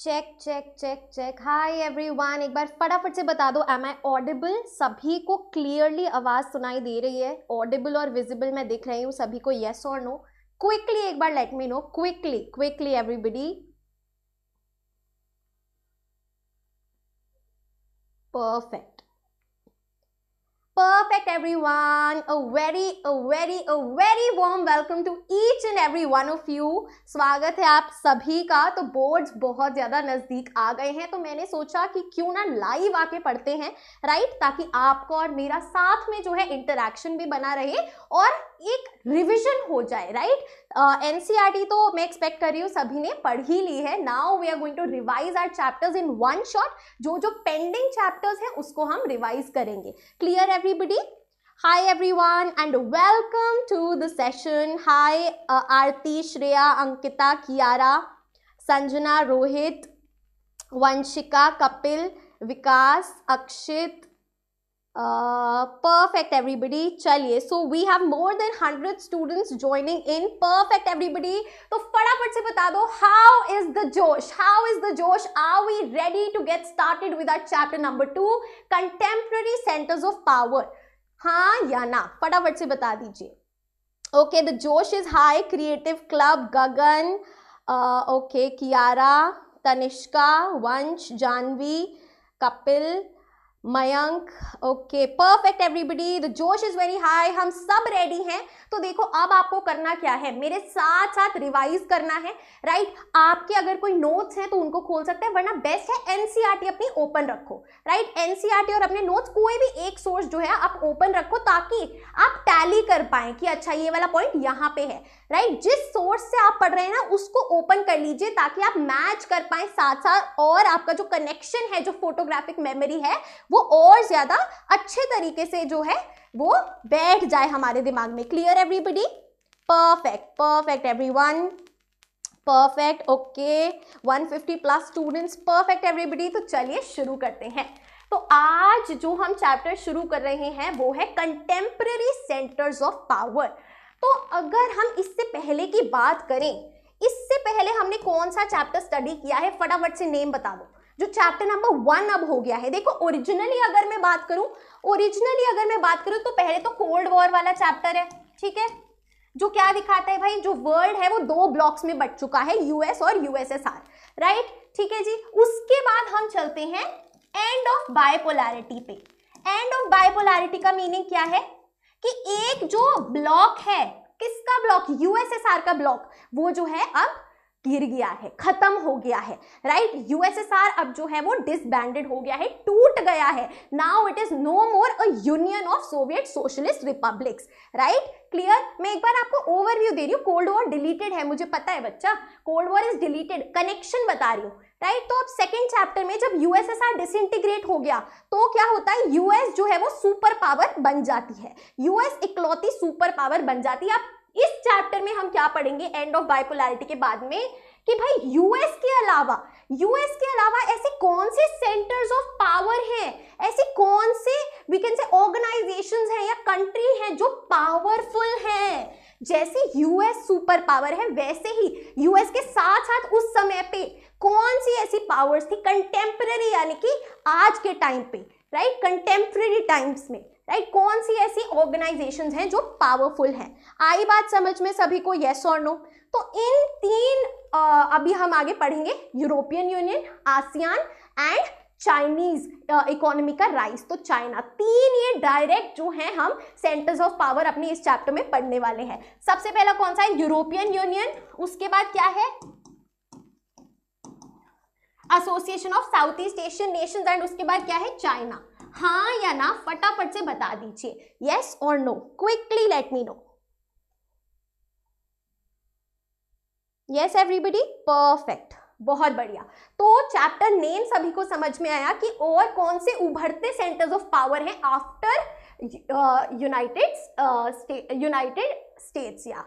Check check check check. Hi everyone, एक बार फटाफट से बता दो, एम आई ऑडिबल? सभी को क्लियरली आवाज सुनाई दे रही है? ऑडिबल और विजिबल मैं दिख रही हूँ सभी को? येस और नो? क्विकली एक बार let me know, quickly quickly everybody. Perfect perfect everyone, a very warm welcome to each and every one of you। स्वागत है आप सभी का। तो बोर्ड्स बहुत ज्यादा नजदीक आ गए हैं, तो मैंने सोचा कि क्यों ना लाइव आके पढ़ते हैं, राइट, ताकि आपको और मेरा साथ में जो है इंटरेक्शन भी बना रहे और एक रिविजन हो जाए, राइट। एनसीईआरटी तो मैं एक्सपेक्ट कर रही हूँ सभी ने पढ़ ही ली है। Now we are going to revise our chapters in one shot. जो पेंडिंग चैप्टर्स हैं उसको हम रिवाइज करेंगे। Clear everybody? Hi everyone and welcome to the session. Hi Aarti, Shreya, Ankita, Kiara, Sanjana, Rohit, Vanshika, Kapil, Vikas, Akshit. Perfect everybody। चलिए, so we have more than 100 students joining in। Perfect everybody। तो फटाफट से बता दो, how is the जोश? How is the जोश? Are we ready to get started with our chapter number 2, contemporary centers of power? हाँ या ना? फटाफट से बता दीजिए। Okay, the जोश is high। Creative Club, Gagan, okay, Kiara, Tanishka, Vansh, Janvi, Kapil, Mayank. Okay, perfect everybody. The josh is very high. हम सब रेडी हैं। तो देखो, अब आपको करना क्या है, मेरे साथ साथ रिवाइज करना है, राइट। आपके अगर कोई नोट्स हैं तो उनको खोल सकते हैं, वरना बेस्ट है एनसीईआरटी अपनी ओपन रखो, राइट। एनसीईआरटी और अपने नोट्स कोई भी एक सोर्स जो है आप ओपन रखो, ताकि आप टैली कर पाए कि अच्छा ये वाला पॉइंट यहाँ पे है, राइट। जिस सोर्स से आप पढ़ रहे हैं ना उसको ओपन कर लीजिए, ताकि आप मैच कर पाए साथ साथ, और आपका जो कनेक्शन है, जो फोटोग्राफिक मेमोरी है, वो और ज्यादा अच्छे तरीके से जो है वो बैठ जाए हमारे दिमाग में। Clear everybody? Perfect perfect everyone, perfect. Okay, 150 plus students. Perfect everybody. तो चलिए शुरू करते हैं। तो आज जो हम चैप्टर शुरू कर रहे हैं वो है कंटेम्पररी सेंटर्स ऑफ पावर। तो अगर हम इससे पहले की बात करें, इससे पहले हमने कौन सा चैप्टर स्टडी किया है, फटाफट से नेम बता दो। जो चैप्टर नंबर 1 अब हो गया है। देखो, ओरिजिनली अगर मैं बात करूं तो पहले तो कोल्ड वॉर वाला चैप्टर है, ठीक है, जो क्या दिखाता है भाई, जो वर्ल्ड है वो 2 ब्लॉक्स में बट चुका है, यूएस और यूएसएसआर, राइट, ठीक है जी। उसके बाद हम चलते हैं एंड ऑफ बाइपोलैरिटी पे। एंड ऑफ बाइपोलैरिटी का मीनिंग क्या है कि एक जो ब्लॉक है, किसका ब्लॉक, यूएसएसआर का ब्लॉक, वो जो है अब गिर गया है, खत्म हो गया है, राइट। यूएसएसआर अब जो है वो डिसबैंडेड हो गया है, टूट गया है। Now it is no more a union of Soviet socialist republics, right. Clear? मैं एक बार आपको ओवरव्यू दे रही हूँ। कोल्ड वॉर डिलीटेड है, मुझे पता है बच्चा, cold war is deleted, connection बता रही हूँ, राइट। तो अब सेकेंड चैप्टर में जब यूएसएसआर डिसइंटीग्रेट हो गया तो क्या होता है, यूएस जो है वो सुपर पावर बन जाती है, यूएस इकलौती सुपर पावर बन जाती है। आप इस चैप्टर में हम क्या पढ़ेंगे एंड ऑफ बाइपोलैरिटी के बाद में, कि भाई यूएस के अलावा ऐसे कौन से सेंटर्स ऑफ पावर हैं, ऐसे कौन से वी कैन से ऑर्गेनाइजेशंस हैं या कंट्री हैं जो पावरफुल हैं। जैसे यूएस सुपर पावर है, वैसे ही यूएस के साथ साथ उस समय पे कौन सी ऐसी पावर्स थी कंटेम्पररी, यानी कि आज के टाइम पे, राइट, कंटेम्पररी टाइम्स में, राइट, कौन सी ऐसी ऑर्गेनाइजेशंस हैं जो पावरफुल हैं। आई बात समझ में सभी को? यस और नो? तो इन 3 अभी हम आगे पढ़ेंगे, European union, ASEAN and Chinese economy का राइज। तो चाइना, 3 ये डायरेक्ट जो हैं हम सेंटर्स ऑफ पावर अपने इस चैप्टर में पढ़ने वाले हैं। सबसे पहला कौन सा है? European union. उसके बाद क्या है? Association of South East Asian Nations. And उसके बाद क्या है? चाइना। हाँ या ना फटाफट से बता दीजिए, यस और no, quickly let me know. Yes everybody, perfect, बहुत बढ़िया। तो चैप्टर नेम सभी को समझ में आया कि और कौन से उभरते सेंटर्स ऑफ पावर हैं आफ्टर यूनाइटेड स्टेट्स, या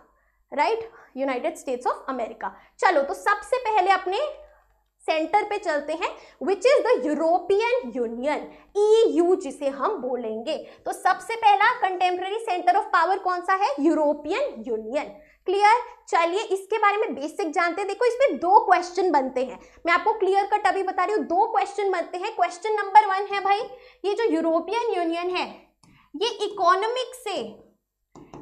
right, United states of America. चलो, तो सबसे पहले अपने सेंटर पे चलते हैं, which is the European union, EU जिसे हम बोलेंगे। तो सबसे पहला कंटेम्पररी सेंटर ऑफ पावर कौन सा है? European union. क्लियर? चलिए इसके बारे में बेसिक जानते हैं। देखो इसमें 2 क्वेश्चन बनते हैं, मैं आपको क्लियर कट अभी बता रही हूँ। 2 क्वेश्चन बनते हैं। क्वेश्चन नंबर 1 है भाई, ये जो यूरोपियन यूनियन है ये इकोनॉमिक से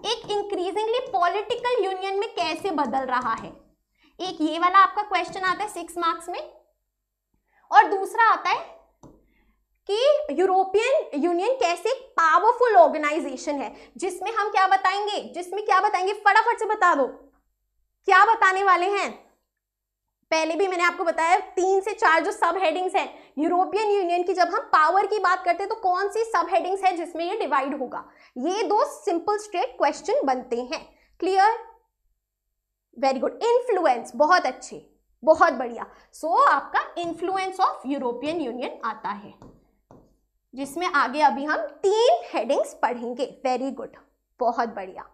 एक इंक्रीजिंगली पॉलिटिकल यूनियन में कैसे बदल रहा है। एक ये वाला आपका क्वेश्चन आता है 6 मार्क्स में, और दूसरा आता है कि यूरोपियन यूनियन कैसे एक पावरफुल ऑर्गेनाइजेशन है, जिसमें हम क्या बताएंगे, फटाफट से बता दो क्या बताने वाले हैं। पहले भी मैंने आपको बताया 3 से 4 जो सब हेडिंग्स हैं यूरोपियन यूनियन की, जब हम पावर की बात करते हैं तो कौन सी सब हेडिंग्स है जिसमें ये डिवाइड होगा। ये 2 सिंपल स्ट्रेट क्वेश्चन बनते हैं। क्लियर? Very good. इन्फ्लुएंस, बहुत अच्छे, बहुत बढ़िया। सो आपका इन्फ्लुएंस ऑफ यूरोपियन यूनियन आता है, जिसमें आगे अभी हम 3 हेडिंग्स पढ़ेंगे। वेरी गुड, बहुत बढ़िया,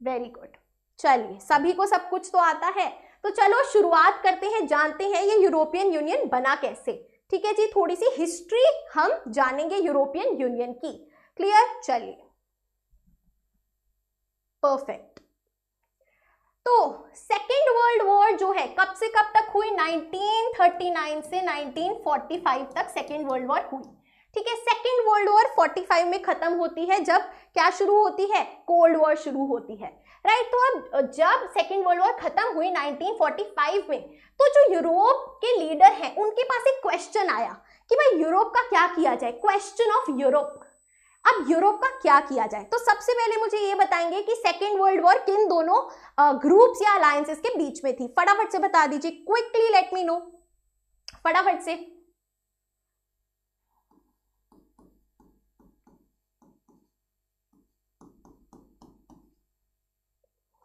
वेरी गुड। चलिए सभी को सब कुछ तो आता है, तो चलो शुरुआत करते हैं, जानते हैं ये यूरोपियन यूनियन बना कैसे। ठीक है जी, थोड़ी सी हिस्ट्री हम जानेंगे यूरोपियन यूनियन की। क्लियर? चलिए परफेक्ट। तो सेकेंड वर्ल्ड वॉर जो है कब से कब तक हुई? 1939 से 1945 तक सेकेंड वर्ल्ड वॉर हुई। ठीक है, सेकेंड वर्ल्ड वॉर 45 में खत्म होती है, जब क्या शुरू होती है? कोल्ड वॉर शुरू होती है, राइट। तो अब जब सेकेंड वर्ल्ड वॉर खत्म हुई 1945 में, तो जो यूरोप के लीडर हैं उनके पास एक क्वेश्चन आया कि भाई यूरोप का क्या किया जाए। क्वेश्चन ऑफ यूरोप, अब यूरोप का क्या किया जाए। तो सबसे पहले मुझे ये बताएंगे कि सेकेंड वर्ल्ड वॉर किन दोनों ग्रुप्स या अलायंसेस के बीच में थी। फटाफट से बता दीजिए, क्विकली लेट मी नो, फटाफट से।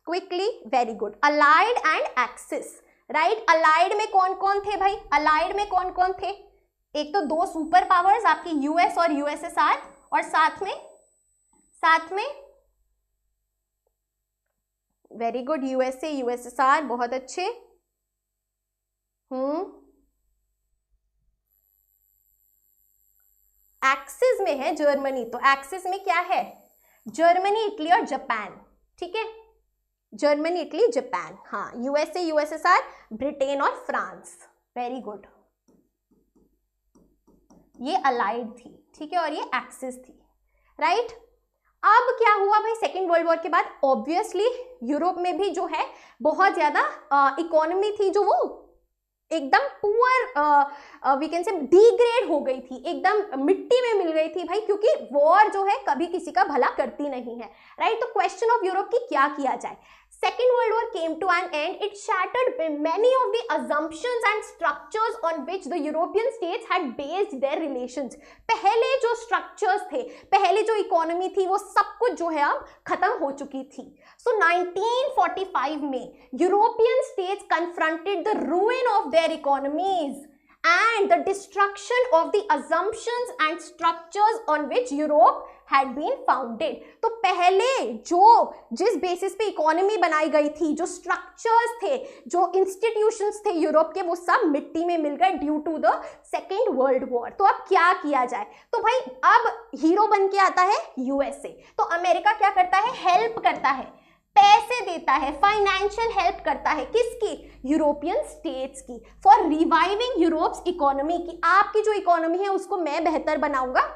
Quickly, very good. Allied and axis, right. Allied में कौन कौन थे भाई? अलाइड में कौन कौन थे? एक तो 2 सुपर पावर्स आपकी यूएस और यूएसएसआर, और साथ में वेरी गुड यूएसए यूएसएसआर, बहुत अच्छे। एक्सिस में है जर्मनी, तो एक्सिस में क्या है? जर्मनी, इटली और जापान। ठीक है, जर्मनी, इटली, जापान। हाँ, यूएसए यूएसएसआर, ब्रिटेन और फ्रांस। वेरी गुड, ये अलाइड थी। ठीक है, और ये एक्सिस थी, राइट। अब क्या हुआ भाई सेकेंड वर्ल्ड वॉर के बाद? ऑब्वियसली यूरोप में भी जो है बहुत ज्यादा इकोनॉमी थी जो वो एकदम poor, we can say degrade हो गई थी, एकदम मिट्टी में मिल गई थी भाई, क्योंकि वॉर जो है कभी किसी का भला करती नहीं है, राइट। तो क्वेश्चन ऑफ यूरोप की क्या किया जाए। Second World War came to an end. It shattered many of the assumptions and structures on which the European states had based their relations. पहले जो structures थे, पहले जो economy थी, वो सब कुछ जो है अब खत्म हो चुकी थी। So 1945 में European states confronted the ruin of their economies and the destruction of the assumptions and structures on which Europe had been founded. तो पहले जिस बेसिस पे इकोनॉमी बनाई गई थी, जो स्ट्रक्चर्स थे, जो इंस्टीट्यूशंस थे यूरोप के, वो सब मिट्टी में मिल गए due to the second world war. तो अब क्या किया जाए? तो भाई अब हीरो बन के आता है यूएसए। तो अमेरिका क्या करता है? हेल्प करता है, पैसे देता है, फाइनेंशियल हेल्प करता है। किसकी? यूरोपियन स्टेट्स की, फॉर रिवाइविंग यूरोप्स इकोनॉमी की। आपकी जो इकोनॉमी है उसको मैं बेहतर बनाऊंगा,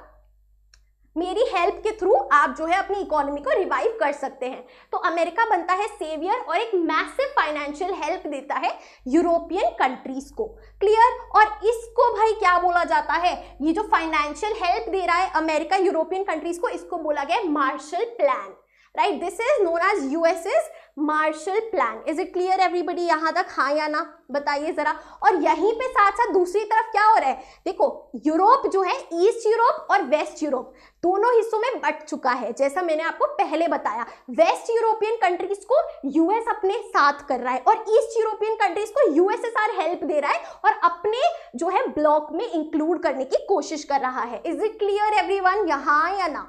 मेरी हेल्प के थ्रू आप जो है अपनी इकोनॉमी को रिवाइव कर सकते हैं। तो अमेरिका बनता है सेवियर और एक मैसिव फाइनेंशियल हेल्प देता है यूरोपियन कंट्रीज को। क्लियर? और इसको भाई क्या बोला जाता है? ये जो फाइनेंशियल हेल्प दे रहा है अमेरिका यूरोपियन कंट्रीज को, इसको बोला गया है Marshall plan, right. This is known as USS Marshall plan. Is it clear everybody? यहां तक हाँ या ना बताइए जरा। और यहीं पे साथ साथ दूसरी तरफ क्या हो रहा है? देखो यूरोप जो है, ईस्ट यूरोप और वेस्ट यूरोप दोनों हिस्सों में बट चुका है। जैसा मैंने आपको पहले बताया, वेस्ट यूरोपियन कंट्रीज को यूएस अपने साथ कर रहा है और ईस्ट यूरोपियन कंट्रीज को यूएसएसआर हेल्प दे रहा है और अपने जो है ब्लॉक में इंक्लूड करने की कोशिश कर रहा है। Is it clear everyone? यहां या ना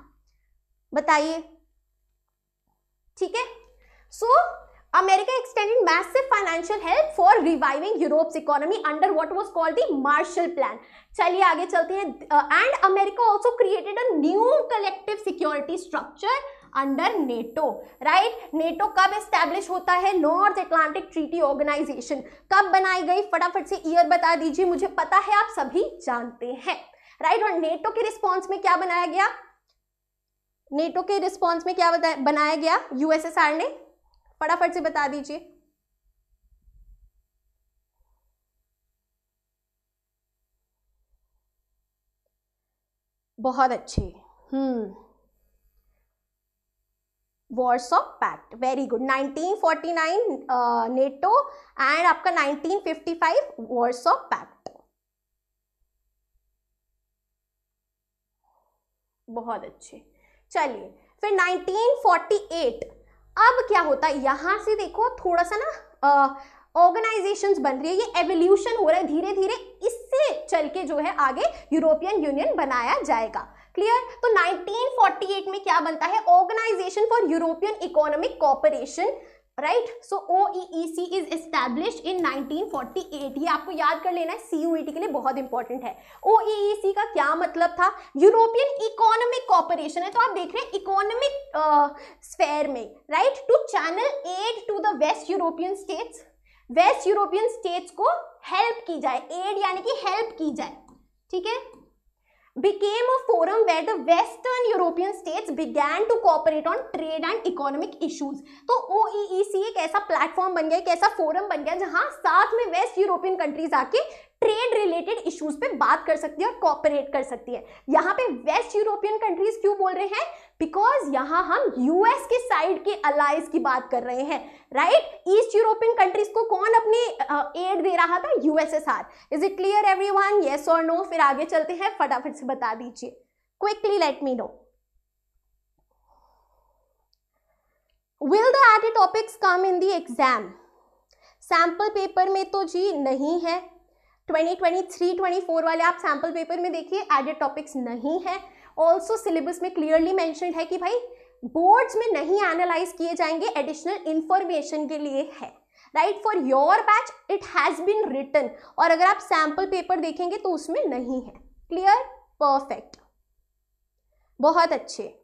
बताइए। ठीक है, so America extended massive financial help for reviving Europe's economy under what was called the Marshall plan. चलिए आगे चलते हैं। And America also created a new collective security structure under NATO, right. NATO कब एस्टैब्लिश होता है? North Atlantic treaty organisation कब बनाई गई? फटाफट से ईयर बता दीजिए, मुझे पता है आप सभी जानते हैं, राइट। और नेटो के रिस्पॉन्स में क्या बनाया गया? नेटो के रिस्पॉन्स में क्या बनाया गया यूएसएसआर ने? फटाफट से बता दीजिए। बहुत अच्छे, Warsaw pact, very good. 1949 NATO and आपका 1955 वॉर्सो पैक्ट, बहुत अच्छे। चलिए फिर 1948, अब क्या होता है? यहां से देखो थोड़ा सा ना ऑर्गेनाइजेशंस बन रही है, ये एवोल्यूशन हो रहा है धीरे धीरे, इससे चल के जो है आगे यूरोपियन यूनियन बनाया जाएगा। क्लियर? तो 1948 में क्या बनता है? Organisation for European economic cooperation, right. So OEEC is established in 1948, ये आपको याद कर लेना है, CUET के लिए बहुत इंपॉर्टेंट है। OEEC का क्या मतलब था? यूरोपियन इकोनॉमिक कोऑपरेशन है, तो आप देख रहे हैं इकोनॉमिक स्फेयर में, right, to channel aid to the west European states, west European states को हेल्प की जाए, एड यानी कि हेल्प की जाए, ठीक है। became a forum where the western European states began to cooperate on trade and economic issues। तो OEEC एक ऐसा प्लेटफॉर्म बन गया, एक ऐसा फोरम बन गया जहां साथ में वेस्ट यूरोपियन कंट्रीज आके ट्रेड रिलेटेड इश्यूज पे बात कर सकती है और कोऑपरेट कर सकती है। यहाँ पे वेस्ट यूरोपियन कंट्रीज क्यों बोल रहे हैं? बिकॉज यहाँ हम यूएस के साइड के अलाइज की बात कर रहे हैं, राइट। ईस्ट यूरोपियन कंट्रीज को कौन अपनी एड दे रहा था? USSR. Is it clear everyone? Yes और नो? फिर आगे चलते हैं, फटाफट से बता दीजिए, quickly let me know. Will the added topics come in the exam? Sample paper में तो जी नहीं है, 2023-24 वाले आप सैंपल पेपर में देखिए एडेड टॉपिक्स नहीं है। ऑल्सो सिलेबस में क्लियरली मेंशन्ड है कि भाई बोर्ड्स में नहीं एनालाइज किए जाएंगे, एडिशनल इंफॉर्मेशन के लिए है, right. For your batch it has been written, और अगर आप सैंपल पेपर देखेंगे तो उसमें नहीं है। क्लियर? परफेक्ट, बहुत अच्छे।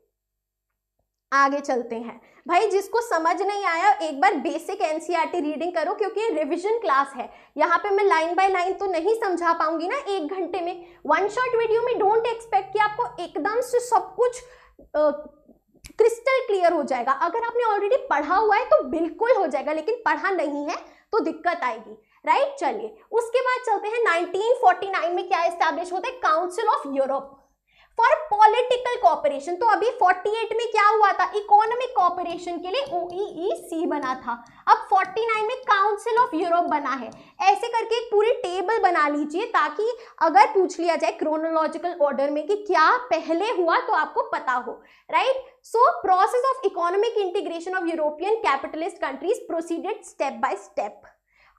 आगे चलते हैं भाई, जिसको समझ नहीं आया एक बार बेसिक एनसीईआरटी रीडिंग करो, क्योंकि ये रिवीजन क्लास है, यहाँ पे मैं लाइन बाय लाइन तो नहीं समझा पाऊंगी ना 1 घंटे में। वन शॉट वीडियो में डोंट एक्सपेक्ट कि आपको एकदम से सब कुछ क्रिस्टल क्लियर हो जाएगा। अगर आपने ऑलरेडी पढ़ा हुआ है तो बिल्कुल हो जाएगा, लेकिन पढ़ा नहीं है तो दिक्कत आएगी, राइट। चलिए उसके बाद चलते हैं 1949 में क्या एस्टैब्लिश होता है? Council of Europe for political cooperation. तो अभी 48 में क्या हुआ था? इकोनॉमिक कोऑपरेशन के लिए OEEC बना था। अब 49 में काउंसिल ऑफ यूरोप बना है। ऐसे करके एक पूरी टेबल बना लीजिए, ताकि अगर पूछ लिया जाए क्रोनोलॉजिकल ऑर्डर में कि क्या पहले हुआ तो आपको पता हो, right. So process of economic integration of European capitalist countries proceeded step by step.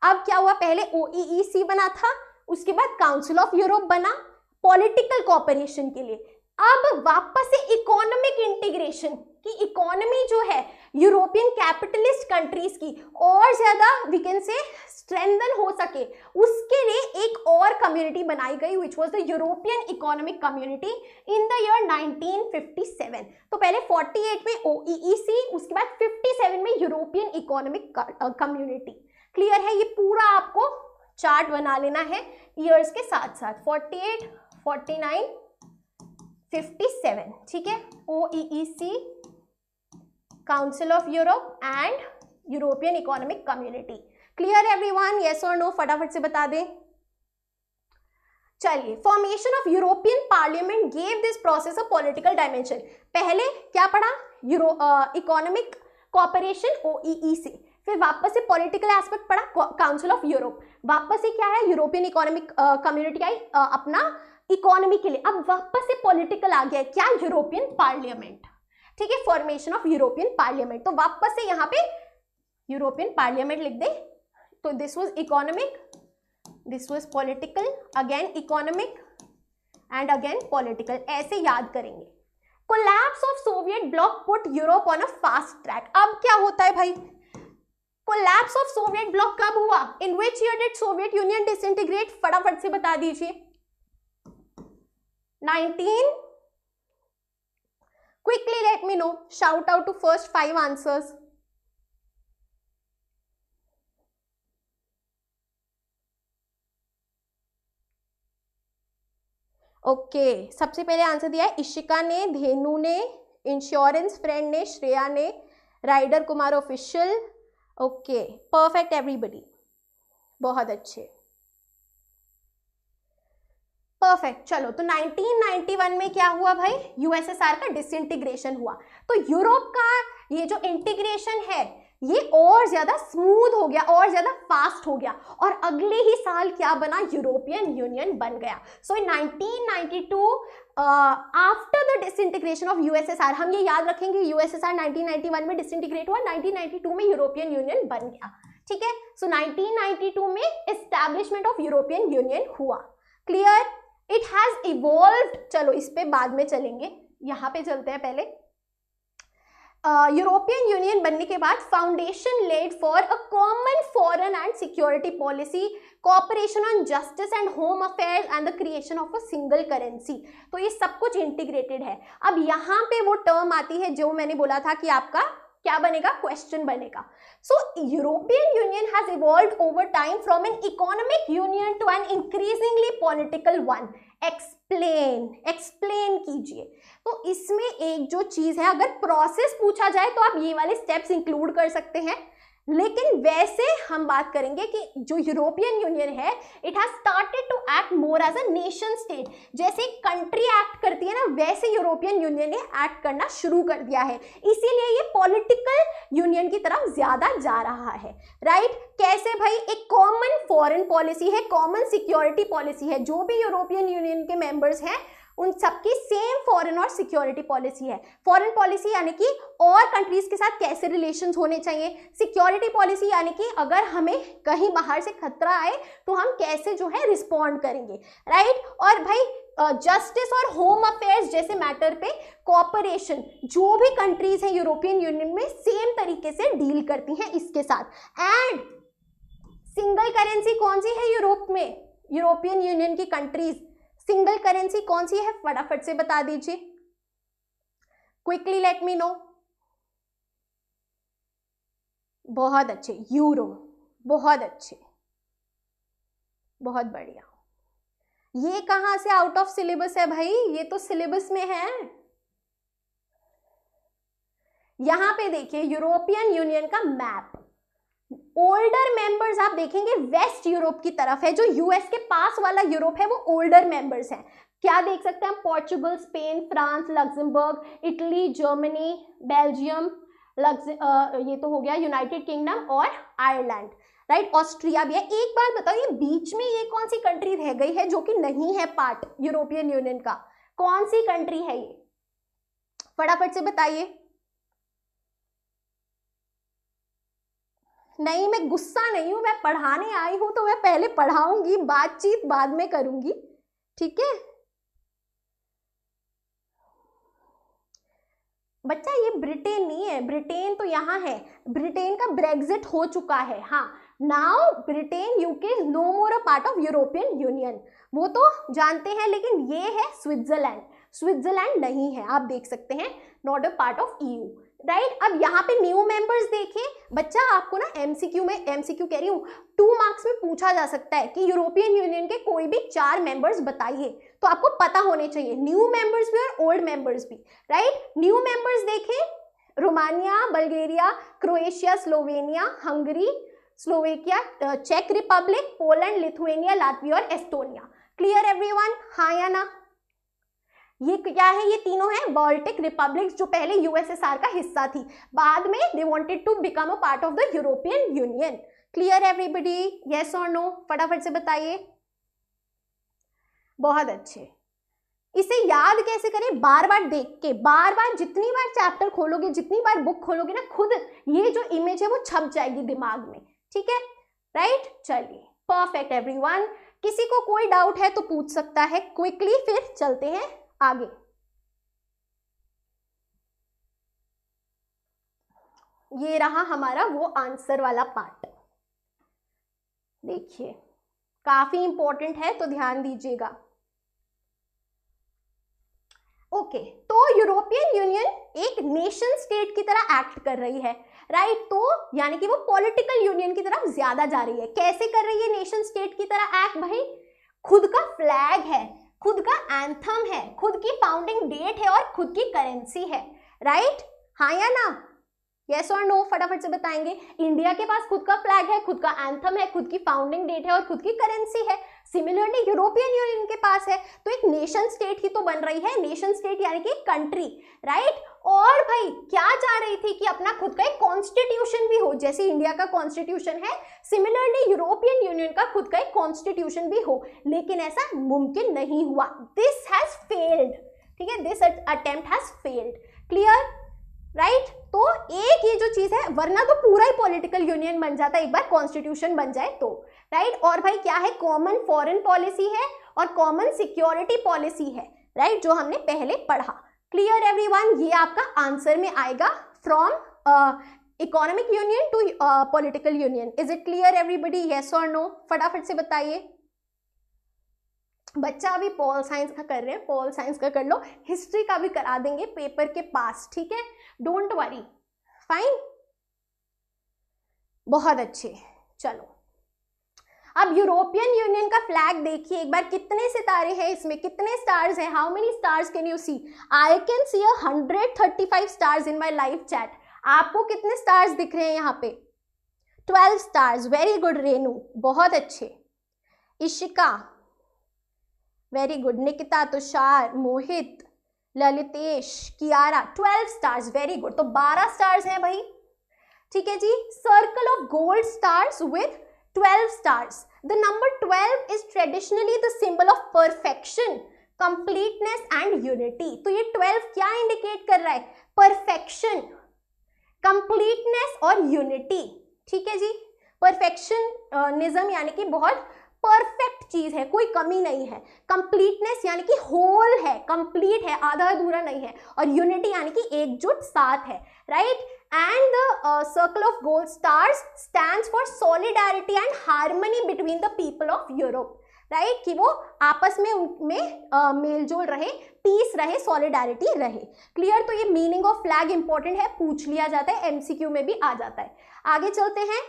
अब क्या हुआ? पहले OEEC बना था, उसके बाद काउंसिल ऑफ यूरोप बना पॉलिटिकल कोऑपरेशन के लिए। अब वापस से इकोनॉमिक इंटीग्रेशन की, इकोनॉमी जो है यूरोपियन कैपिटलिस्ट कंट्रीज की और ज्यादा वी कैन से स्ट्रेंथन हो सके, उसके लिए एक और कम्युनिटी बनाई गई, which was the European economic community in the year 1957। तो पहले 48 में OEEC, उसके बाद 57 में यूरोपियन इकोनॉमिक कम्युनिटी। क्लियर है? ये पूरा आपको चार्ट बना लेना है ईयर्स के साथ साथ, 48, 49, 57, ठीक है। OEEC, council of Europe and European economic community. Clear everyone? Yes और नो? फटाफट से बता दें। चलिए, formation of European parliament gave this process a political dimension. पहले क्या पढ़ा? इकोनॉमिक कोऑपरेशन OEEC, फिर वापस से पॉलिटिकल एस्पेक्ट पढ़ा काउंसिल ऑफ यूरोप, वापस से क्या है? यूरोपियन इकोनॉमिक कम्युनिटी आई अपना इकोनॉमी के लिए। अब वापस से पॉलिटिकल आ गया, क्या? यूरोपियन पार्लियामेंट, ठीक है। फॉर्मेशन ऑफ यूरोपियन पार्लियामेंट, तो वापस से यहाँ पे यूरोपियन पार्लियामेंट लिख दे। तो this was economic, this was political, again economic and again political, ऐसे याद करेंगे। Collapse of Soviet block put Europe on a fast track. अब क्या होता है भाई? कोलैप्स ऑफ सोवियत ब्लॉक कब हुआ? In which year did Soviet Union disintegrate? फटाफट से बता दीजिए। Quickly let me know. Shout out to first 5 answers. Okay सबसे पहले आंसर दिया है इशिका ने, धेनु ने, इंश्योरेंस फ्रेंड ने, श्रेया ने, rider Kumar official. Okay perfect everybody, बहुत अच्छे, परफेक्ट. चलो तो 1991 में क्या हुआ भाई, यूएसएसआर का डिसइंटीग्रेशन हुआ. तो यूरोप का ये जो इंटीग्रेशन है ये और ज्यादा स्मूथ हो गया, और ज्यादा फास्ट हो गया, और अगले ही साल क्या बना, यूरोपियन यूनियन बन गया. सो इन 1992 after the disintegration of USSR, हम ये याद रखेंगे यूएसएसआर 1991 में डिसइंटीग्रेट हुआ, 1992 में यूरोपियन यूनियन बन गया. ठीक है, सो 1992 में एस्टैब्लिशमेंट ऑफ यूरोपियन यूनियन हुआ. Clear, it has evolved. चलो इस पे बाद में चलेंगे, यहां पे चलते हैं पहले. यूरोपियन यूनियन बनने के बाद foundation laid for a common foreign and security policy, cooperation on justice and home affairs and the creation of a single currency. तो ये सब कुछ इंटीग्रेटेड है. अब यहाँ पे वो टर्म आती है जो मैंने बोला था कि आपका क्या बनेगा, क्वेश्चन बनेगा. So European Union has evolved over time from an economic union to an increasingly political one. Explain कीजिए. तो इसमें एक जो चीज है, अगर प्रोसेस पूछा जाए तो आप ये वाले स्टेप्स इंक्लूड कर सकते हैं, लेकिन वैसे हम बात करेंगे कि जो यूरोपियन यूनियन है it has started to act more as a nation state. जैसे कंट्री एक्ट करती है ना, वैसे यूरोपियन यूनियन ने एक्ट करना शुरू कर दिया है. इसीलिए ये पॉलिटिकल यूनियन की तरफ ज्यादा जा रहा है. राइट, कैसे भाई, एक कॉमन फॉरेन पॉलिसी है, कॉमन सिक्योरिटी पॉलिसी है. जो भी यूरोपियन यूनियन के मेंबर्स हैं उन सबकी सेम फॉरेन और सिक्योरिटी पॉलिसी है. फॉरेन पॉलिसी यानी कि और कंट्रीज के साथ कैसे रिलेशंस होने चाहिए, सिक्योरिटी पॉलिसी यानी कि अगर हमें कहीं बाहर से खतरा आए तो हम कैसे जो है रिस्पॉन्ड करेंगे. राइट, और भाई जस्टिस और होम अफेयर्स जैसे मैटर पे कॉपरेशन, जो भी कंट्रीज हैं यूरोपियन यूनियन में सेम तरीके से डील करती हैं इसके साथ. एंड सिंगल करेंसी कौन सी है यूरोप में, यूरोपियन यूनियन की कंट्रीज, सिंगल करेंसी कौन सी है, फटाफट से बता दीजिए. Quickly let me no. बहुत अच्छे, यूरो, बहुत अच्छे, बहुत बढ़िया. ये कहां से आउट ऑफ सिलेबस है भाई, ये तो सिलेबस में है. यहां पे देखिए यूरोपियन यूनियन का मैप. ओल्डर मेंबर्स आप देखेंगे वेस्ट यूरोप की तरफ है, जो यूएस के पास वाला यूरोप है वो ओल्डर मेंबर्स हैं. क्या देख सकते हैं हम, Portugal, Spain, France, Luxembourg, Italy, Germany, Belgium, ये तो हो गया यूनाइटेड किंगडम और आयरलैंड. राइट, ऑस्ट्रिया भी है. एक बार बताओ, ये बीच में ये कौन सी कंट्री रह गई है जो कि नहीं है पार्ट यूरोपियन यूनियन का, कौन सी कंट्री है ये, फटाफट से बताइए. नहीं, मैं गुस्सा नहीं हूं, मैं पढ़ाने आई हूं तो मैं पहले पढ़ाऊंगी, बातचीत बाद में करूंगी. ठीक है बच्चा, ये ब्रिटेन नहीं है, ब्रिटेन तो यहाँ है. ब्रिटेन का ब्रेग्जिट हो चुका है. हाँ, now Britain UK is no more a part of European union, वो तो जानते हैं. लेकिन ये है स्विट्जरलैंड, स्विट्जरलैंड नहीं है, आप देख सकते हैं, not a part of EU. Right, अब यहाँ पे न्यू मेंबर्स देखें. बच्चा आपको ना एमसीक्यू कह रही हूँ, 2 मार्क्स में पूछा जा सकता है कि यूरोपियन यूनियन के कोई भी 4 मेंबर्स बताइए, तो आपको पता होने चाहिए, न्यू मेंबर्स भी और ओल्ड मेंबर्स भी. राइट, न्यू मेंबर्स देखें, Romania, Bulgaria, Croatia, Slovenia, Hungary, Slovakia, चेक रिपब्लिक, पोलैंड, लिथुएनिया, लातविया और एस्टोनिया. क्लियर एवरीवन, हाँ या ना. ये क्या है, ये तीनों हैं बाल्टिक रिपब्लिक्स, जो पहले यूएसएसआर का हिस्सा थी, बाद में they wanted to become a part of the European union. Clear everybody, yes और नो, फटाफट से बताइए. बहुत अच्छे. इसे याद कैसे करें, बार बार देख के, बार बार जितनी बार चैप्टर खोलोगे, जितनी बार बुक खोलोगे ना, खुद ये जो इमेज है वो छप जाएगी दिमाग में. ठीक है, राइट, चलिए, परफेक्ट एवरीवन. किसी को कोई डाउट है तो पूछ सकता है क्विकली, फिर चलते हैं आगे. ये रहा हमारा वो आंसर वाला पार्ट. देखिए काफी इंपॉर्टेंट है तो ध्यान दीजिएगा. ओके तो यूरोपियन यूनियन एक नेशन स्टेट की तरह एक्ट कर रही है, राइट तो यानी कि वो पॉलिटिकल यूनियन की तरफ ज्यादा जा रही है। कैसे कर रही है नेशन स्टेट की तरह एक्ट भाई? खुद का फ्लैग है, खुद का एंथम है, खुद की फाउंडिंग डेट है और खुद की करेंसी है, राइट? हाँ या ना, यस और नो फटाफट से बताएंगे। इंडिया के पास खुद का फ्लैग है, खुद का एंथम है, खुद की फाउंडिंग डेट है और खुद की करेंसी है। सिमिलरली यूरोपियन यूनियन के पास है, तो एक नेशन स्टेट ही तो बन रही है, नेशन स्टेट यानी कि कंट्री, राइट? और भाई क्या चाह रही थी कि अपना खुद का एक कॉन्स्टिट्यूशन भी हो, जैसे इंडिया का कॉन्स्टिट्यूशन है, सिमिलरली यूरोपियन यूनियन का खुद का एक कॉन्स्टिट्यूशन भी हो, लेकिन ऐसा मुमकिन नहीं हुआ। दिस हैज फेल्ड, ठीक है, this attempt has failed, clear, right? तो एक ये जो चीज है, वरना तो पूरा ही पॉलिटिकल यूनियन बन जाता है एक बार कॉन्स्टिट्यूशन बन जाए तो, राइट? और भाई क्या है, कॉमन फॉरेन पॉलिसी है और कॉमन सिक्योरिटी पॉलिसी है, राइट, जो हमने पहले पढ़ा। Clear everyone? ये आपका आंसर में आएगा from economic union to political union. Is it clear everybody? Yes और नो फटाफट से बताइए। बच्चा अभी पॉल साइंस का कर रहे हैं, पॉल साइंस का कर लो, हिस्ट्री का भी करा देंगे पेपर के पास, ठीक है, डोंट वरी, फाइन, बहुत अच्छे। चलो अब यूरोपियन यूनियन का फ्लैग देखिए एक बार, कितने सितारे हैं इसमें, कितने स्टार्स हैं? How many stars can you see? I can see 135 stars in my live chat. आपको कितने स्टार्स दिख रहे हैं यहाँ पे? 12 स्टार्स, वेरी गुड रेनू, बहुत अच्छे। Ishika, very good. Nikita, Tushar, Mohit, Lalitesh, Kiara, 12 stars, very good. तो 12 स्टार्स हैं भाई, ठीक है जी। Circle of gold stars with 12 stars. The number 12 is traditionally the symbol of perfection, completeness and unity. तो ये 12 क्या इंडिकेट कर रहा है? परफेक्शन, कंप्लीटनेस और यूनिटी, ठीक है जी। परफेक्शनिज्म यानी कि बहुत परफेक्ट चीज है, कोई कमी नहीं है। कंप्लीटनेस यानी कि होल है, कंप्लीट है, आधा अधूरा नहीं है। और यूनिटी यानी कि एकजुट, साथ है, right? And the circle of gold stars stands for solidarity and harmony between the people of Europe, right? कि वो आपस में उनमें मेलजोल रहे, पीस रहे, सॉलिडारिटी रहे। क्लियर? तो ये मीनिंग ऑफ फ्लैग इंपॉर्टेंट है, पूछ लिया जाता है, एमसीक्यू में भी आ जाता है। आगे चलते हैं।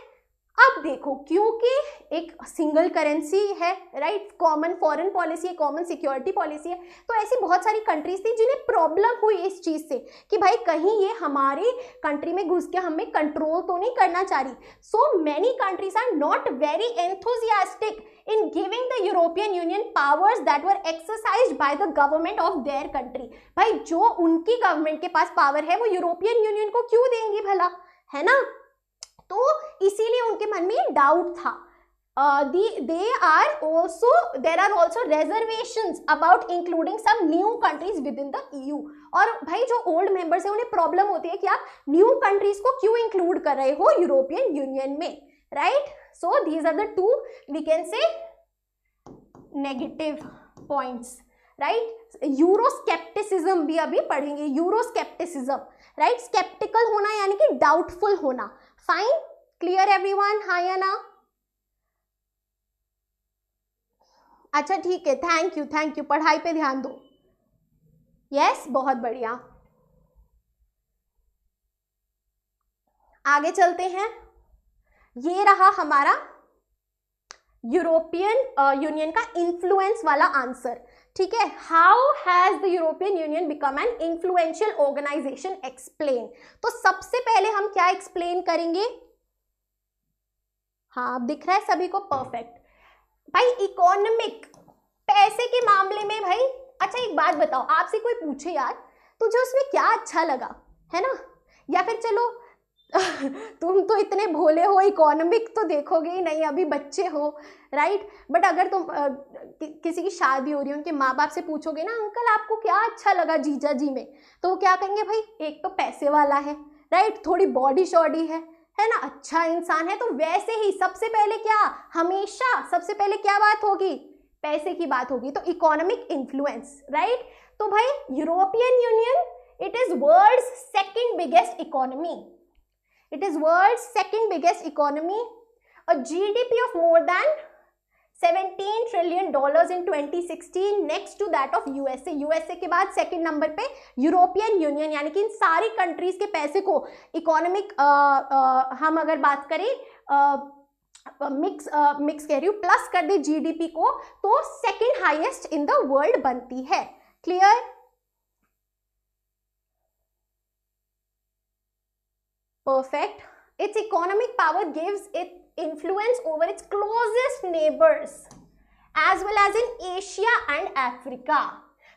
अब देखो, क्योंकि एक सिंगल करेंसी है, राइट, कॉमन फॉरेन पॉलिसी है, कॉमन सिक्योरिटी पॉलिसी है, तो ऐसी बहुत सारी कंट्रीज थी जिन्हें प्रॉब्लम हुई इस चीज से कि भाई कहीं ये हमारी कंट्री में घुस के हमें कंट्रोल तो नहीं करना चाह रही। So many countries are not very enthusiastic in giving the European Union powers that were exercised by the government of their country। भाई जो उनकी गवर्नमेंट के पास पावर है वो यूरोपियन यूनियन को क्यों देंगी भला, है ना? तो इसीलिए उनके मन में डाउट था। there are also reservations about including some new countries within the EU। और भाई जो ओल्ड मेंबर्स है उन्हें प्रॉब्लम होती है कि आप न्यू कंट्रीज को क्यों इंक्लूड कर रहे हो यूरोपियन यूनियन में, right? So these are the two, we can say, negative points, right? यूरोस्केप्टिसिज्म भी अभी पढ़ेंगे, यूरोस्केप्टिसिज्म, राइट? स्केप्टिकल होना यानी कि डाउटफुल होना। Fine, clear everyone? हाँ या ना? अच्छा ठीक है, थैंक यू, पढ़ाई पे ध्यान दो। यस, बहुत बढ़िया। आगे चलते हैं। ये रहा हमारा यूरोपियन यूनियन का इन्फ्लुएंस वाला आंसर, ठीक है। How has the European union become an influential organisation, explain. तो सबसे पहले हम क्या एक्सप्लेन करेंगे? हाँ, अब दिख रहा है सभी को, परफेक्ट। भाई इकोनॉमिक, पैसे के मामले में भाई, अच्छा एक बात बताओ, आपसे कोई पूछे यार तुझे उसमें क्या अच्छा लगा, है ना? या फिर चलो तुम तो इतने भोले हो, इकोनॉमिक तो देखोगे ही नहीं, अभी बच्चे हो, राइट? बट अगर तुम किसी की शादी हो रही है, उनके माँ बाप से पूछोगे ना, अंकल आपको क्या अच्छा लगा जीजा जी में, तो वो क्या कहेंगे? भाई एक तो पैसे वाला है, राइट, थोड़ी बॉडी शॉडी है ना, अच्छा इंसान है। तो वैसे ही सबसे पहले क्या, हमेशा सबसे पहले क्या बात होगी? पैसे की बात होगी। तो इकोनॉमिक इन्फ्लुएंस, राइट? तो भाई European union, it is world's second biggest economy, it is world's second biggest economy, a GDP of more than $17 trillion in 2016, next to that of USA. USA के बाद सेकंड नंबर पे European union, यानी कि इन सारी countries के पैसे को economic हम अगर बात करें मिक्स कह रही हूँ, प्लस कर दे जीडीपी को, तो second highest in the world बनती है. Clear? Perfect. Its economic power gives it influence over its closest neighbors as well as in Asia and Africa.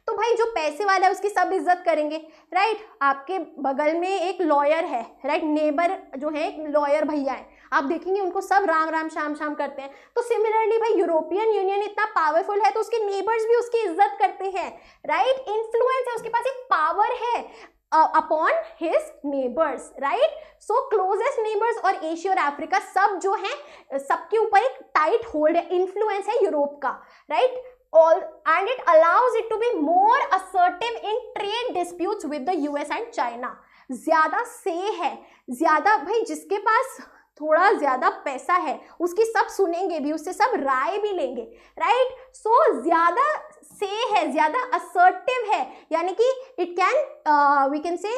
तो भाई जो पैसे वाला है उसकी सब इज्जत करेंगे, राइट. आपके बगल में एक लॉयर है, राइट, नेबर जो है एक लॉयर भैया है, आप देखेंगे उनको सब राम राम श्याम श्याम करते हैं. तो सिमिलरली भाई यूरोपियन यूनियन इतना पावरफुल है तो उसके नेबर्स भी उसकी इज्जत करते हैं, राइट. इन्फ्लुएंस है, उसके पास एक पावर है अपॉन हिज नेबर्स, राइट. सो क्लोजेस्ट नेबर्स और एशिया और अफ्रीका सब जो है सबके ऊपर एक टाइट होल्ड है, इन्फ्लुएंस है यूरोप का, right. All and it allows it to be more assertive in trade disputes with the US and China. ज्यादा से है, ज्यादा भाई जिसके पास थोड़ा ज्यादा पैसा है उसकी सब सुनेंगे भी, उससे सब राय भी लेंगे, राइट. सो ज्यादा से है, ज्यादा असर्टिव है, यानी कि इट कैन वी कैन से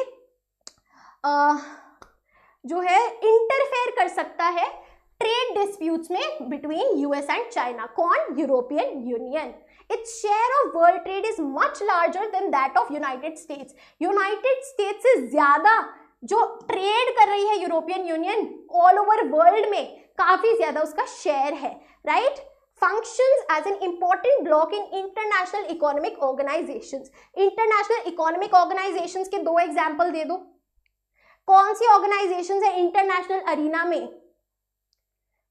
जो है इंटरफेयर कर सकता है ट्रेड डिस्प्यूट्स में बिटवीन यूएस एंड चाइना. कौन? European union. Its share of world trade is much larger than that of United States. United States से ज्यादा जो ट्रेड कर रही है European union all over world में, काफी ज्यादा उसका शेयर है, right. Functions as an important block in international economic organizations. International economic organizations के दो एग्जाम्पल दे दो. कौन सी ऑर्गेनाइजेशंस है इंटरनेशनल अरीना में?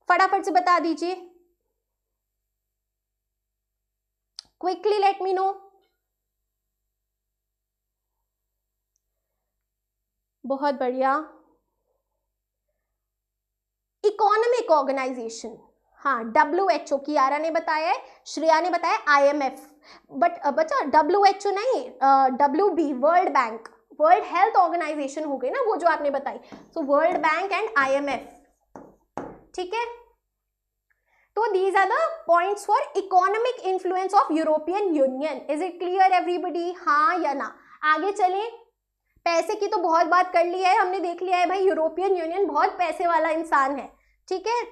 फटाफट से बता दीजिए. Quickly let me no. बहुत बढ़िया. इकोनॉमिक ऑर्गेनाइजेशन, हाँ, WHO, कियारा ने बताया है, श्रेया ने बताया IMF, बट बच्चा WHO नहीं, WB, world bank, world health organisation हो गई ना वो जो आपने बताई. सो वर्ल्ड बैंक एंड IMF, ठीक है. तो these are the points for economic influence of European Union. Is it clear everybody? हाँ या ना? आगे चलें. पैसे की तो बहुत बात कर ली है हमने, देख लिया है भाई यूरोपियन यूनियन बहुत पैसे वाला इंसान है, ठीक है.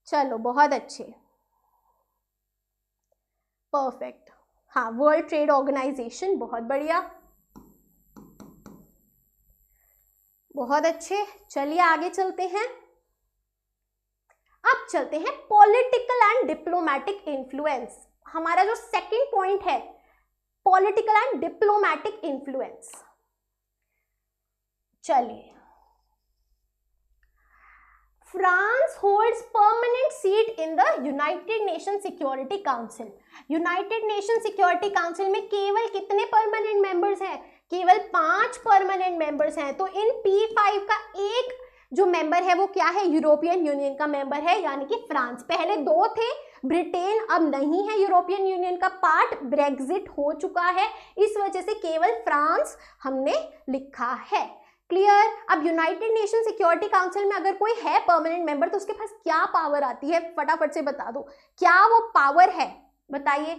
चलो बहुत अच्छे, परफेक्ट. हाँ, वर्ल्ड ट्रेड ऑर्गेनाइजेशन, बहुत बढ़िया, बहुत अच्छे. चलिए आगे चलते हैं. अब चलते हैं पॉलिटिकल एंड डिप्लोमैटिक इन्फ्लुएंस. हमारा जो सेकंड पॉइंट है, पॉलिटिकल एंड डिप्लोमैटिक इन्फ्लुएंस. चलिए, France holds permanent seat in the United Nation Security council. United Nation Security council में केवल कितने परमानेंट मेंबर्स हैं? केवल 5 परमानेंट मेंबर्स हैं. तो इन P5 का एक जो मेंबर है वो क्या है? यूरोपियन यूनियन का मेंबर है, यानी कि फ्रांस. पहले 2 थे, ब्रिटेन अब नहीं है यूरोपियन यूनियन का पार्ट, ब्रेग्जिट हो चुका है, इस वजह से केवल फ्रांस हमने लिखा है. क्लियर? अब यूनाइटेड नेशन सिक्योरिटी काउंसिल में अगर कोई है परमानेंट मेंबर तो उसके पास क्या पावर आती है? फटाफट से बता दो, क्या वो पावर है, बताइए.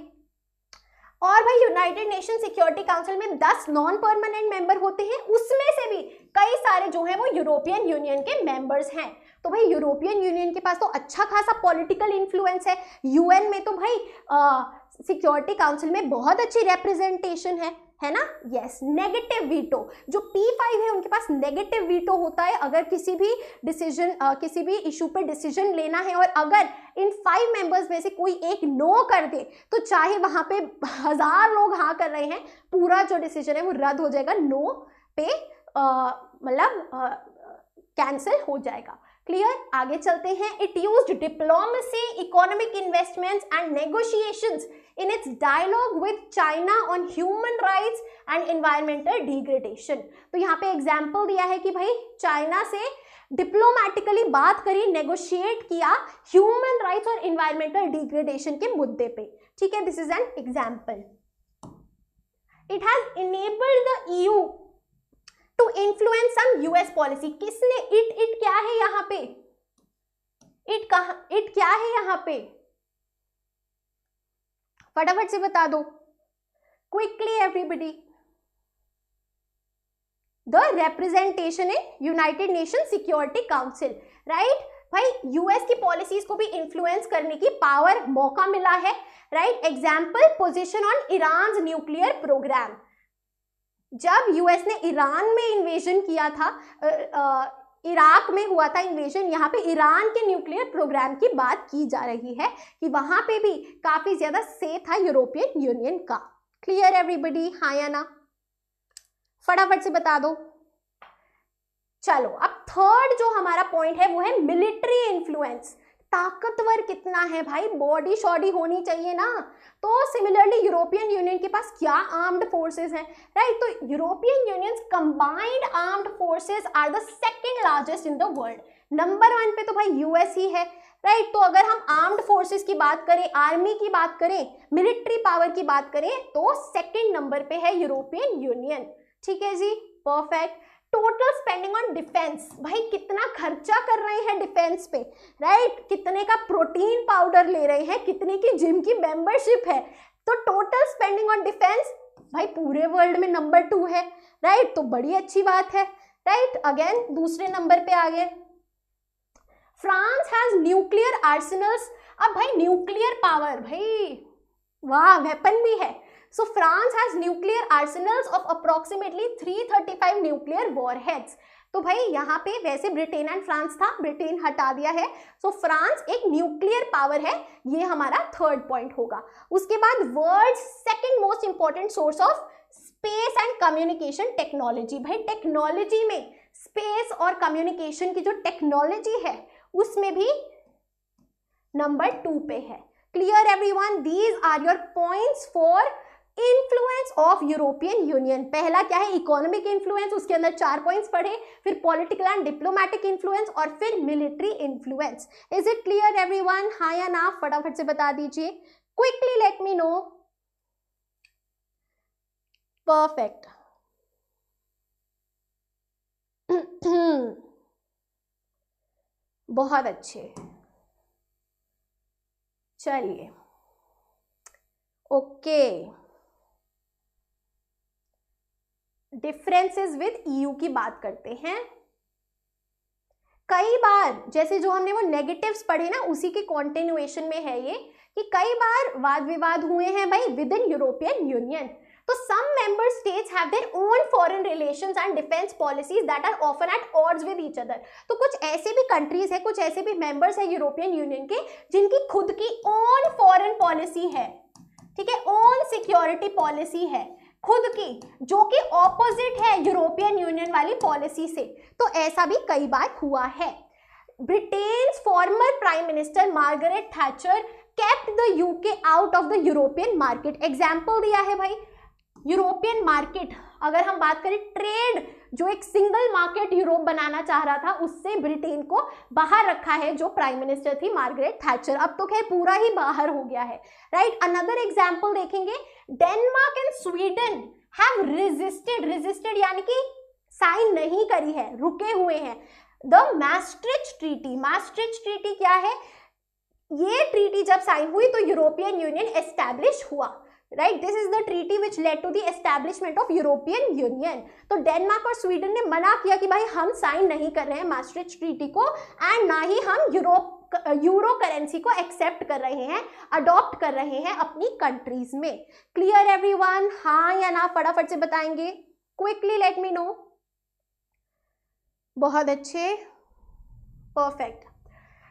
और भाई यूनाइटेड नेशन सिक्योरिटी काउंसिल में 10 नॉन परमानेंट मेंबर होते हैं, उसमें से भी कई सारे जो हैं वो यूरोपियन यूनियन के मेंबर्स हैं. तो भाई यूरोपियन यूनियन के पास तो अच्छा खासा पॉलिटिकल इन्फ्लुएंस है. यूएन में तो भाई सिक्योरिटी काउंसिल में बहुत अच्छी रिप्रेजेंटेशन है ना. यस. नेगेटिव वीटो, जो P5 है उनके पास नेगेटिव वीटो होता है. अगर किसी भी डिसीजन, किसी भी इशू पे डिसीजन लेना है और अगर इन 5 मेंबर्स में से कोई एक नो कर दे तो चाहे वहां पे 1000 लोग हाँ कर रहे हैं, पूरा जो डिसीजन है वो रद्द हो जाएगा, नो पे मतलब कैंसिल हो जाएगा. क्लियर? आगे चलते हैं. It used diplomacy, economic investments and negotiations in its dialogue with China on human rights and environmental degradation. तो यहाँ पे एग्जाम्पल दिया है कि भाई चाइना से डिप्लोमेटिकली बात करी, नेगोशिएट किया ह्यूमन राइट्स और इन्वायरमेंटल डिग्रेडेशन के मुद्दे पे, ठीक है. This is an example. It has enabled the EU to influence some US policy. किसने? इट क्या है यहाँ पे? इट क्या है यहाँ पे? फटाफट से बता दो, quickly everybody. The representation in United Nation Security Council, right. भाई यूएस की पॉलिसीज को भी इन्फ्लुएंस करने की पावर, मौका मिला है, right. Example, position on Iran nuclear programme. जब यूएस ने ईरान में इन्वेजन किया था, इराक में हुआ था इन्वेजन, यहाँ पे ईरान के न्यूक्लियर प्रोग्राम की बात की जा रही है कि वहां पे भी काफी ज्यादा से था यूरोपियन यूनियन का। क्लियर एवरीबडी, हाँ या ना? फटाफट से बता दो। चलो अब थर्ड जो हमारा पॉइंट है वो है मिलिट्री इन्फ्लुएंस। ताकतवर कितना है भाई, बॉडी शॉडी होनी चाहिए ना। तो सिमिलरली यूरोपियन यूनियन के पास क्या आर्म्ड फोर्सेस हैं, राइट। तो European Unions combined armed forces are the second largest in the world. Number 1 पे तो भाई यूएस ही है, राइट। तो अगर हम आर्म्ड फोर्सेस की बात करें, आर्मी की बात करें, मिलिट्री पावर की बात करें, तो सेकंड नंबर पे है यूरोपियन यूनियन। ठीक है जी, perfect. Total spending on defence, भाई कितना खर्चा कर रहे हैं डिफेंस पे, राइट। कितने का प्रोटीन पाउडर ले रहे हैं, कितने की जिम की मेंबरशिप है। तो टोटल स्पेंडिंग ऑन डिफेंस भाई पूरे वर्ल्ड में नंबर 2 है, राइट। तो बड़ी अच्छी बात है, राइट। अगेन दूसरे नंबर पे आ गए। France has nuclear arsenals. अब भाई न्यूक्लियर पावर, भाई वाह, वेपन भी है। So France has nuclear arsenals of approximately 335 nuclear warheads. तो भाई यहाँ पे वैसे ब्रिटेन एंड फ्रांस था, ब्रिटेन हटा दिया है। सो फ्रांस एक न्यूक्लियर पावर है, ये हमारा थर्ड पॉइंट होगा। उसके बाद world second most important source of space and communication technology. भाई टेक्नोलॉजी में स्पेस और कम्युनिकेशन की जो टेक्नोलॉजी है उसमें भी नंबर 2 पे है। Clear everyone, these are your points for influence of European Union. पहला क्या है, इकोनॉमिक इन्फ्लुएंस, उसके अंदर 4 पॉइंट्स पढ़े, फिर पॉलिटिकल एंड डिप्लोमेटिक इन्फ्लुएंस और फिर military influence. Is it clear everyone, हाँ या ना? फटाफट से बता दीजिए, quickly let me no. Perfect. बहुत अच्छे, चलिए ओके। डिफरेंसेस विद ईयू की बात करते हैं। कई बार जैसे जो हमने वो नेगेटिव्स पढ़े ना, उसी के कॉन्टिन्यूएशन में है ये, कि कई बार वाद विवाद हुए हैं भाई विद इन यूरोपियन यूनियन। तो some member states have their own foreign relations and defence policies that are often at odds with each other. तो कुछ ऐसे भी कंट्रीज है, कुछ ऐसे भी मेंबर्स है यूरोपियन यूनियन के जिनकी खुद की ओन फॉरेन पॉलिसी है, ठीक है, ओन सिक्योरिटी पॉलिसी है खुद की, जो कि ऑपोजिट है यूरोपियन यूनियन वाली पॉलिसी से। तो ऐसा भी कई बार हुआ है। Britain's former prime minister Margaret Thatcher kept the UK out of the European market. Example दिया है भाई यूरोपियन मार्केट, अगर हम बात करें ट्रेड, जो एक सिंगल मार्केट यूरोप बनाना चाह रहा था, उससे ब्रिटेन को बाहर रखा है जो प्राइम मिनिस्टर थी मार्गरेट थैचर। अब तो खैर पूरा ही बाहर हो गया है, राइट। अनदर एग्जाम्पल देखेंगे, Denmark and Sweden have resisted यानी कि साइन नहीं करी है, रुके हुए हैं, the Maastricht treaty. Maastricht treaty क्या है? ये ट्रीटी जब साइन हुई तो यूरोपियन यूनियन एस्टैब्लिश हुआ, right. This is the treaty which led to the establishment of European Union. तो डेनमार्क और स्वीडन ने मना किया कि भाई हम साइन नहीं कर रहे हैं मैस्ट्रिच ट्रीटी को, एंड ना ही हम यूरो करेंसी को एक्सेप्ट कर रहे हैं, अडॉप्ट कर रहे हैं अपनी कंट्रीज में। क्लियर एवरीवन, हाँ या ना? फटाफट से बताएंगे, क्विकली लेट मी नो। बहुत अच्छे, perfect.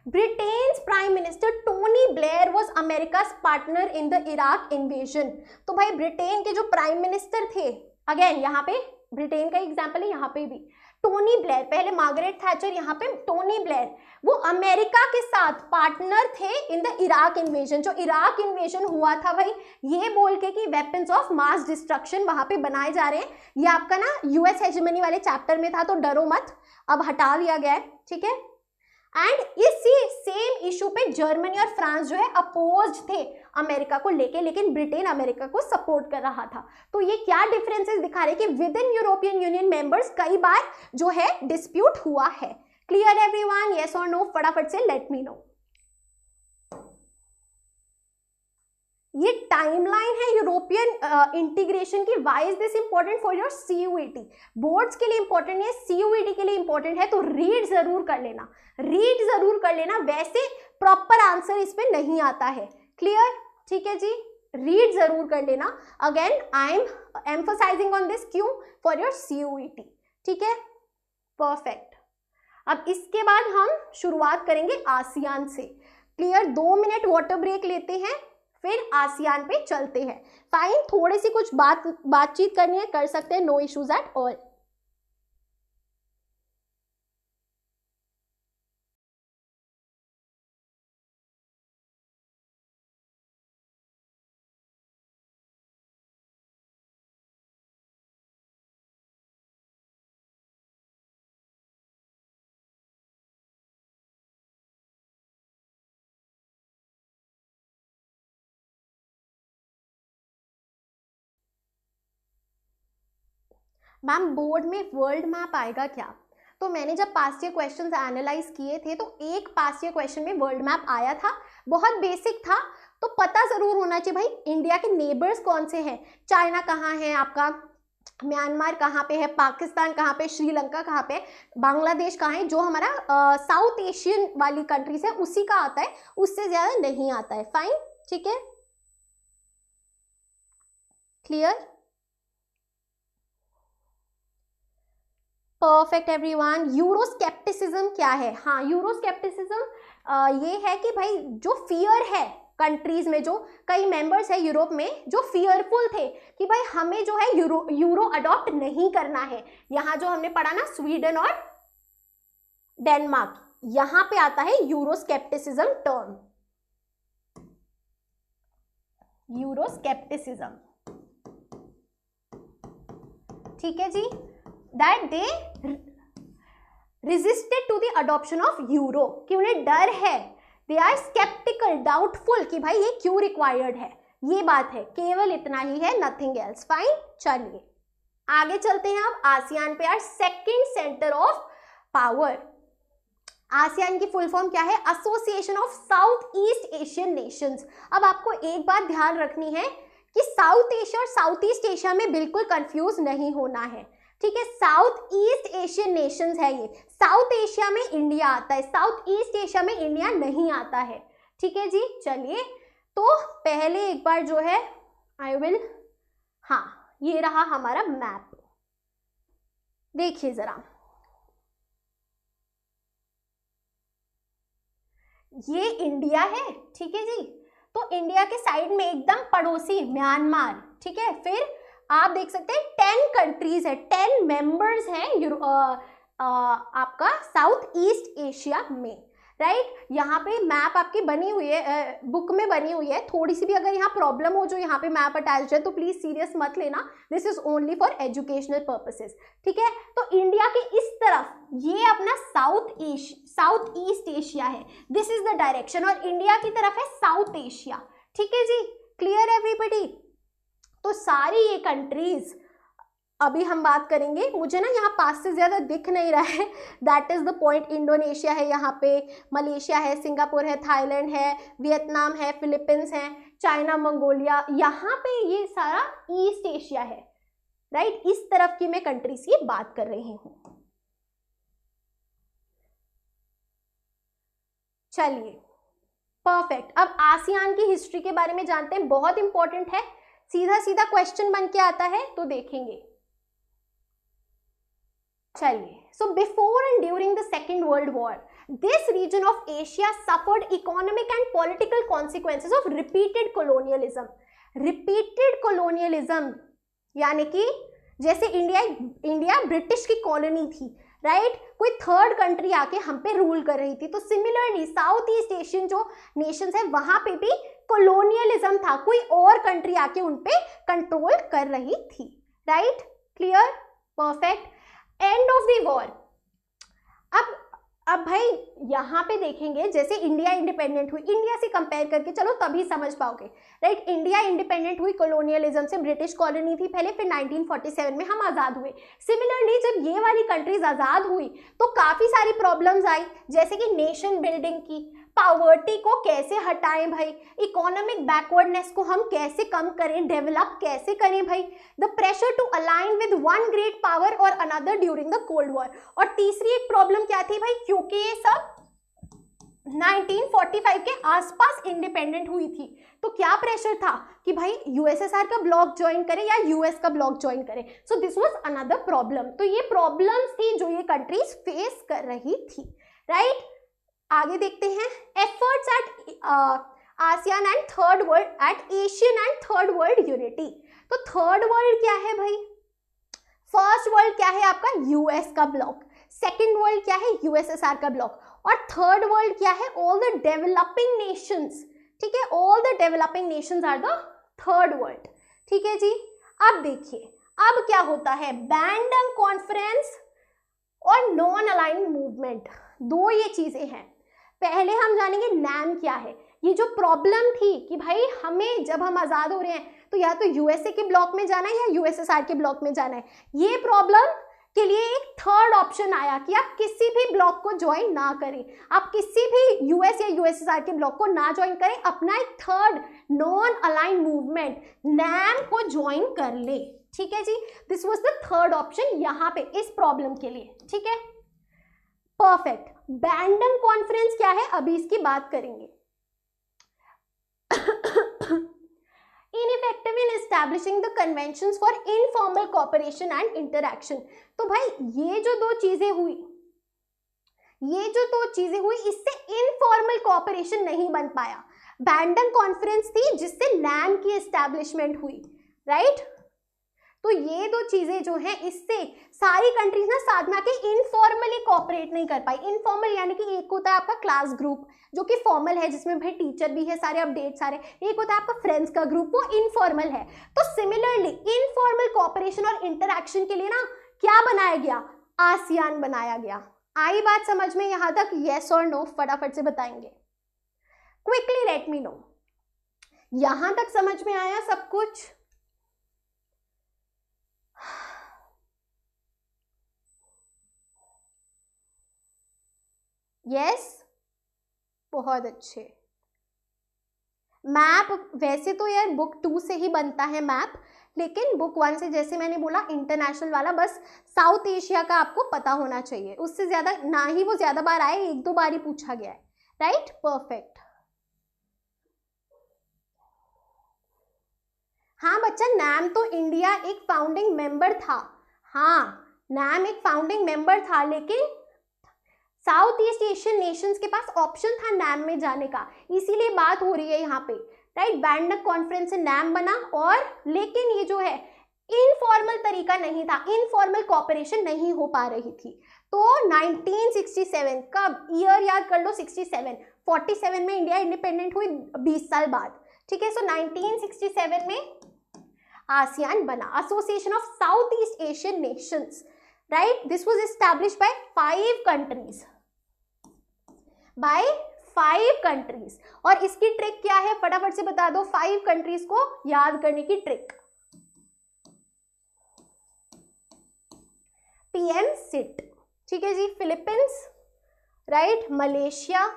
Britain's prime minister Tony Blair was America's partner in the Iraq invasion. तो भाई ब्रिटेन के जो प्राइम मिनिस्टर थे, अगेन यहाँ पे ब्रिटेन का एग्जाम्पल है, यहाँ पे भी टोनी ब्लेयर, पहले मार्गरेट थैचर, यहाँ पे टोनी ब्लेयर, वो अमेरिका के साथ पार्टनर थे इन द इराक इन्वेजन। जो इराक इन्वेजन हुआ था भाई, ये बोल के कि वेपन्स ऑफ मास डिस्ट्रक्शन वहां पे बनाए जा रहे हैं। ये आपका ना यूएस हेजेमनी वाले चैप्टर में था, तो डरो मत, अब हटा दिया गया है, ठीक है। एंड इसी सेम इशू पे जर्मनी और फ्रांस जो है अपोज थे अमेरिका को लेके, लेकिन ब्रिटेन अमेरिका को सपोर्ट कर रहा था। तो ये क्या डिफरेंसेस दिखा रहे कि with in European union members कई बार जो है डिस्प्यूट हुआ है। क्लियर एवरीवन, यस और नो? फटाफट से लेट मी नो। ये टाइमलाइन है यूरोपियन इंटीग्रेशन की। Why is this important for your CUET? Boards के लिए इंपॉर्टेंट है, सीयूईटी के लिए इंपॉर्टेंट है, तो रीड जरूर कर लेना, रीड जरूर कर लेना। वैसे प्रॉपर आंसर इस पे नहीं आता है। क्लियर? ठीक है जी, रीड जरूर कर लेना। Again I am emphasising on this, क्यों? For your CUET. ठीक है, परफेक्ट। अब इसके बाद हम शुरुआत करेंगे आसियान से। क्लियर? 2 मिनट वाटर ब्रेक लेते हैं, फिर आसियान पे चलते हैं। फाइन, थोड़ी सी कुछ बातचीत करनी है, कर सकते हैं, no issues at all. Ma'am board में वर्ल्ड मैप आएगा क्या? तो मैंने जब पास्ट ईयर क्वेश्चंस एनालाइज किए थे तो एक पास्ट ईयर क्वेश्चन में वर्ल्ड मैप आया था, बहुत बेसिक था, तो पता जरूर होना चाहिए भाई इंडिया के नेबर्स कौन से हैं। चाइना कहाँ है आपका, म्यांमार कहाँ पे है, पाकिस्तान कहाँ पे, श्रीलंका कहाँ पे, बांग्लादेश कहाँ है। जो हमारा साउथ एशियन वाली कंट्रीज है उसी का आता है, उससे ज्यादा नहीं आता है। फाइन, ठीक है, क्लियर? Perfect everyone. यूरोस्केप्टिसिज्म क्या है? हाँ, यूरोस्केप्टिसिज्म ये है कि भाई जो फियर है कंट्रीज में, जो कई मेंबर्स है यूरोप में जो फियरफुल थे कि भाई हमें जो है यूरो अडॉप्ट नहीं करना है। यहाँ जो हमने पढ़ा ना, स्वीडन और डेनमार्क, यहाँ पे आता है यूरोस्केप्टिसिज्म टर्म, यूरोस्केप्टिसिज्म। ठीक है जी, that they resisted to the adoption of euro, कि उन्हें डर है, they are skeptical, doubtful कि भाई ये क्यों required है। ये बात है, केवल इतना ही है, nothing else। फाइन, चलिए आगे चलते हैं। अब आसियान पे, यार second centre of power. ASEAN की फुल फॉर्म क्या है? Association of South East Asian Nations. अब आपको एक बात ध्यान रखनी है कि साउथ एशिया और साउथ ईस्ट एशिया में बिल्कुल कंफ्यूज नहीं होना है। ठीक है, साउथ ईस्ट एशियन नेशंस है ये। साउथ एशिया में इंडिया आता है, साउथ ईस्ट एशिया में इंडिया नहीं आता है। ठीक है जी, चलिए तो पहले एक बार जो है आई विल, हाँ ये रहा हमारा मैप, देखिए जरा, ये इंडिया है। ठीक है जी, तो इंडिया के साइड में एकदम पड़ोसी म्यांमार। ठीक है, फिर आप देख सकते हैं 10 कंट्रीज है, 10 मेंबर्स हैं आपका साउथ ईस्ट एशिया में। राइट, यहाँ पे मैप आपकी बनी हुई है, बुक में बनी हुई है। थोड़ी सी भी अगर यहाँ प्रॉब्लम हो जो यहाँ पे मैप अटैच है तो प्लीज सीरियस मत लेना, this is only for educational purposes. ठीक है, तो इंडिया के इस तरफ ये अपना साउथ ईस्ट एशिया है, दिस इज द डायरेक्शन, और इंडिया की तरफ है साउथ एशिया। ठीक है जी, क्लियर एवरीबॉडी? तो सारी ये कंट्रीज अभी हम बात करेंगे, मुझे ना यहाँ पास से ज्यादा दिख नहीं रहा है, that is the point. Indonesia है यहाँ पे, मलेशिया है, सिंगापुर है, थाईलैंड है, वियतनाम है, फिलीपींस है, चाइना, मंगोलिया, यहाँ पे ये सारा ईस्ट एशिया है। राइट, इस तरफ की मैं कंट्रीज की बात कर रही हूँ। चलिए परफेक्ट, अब आसियान की हिस्ट्री के बारे में जानते हैं, बहुत इंपॉर्टेंट है, सीधा सीधा क्वेश्चन बन के आता है, तो देखेंगे। चलिए, so before and during the second world War this region of Asia suffered economic and political consequences of repeated colonialism. Repeated colonialism यानी कि जैसे इंडिया ब्रिटिश की कॉलोनी थी, राइट, कोई थर्ड कंट्री आके हम पे रूल कर रही थी, तो सिमिलरली साउथ ईस्ट एशियन जो नेशंस है वहां पे भी कोलोनियलिज्म था, कोई और कंट्री आके उन पे कंट्रोल कर रही थी। Right, clear, perfect. End of the war, अब भाई यहाँ पे देखेंगे जैसे इंडिया इंडिपेंडेंट हुई, इंडिया से कंपेयर करके चलो तभी समझ पाओगे। राइट, इंडिया इंडिपेंडेंट हुई कोलोनियलिज्म से, ब्रिटिश कॉलोनी थी पहले, फिर 1947 में हम आज़ाद हुए। सिमिलरली जब ये वाली कंट्रीज आज़ाद हुई तो काफ़ी सारी प्रॉब्लम्स आई, जैसे कि नेशन बिल्डिंग की, पावर्टी को कैसे हटाएं भाई, इकोनॉमिक बैकवर्डनेस को हम कैसे कम करें, डेवलप कैसे करें भाई, the pressure to align with one great power और another during the Cold War. और तीसरी एक प्रॉब्लम क्या थी भाई, क्योंकि ये सब 1945 के आसपास इंडिपेंडेंट हुई थी, तो क्या प्रेशर था कि भाई यूएसएसआर का ब्लॉक ज्वाइन करे या यूएस का ब्लॉक ज्वाइन करे। So this was another problem. तो ये प्रॉब्लम्स थी जो ये कंट्रीज फेस कर रही थी, राइट। आगे देखते हैं, efforts eight ASEAN and third world, eight Asian and third world unity. तो थर्ड वर्ल्ड क्या है भाई, फर्स्ट वर्ल्ड क्या है आपका यूएस का ब्लॉक, सेकेंड वर्ल्ड क्या है यूएसएसआर का ब्लॉक, और थर्ड वर्ल्ड क्या है ऑल द डेवलपिंग नेशंस, ठीक है, all the developing nations are the Third World, ठीक है जी। अब देखिए अब क्या होता है, बैंडंग कॉन्फ्रेंस और नॉन अलाइंड मूवमेंट, दो ये चीजें हैं। पहले हम जानेंगे नैम क्या है। ये जो प्रॉब्लम थी कि भाई हमें जब हम आजाद हो रहे हैं तो या तो यूएसए के ब्लॉक में जाना है या यूएसएसआर के ब्लॉक में जाना है, ये प्रॉब्लम के लिए एक थर्ड ऑप्शन आया कि आप किसी भी ब्लॉक को ज्वाइन ना करें, आप किसी भी यूएस या यूएसएसआर के ब्लॉक को ना ज्वाइन करें, अपना एक third non align movement NAM को ज्वाइन कर ले, ठीक है जी। This was the third option यहाँ पे इस प्रॉब्लम के लिए, ठीक है, परफेक्ट। बैंडंग कॉन्फ्रेंस क्या है, अभी इसकी बात करेंगे। Ineffective in establishing the conventions for informal cooperation and interaction। तो भाई ये जो दो चीजें हुई, इससे इनफॉर्मल कोऑपरेशन नहीं बन पाया। बैंडंग कॉन्फ्रेंस थी जिससे नैम की एस्टैब्लिशमेंट हुई, राइट। तो ये दो चीजें जो हैं इससे सारी कंट्रीज ना साथ में आके इनफॉर्मली कोऑपरेट नहीं कर पाई। इनफॉर्मल यानी कि एक होता है आपका क्लास ग्रुप जो कि फॉर्मल है, जिसमें भाई टीचर भी है, सारे अपडेट सारे, एक होता है आपका फ्रेंड्स का ग्रुप, वो इनफॉर्मल है। तो सिमिलरली इनफॉर्मल कोऑपरेशन और इंटरैक्शन के लिए ना क्या बनाया गया, आसियान बनाया गया। आई बात समझ में यहाँ तक, येस और नो फटाफट से बताएंगे, क्विकली लेट मी नो। यहां तक समझ में आया सब कुछ? यस, बहुत अच्छे। मैप वैसे तो यार बुक 2 से ही बनता है मैप, लेकिन बुक 1 से जैसे मैंने बोला इंटरनेशनल वाला बस साउथ एशिया का आपको पता होना चाहिए, उससे ज्यादा ना ही वो ज्यादा बार आए, 1-2 बार ही पूछा गया है, राइट, परफेक्ट। हाँ बच्चा, नैम तो इंडिया एक फाउंडिंग मेंबर था, हाँ नैम एक फाउंडिंग मेंबर था, लेकिन साउथ ईस्ट एशियन नेशंस के पास ऑप्शन था नैम में जाने का, इसीलिए बात हो रही है यहाँ पे, राइट। बैंडंग कॉन्फ्रेंस से नैम बना, और लेकिन ये जो है इनफॉर्मल तरीका नहीं था, इनफॉर्मल कोऑपरेशन नहीं हो पा रही थी। तो 1967, कब ईयर याद कर लो, 67, 47 में इंडिया इंडिपेंडेंट हुई 20 साल बाद, ठीक है। सो 1967 में आसियान बना, Association of South East Asian Nations, right. This was established by 5 countries, by 5 countries. और इसकी ट्रिक क्या है फटाफट से बता दो, 5 कंट्रीज को याद करने की ट्रिक। पीएम सिट, ठीक है जी, फिलीपींस, राइट, मलेशिया,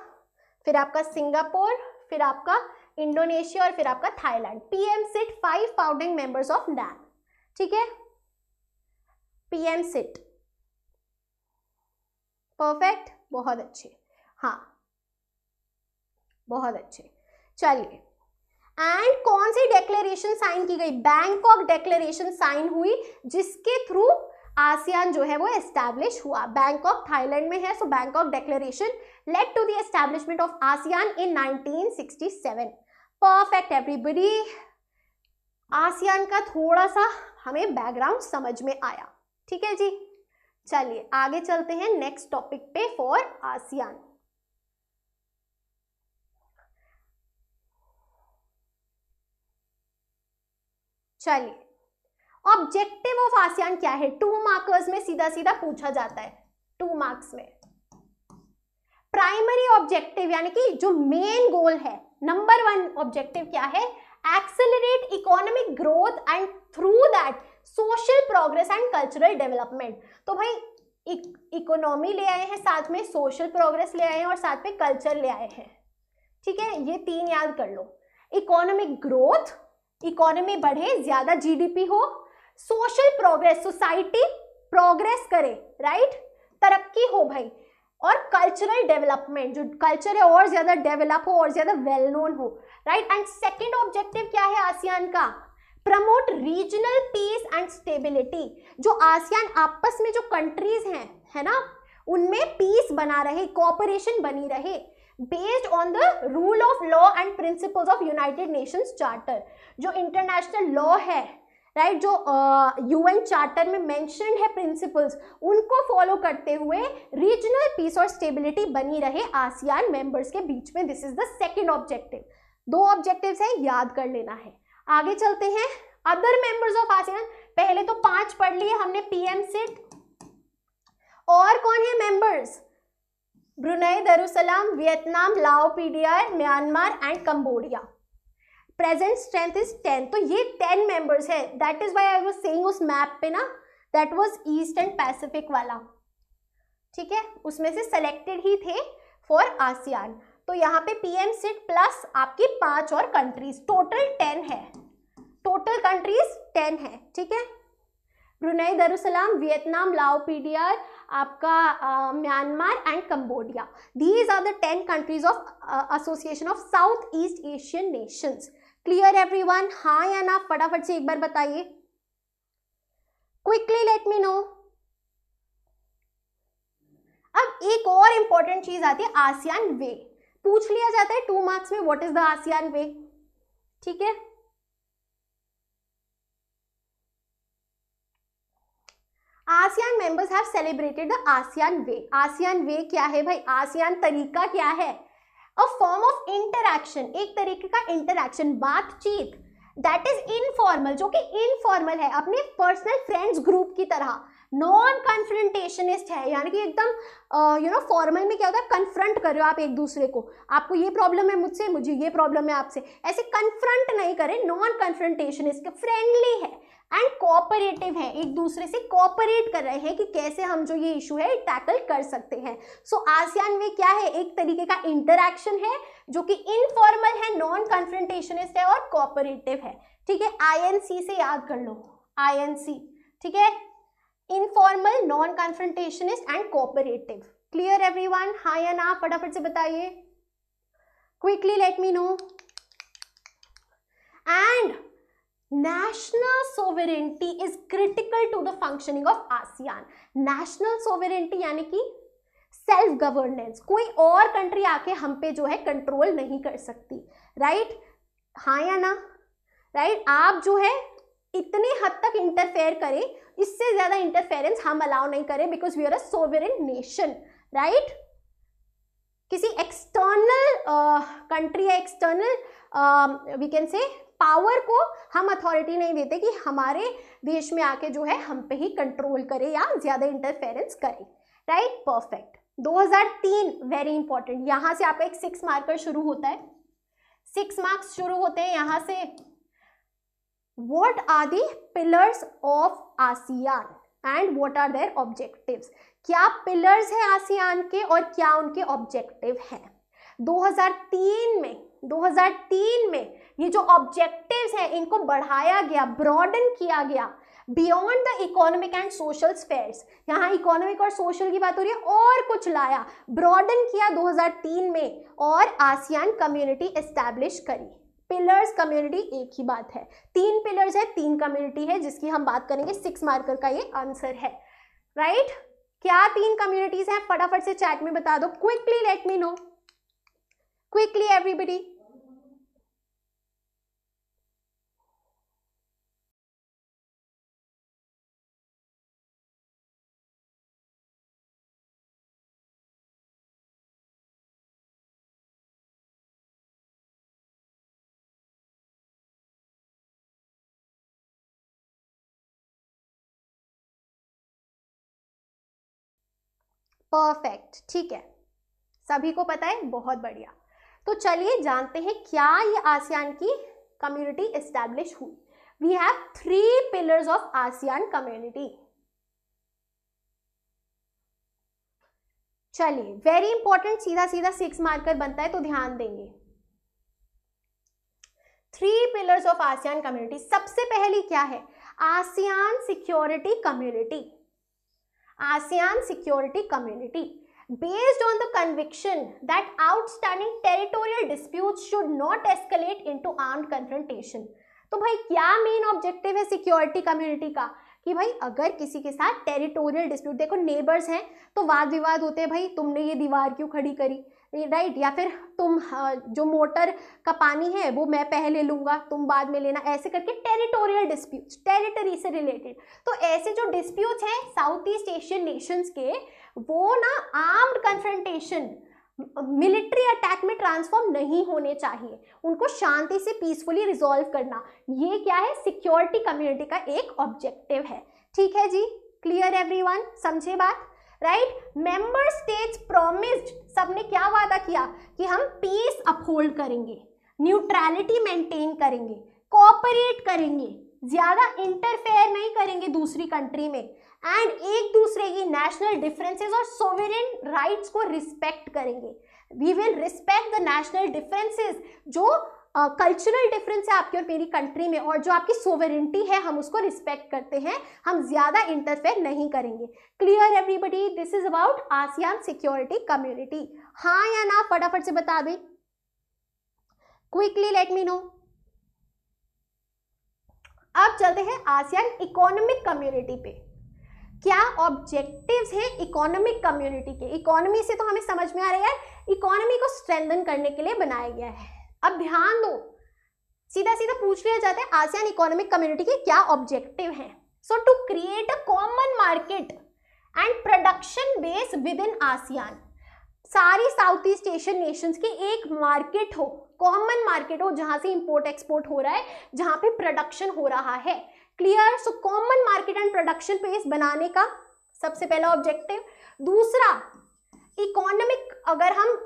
फिर आपका सिंगापुर, फिर आपका इंडोनेशिया और फिर आपका Thailand. PM sit 5 founding members of NAM, ठीक है, पीएम सिट, परफेक्ट, बहुत अच्छे, हाँ बहुत अच्छे। चलिए, एंड कौन सी डेक्लेरेशन साइन की गई, बैंकॉक डेक्लेरेशन साइन हुई, जिसके थ्रू आसियान जो है वो एस्टैब्लिश हुआ। बैंकॉक थाईलैंड में है, so Bangkok declaration led to the establishment of ASEAN in 1967। Perfect everybody, ASEAN का थोड़ा सा हमें बैकग्राउंड समझ में आया, ठीक है जी। चलिए आगे चलते हैं नेक्स्ट टॉपिक पे फॉर आसियान। चलिए, ऑब्जेक्टिव ऑफ आसियान क्या है, 2 मार्कर्स में सीधा सीधा पूछा जाता है, 2 मार्क्स में। प्राइमरी ऑब्जेक्टिव यानी कि जो मेन गोल है, नंबर 1 ऑब्जेक्टिव क्या है, accelerate economic growth and through that social progress and cultural development. तो भाई इकोनॉमी ले आए हैं, साथ में सोशल प्रोग्रेस ले आए हैं और साथ में कल्चर ले आए हैं, ठीक है, ये 3 याद कर लो। इकोनॉमिक ग्रोथ, इकोनॉमी बढ़े, ज्यादा जीडीपी हो, सोशल प्रोग्रेस, सोसाइटी प्रोग्रेस करे, राइट, तरक्की हो भाई, और कल्चरल डेवलपमेंट, जो कल्चर है और ज्यादा डेवलप हो और ज्यादा वेल नोन हो, राइट। एंड सेकेंड ऑब्जेक्टिव क्या है आसियान का? Promote regional piece and stability. जो आसियान आपस में जो कंट्रीज हैं, है ना, उनमें पीस बना रहे, कोऑपरेशन बनी रहे, based on the rule of law and principles of United Nations charter. जो इंटरनेशनल लॉ है, राइट, जो यूएन चार्टर में मेंशन्ड है प्रिंसिपल्स, उनको फॉलो करते हुए रीजनल पीस और स्टेबिलिटी बनी रहे आसियान मेंबर्स के बीच में। This is the second objective. 2 objectives है, याद कर लेना है। आगे चलते हैं, अदर मेंबर्स ऑफ आसियान। पहले तो 5 पढ़ लिए हमने, पीएम सिट, और कौन है members? Brunei Darussalam, Vietnam, Lao PDR, Myanmar and Cambodia. Present strength is 10, तो ये 10 मेंबर्स है। That is why I was saying उस मैप पे ना, that was east and Pacific वाला, ठीक है, उसमें से सेलेक्टेड ही थे फॉर आसियान। तो यहाँ पे पीएम सिट प्लस आपकी 5 और कंट्रीज, टोटल 10 है, टोटल कंट्रीज 10 है, ठीक है। Brunei Darussalam, Vietnam, Lao PDR, आपका Myanmar and Cambodia. These are the 10 countries of Association of South East Asian Nations. Clear everyone? हाँ या ना फटाफट से एक बार बताइए, क्विकली लेट मी नो। अब एक और इंपॉर्टेंट चीज आती है, आसियान वे। पूछ लिया जाता है 2 मार्क्स में, what is the ASEAN way, ठीक है। ASEAN members have celebrated the ASEAN way. ASEAN way क्या है भाई? आसियान तरीका क्या है? अ फॉर्म ऑफ इंटरैक्शन, एक तरीके का इंटरैक्शन, बातचीत, दैट इज इनफॉर्मल, जो कि इनफॉर्मल है, अपने पर्सनल फ्रेंड्स ग्रुप की तरह, नॉन कन्फ्रंटेशनिस्ट है, यानी कि एकदम यू नो फॉर्मल में क्या होता है, कन्फ्रंट कर रहे हो आप एक दूसरे को, आपको ये प्रॉब्लम है मुझसे, मुझे ये प्रॉब्लम है आपसे, ऐसे कन्फ्रंट नहीं करे, नॉन कन्फ्रंटेशनिस्ट, फ्रेंडली है एंड कोऑपरेटिव है, एक दूसरे से कोऑपरेट कर रहे हैं कि कैसे हम जो ये इशू है टैकल कर सकते हैं। सो आसियान में क्या है? एक तरीके का इंटरैक्शन है जो कि इनफॉर्मल है, नॉन कन्फ्रंटेशनिस्ट है और कोऑपरेटिव है, ठीक है। आईएनसी से याद कर लो, आईएनसी, ठीक है, informal, non confrontationist and cooperative. Clear everyone? हाँ या ना फटाफट से बताइए, क्विकली लेट मी नो। एंड national sovereignty is critical to the functioning of ASEAN. national sovereignty यानी कि सेल्फ गवर्नेंस, कोई और कंट्री आके हम पे जो है कंट्रोल नहीं कर सकती, राइट? हाँ या ना? राइट, आप जो है इतने हद तक इंटरफेयर करें, इससे ज्यादा इंटरफेरेंस हम अलाउ नहीं करें, because we are a sovereign nation, right? किसी एक्सटर्नल कंट्री या external we can say power को हम अथॉरिटी नहीं देते कि हमारे देश में आके जो है हम पे ही कंट्रोल करे या ज्यादा इंटरफेरेंस करे, राइट? परफेक्ट। 2003 वेरी इंपॉर्टेंट, यहां से आपका एक 6 मार्कर शुरू होता है, 6 मार्क्स शुरू होते हैं यहां से। What are the pillars of ASEAN and what are their objectives? क्या पिलर्स हैं आसियान के और क्या उनके ऑब्जेक्टिव हैं? 2003 में ये जो ऑब्जेक्टिव्स हैं इनको बढ़ाया गया, ब्रॉडन किया गया beyond the economic and social spheres. यहाँ इकोनॉमिक और सोशल की बात हो रही है, और कुछ लाया, ब्रॉडन किया 2003 में और आसियान कम्युनिटी एस्टैब्लिश करी। पिलर्स, कम्युनिटी एक ही बात है, 3 पिलर्स है, 3 कम्युनिटी है, जिसकी हम बात करेंगे। 6 मार्कर का ये आंसर है, राइट? क्या 3 कम्युनिटीज हैं? फटाफट से चैट में बता दो, quickly let me know, quickly everybody. Perfect, ठीक है, सभी को पता है, बहुत बढ़िया। तो चलिए जानते हैं क्या ये आसियान की कम्युनिटी एस्टैब्लिश हुई। We have 3 pillars of ASEAN community. चलिए वेरी इंपॉर्टेंट, सीधा सीधा 6 मार्कर बनता है, तो ध्यान देंगे। 3 पिलर्स ऑफ आसियान कम्युनिटी। सबसे पहली क्या है? ASEAN security community. ASEAN Security Community, based on the conviction that outstanding territorial disputes should not escalate into armed confrontation। तो भाई क्या मेन ऑब्जेक्टिव है सिक्योरिटी कम्युनिटी का? कि भाई अगर किसी के साथ टेरिटोरियल डिस्प्यूट, देखो नेबर्स हैं तो वाद विवाद होते हैं, भाई तुमने ये दीवार क्यों खड़ी करी, राइट, या फिर तुम जो मोटर का पानी है वो मैं पहले लूंगा तुम बाद में लेना, ऐसे करके टेरिटोरियल डिस्प्यूट्स, टेरिटरी से रिलेटेड। तो ऐसे जो डिस्प्यूट्स हैं साउथ ईस्ट एशियन नेशंस के, वो ना आर्म्ड कन्फ्रंटेशन, मिलिट्री अटैक में ट्रांसफॉर्म नहीं होने चाहिए, उनको शांति से पीसफुली रिजॉल्व करना, ये क्या है? सिक्योरिटी कम्युनिटी का एक ऑब्जेक्टिव है। ठीक है जी, क्लियर एवरीवन, समझे बात, राइट? मेंबर स्टेट्स प्रॉमिस्ड, सबने क्या वादा किया कि हम पीस अपहोल्ड करेंगे, न्यूट्रलिटी मेंटेन करेंगे, कोऑपरेट करेंगे, ज्यादा इंटरफेयर नहीं करेंगे दूसरी कंट्री में, एंड एक दूसरे की नेशनल डिफरेंसेस और सोवरेन राइट्स को रिस्पेक्ट करेंगे। We will respect the national differences, जो कल्चरल डिफरेंस है आपकी और मेरी कंट्री में, और जो आपकी सोवरेनिटी है हम उसको रिस्पेक्ट करते हैं, हम ज्यादा इंटरफेयर नहीं करेंगे। Clear everybody? This is about ASEAN security community. हाँ या ना फटाफट से बता दें, क्विकली लेट मी नो। अब चलते हैं आसियान इकोनॉमिक कम्युनिटी पे। क्या ऑब्जेक्टिव्स हैं इकोनॉमिक कम्युनिटी के? इकोनॉमी से तो हमें समझ में आ रहा है, इकोनॉमी को स्ट्रेंथन करने के लिए बनाया गया है। अब ध्यान दो, सीधा सीधा पूछ लिया जाता है आसियान इकोनॉमिक कम्युनिटी के क्या ऑब्जेक्टिव हैं। So to create a common market and production base within ASEAN, सारी साउथ ईस्ट एशियन नेशंस की एक मार्केट हो, कॉमन मार्केट हो, जहां से इंपोर्ट एक्सपोर्ट हो रहा है, जहां पे प्रोडक्शन हो रहा है। Clear? So common market and production base बनाने का सबसे पहला ऑब्जेक्टिव। दूसरा, इकोनॉमिक, अगर हम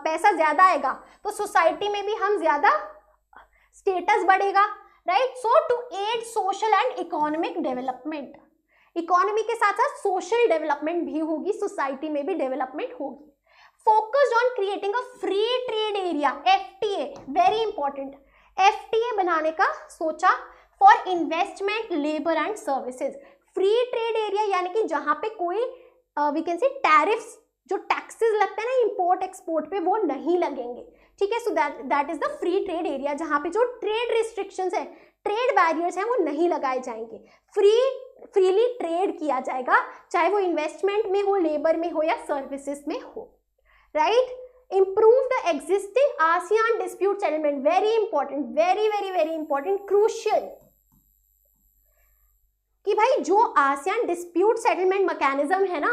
पैसा ज्यादा आएगा तो सोसाइटी में भी हम ज्यादा स्टेटस बढ़ेगा, right? So to add social and economic development, economy के साथ साथ सोशल डेवलपमेंट भी होगी, सोसाइटी में भी डेवलपमेंट होगी। Focused on creating a free trade area, FTA, very important, FTA बनाने का सोचा for investment, labour and services. Free trade area यानी कि जहां पे कोई वी कैन से टैरिफ्स, जो टैक्सेस लगते हैं ना इंपोर्ट एक्सपोर्ट पे, वो नहीं लगेंगे। ठीक है, सो that is the free trade area, जहां पे जो ट्रेड रिस्ट्रिक्शंस है, ट्रेड बैरियर्स हैं, वो नहीं लगाए जाएंगे, फ्रीली ट्रेड किया जाएगा, चाहे वो इन्वेस्टमेंट में हो, लेबर में हो या सर्विसेज में हो, right? Improve the existing ASEAN dispute settlement, very important, very important, crucial, कि भाई जो आसियान डिस्प्यूट सेटलमेंट मैकेनिज्म है ना,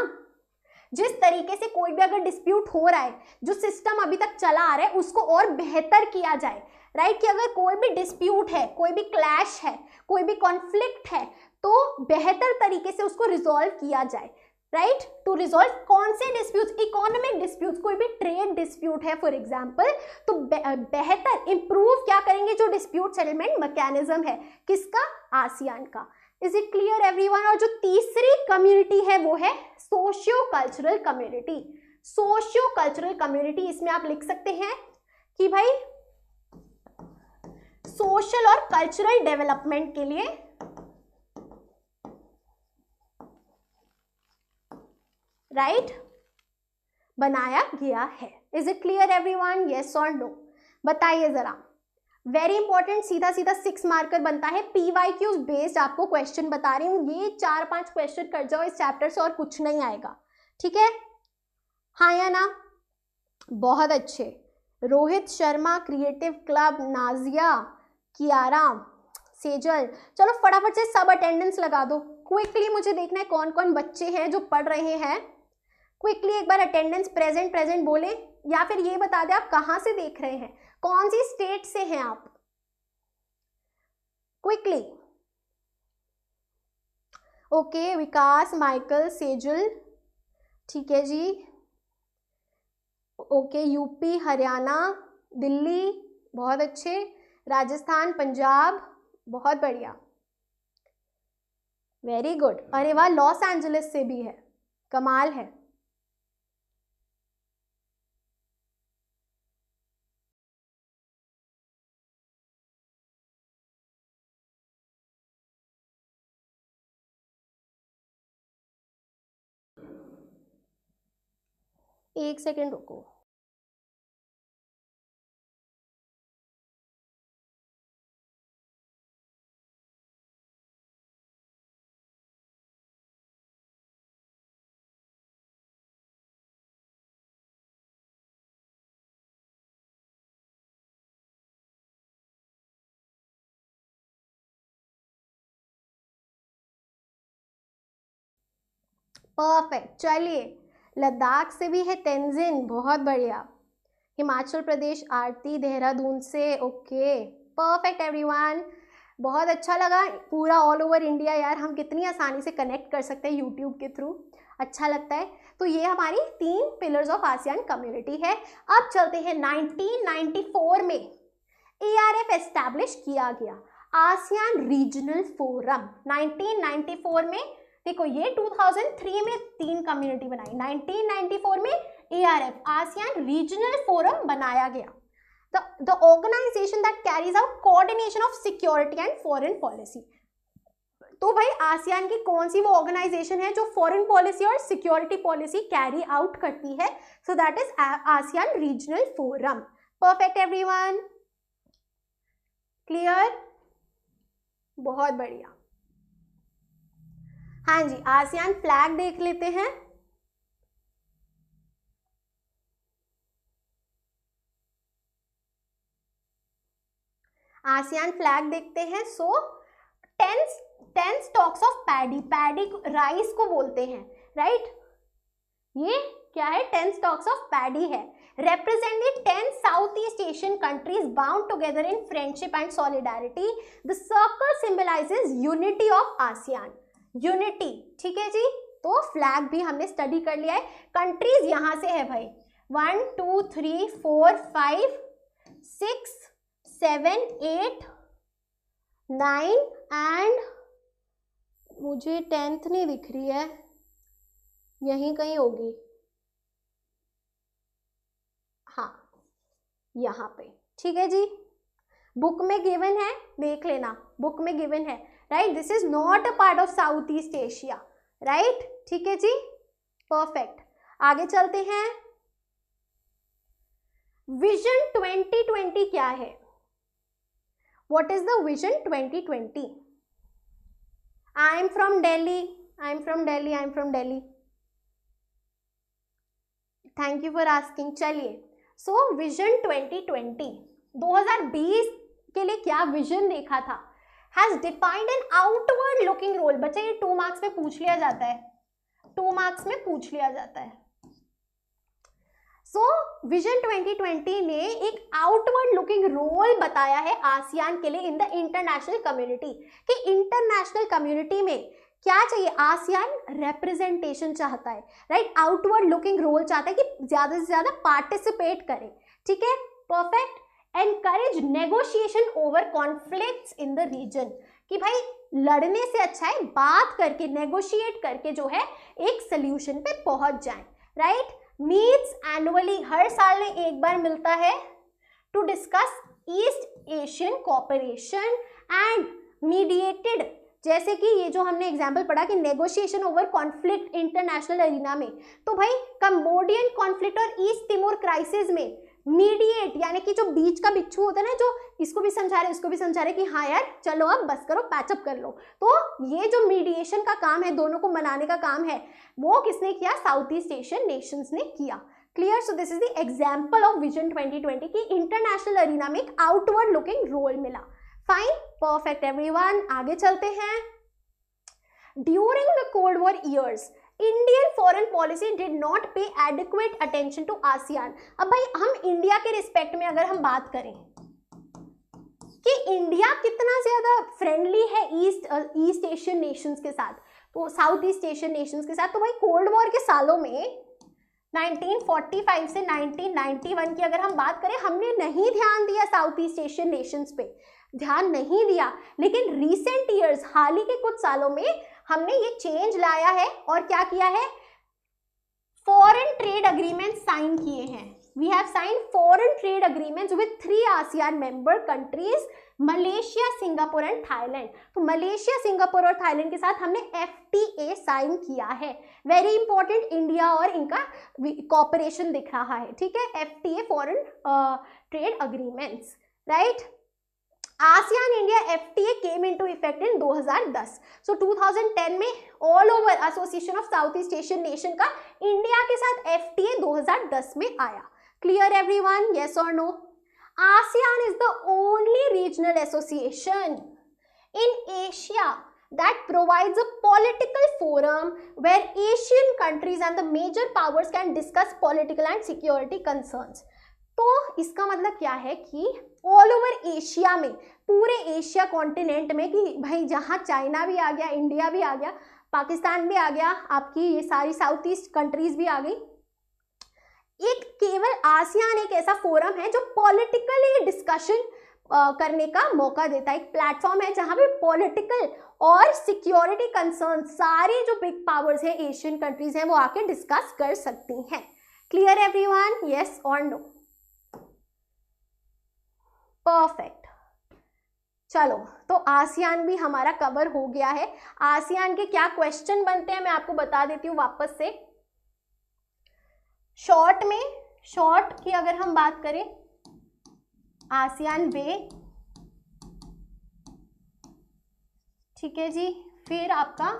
जिस तरीके से कोई भी अगर डिस्प्यूट हो रहा है, जो सिस्टम अभी तक चला आ रहा है, उसको और बेहतर किया जाए, राइट? कि अगर कोई भी डिस्प्यूट है, कोई भी क्लैश है, कोई भी कॉन्फ्लिक्ट है, तो बेहतर तरीके से उसको रिजॉल्व किया जाए, राइट? टू रिजॉल्व कौन से डिस्प्यूट्स? इकोनॉमिक डिस्प्यूट्स, कोई भी ट्रेड डिस्प्यूट है फॉर एग्जांपल, तो बेहतर इंप्रूव क्या करेंगे जो डिस्प्यूट सेटलमेंट मैकेनिज्म है, किसका? आसियान का। Is it clear everyone? और जो तीसरी कम्युनिटी है वो है socio cultural community. Socio cultural community, इसमें आप लिख सकते हैं कि भाई सोशल और कल्चरल डेवलपमेंट के लिए राइट बनाया गया है। Is it clear everyone? Yes और नो? बताइए जरा। वेरी इंपॉर्टेंट, सीधा सीधा 6 मार्कर बनता है, PYQ बेस्ड आपको क्वेश्चन बता रही हूँ, ये 4-5 क्वेश्चन कर जाओ इस चैप्टर से और कुछ नहीं आएगा। ठीक है, हाँ या ना? बहुत अच्छे। रोहित शर्मा, क्रिएटिव क्लब, नाजिया, कियारा, सेजल, चलो फटाफट से सब अटेंडेंस लगा दो। क्विकली मुझे देखना है कौन कौन बच्चे हैं जो पढ़ रहे हैं। क्विकली एक बार अटेंडेंस प्रेजेंट बोले, या फिर ये बता दे आप कहाँ से देख रहे हैं, कौन सी स्टेट से हैं आप। क्विकली। ओके, विकास, माइकल, सेजल, ठीक है जी। ओके, यूपी, हरियाणा, दिल्ली, बहुत अच्छे, राजस्थान, पंजाब, बहुत बढ़िया, वेरी गुड। अरे वाह, लॉस एंजलिस से भी है, कमाल है। एक सेकेंड रुको। परफेक्ट, चलिए लद्दाख से भी है तेंजिन, बहुत बढ़िया। हिमाचल प्रदेश आरती देहरादून से, ओके परफेक्ट एवरीवन, बहुत अच्छा लगा। पूरा ऑल ओवर इंडिया यार, हम कितनी आसानी से कनेक्ट कर सकते हैं यूट्यूब के थ्रू, अच्छा लगता है। तो ये हमारी 3 पिलर्स ऑफ आसियान कम्युनिटी है। अब चलते हैं 1994 में ARF एस्टैब्लिश किया गया, आसियान रीजनल फोरम। 1994 में, देखो ये 2003 में 3 कम्युनिटी बनाई, 1994 में ARF आसियान रीजनल फोरम बनाया गया। The organization that carries out coordination of security and foreign policy। तो भाई आसियान की कौन सी वो ऑर्गेनाइजेशन है जो फॉरेन पॉलिसी और सिक्योरिटी पॉलिसी कैरी आउट करती है? सो that is ASEAN Regional forum. Perfect everyone, clear, बहुत बढ़िया। हाँ जी, आसियान फ्लैग देख लेते हैं। आसियान फ्लैग देखते हैं। सो 10 stocks of paddy, paddy rice को बोलते हैं, राइट? ये क्या है? 10 स्टॉक्स ऑफ पैडी है। represent the 10 Southeast Asian countries bound together in friendship and solidarity. The circle symbolizes unity of ASEAN. Unity, ठीक है जी। तो फ्लैग भी हमने स्टडी कर लिया है। कंट्रीज यहां से है भाई, 1 2 3 4 5 6 7 8 9 एंड मुझे 10th नहीं दिख रही है, यहीं कहीं होगी, हाँ यहाँ पे, ठीक है जी। बुक में गिवन है, देख लेना, बुक में गिवन है, right? This is not a part of South east Asia, right? ठीक है जी, परफेक्ट। आगे चलते हैं। विजन 2020 क्या है? What is the vision 2020? I am from Delhi, I am from Delhi, I am from Delhi, thank you for asking. चलिए, सो विजन 2020 के लिए क्या विजन देखा था? Has defined an outward looking role. बच्चे ये 2 मार्क्स में पूछ लिया जाता है, 2 मार्क्स में पूछ लिया जाता है। सो विजन 2020 ने एक आउटवर्ड लुकिंग रोल बताया है आसियान के लिए इन द इंटरनेशनल कम्युनिटी, कि इंटरनेशनल कम्युनिटी में क्या चाहिए? आसियान रिप्रेजेंटेशन चाहता है, राइट? आउटवर्ड लुकिंग रोल चाहता है कि ज्यादा से ज्यादा पार्टिसिपेट करे, ठीक है, perfect. Encourage negotiation over conflicts in the region, कि भाई लड़ने से अच्छा है बात करके, नेगोशिएट करके जो है एक सोल्यूशन पे पहुंच जाए, राइट? मीट्स एनुअली, हर साल में एक बार मिलता है, to discuss East Asian cooperation and mediated, जैसे कि ये जो हमने एग्जाम्पल पढ़ा कि negotiation over conflict international arena में, तो भाई कंबोडियन कॉन्फ्लिक्ट और ईस्ट तिमोर क्राइसिस में मीडिएट, यानी कि जो बीच का बिच्छू होता है ना, जो इसको भी समझा रहे उसको भी समझा रहे कि हाँ यार चलो अब बस करो, पैचअप कर लो, तो ये जो मीडिएशन का काम है, दोनों को मनाने का काम है, वो किसने किया? साउथ ईस्ट एशियन नेशंस ने किया। Clear? So this is the example of vision 2020 की इंटरनेशनल अरीना में एक आउटवर्ड लुकिंग रोल मिला। फाइन, परफेक्ट एवरीवन, आगे चलते हैं। During the Cold war years, Indian foreign policy did not पे एडिक्वेट अटेंशन टू आसियान। अब भाई हम इंडिया के रिस्पेक्ट में अगर हम बात करें कि इंडिया कितना ज्यादा फ्रेंडली है ईस्ट एशियन नेशंस के साथ, तो साउथ ईस्ट एशियन नेशंस के साथ, तो भाई कोल्ड वॉर के सालों में 1945 से 1991 की अगर हम बात करें, हमने नहीं ध्यान दिया साउथ ईस्ट एशियन नेशंस पे, ध्यान नहीं दिया। लेकिन रीसेंट ईयर्स, हाल ही के कुछ सालों में हमने ये चेंज लाया है और क्या किया है? फॉरेन ट्रेड अग्रीमेंट साइन किए हैं। We have sign foreign trade agreements with 3 ASEAN member countries, Malaysia, Singapore and Thailand. तो मलेशिया, सिंगापुर और थाईलैंड के साथ हमने FTA साइन किया है। वेरी इंपॉर्टेंट, इंडिया और इनका कॉपरेशन दिख रहा है, ठीक है, FTA foreign trade agreements, right. ASEAN India FTA came into effect in 2010. So 2010 में all over association of South East Asian nation का इंडिया के साथ FTA 2010 में आया। क्लियर एवरीवन, यस और no? ASEAN is the only regional association in Asia that provides a political forum where Asian countries and the major powers can discuss political and security concerns. तो इसका मतलब क्या है कि all over Asia में, पूरे Asia continent में, कि भाई जहाँ चाइना भी आ गया, इंडिया भी आ गया, पाकिस्तान भी आ गया, आपकी ये सारी साउथ ईस्ट कंट्रीज भी आ गई, एक केवल आसियान एक ऐसा फोरम है जो पॉलिटिकली डिस्कशन करने का मौका देता है, एक प्लेटफॉर्म है जहां पे पॉलिटिकल और सिक्योरिटी कंसर्न सारी जो बिग पावर्स है, एशियन कंट्रीज हैं, वो आके डिस्कस कर सकती हैं। क्लियर एवरीवन, यस और नो? परफेक्ट। चलो, तो आसियान भी हमारा कवर हो गया है। आसियान के क्या क्वेश्चन बनते हैं मैं आपको बता देती हूँ वापस से। शॉर्ट में, शॉर्ट की अगर हम बात करें, आसियान वे, ठीक है जी, फिर आपका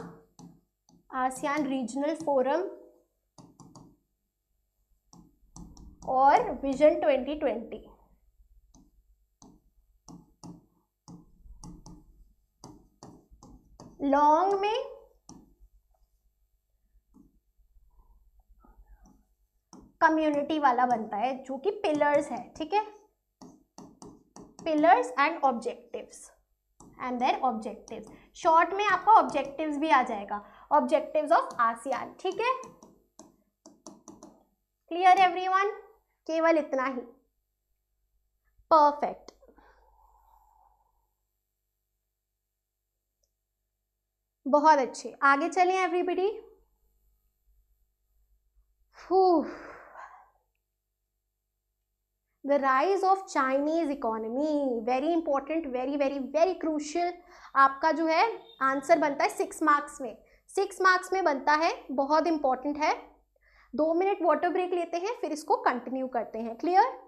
आसियान रीजनल फोरम और विजन 2020। लॉन्ग में कम्युनिटी वाला बनता है जो कि पिलर्स है, ठीक है, pillars and objectives and their objectives. Short में आपका ऑब्जेक्टिव्स भी आ जाएगा, ऑब्जेक्टिव्स ऑफ आसियान, ठीक है। क्लियर एवरीवन, केवल इतना ही। परफेक्ट। बहुत अच्छे, आगे चलें everybody. The rise of Chinese economy, very important, very very very crucial। आपका जो है आंसर बनता है 6 मार्क्स में, 6 मार्क्स में बनता है, बहुत इंपॉर्टेंट है। 2 मिनट वाटर ब्रेक लेते हैं, फिर इसको कंटिन्यू करते हैं। क्लियर?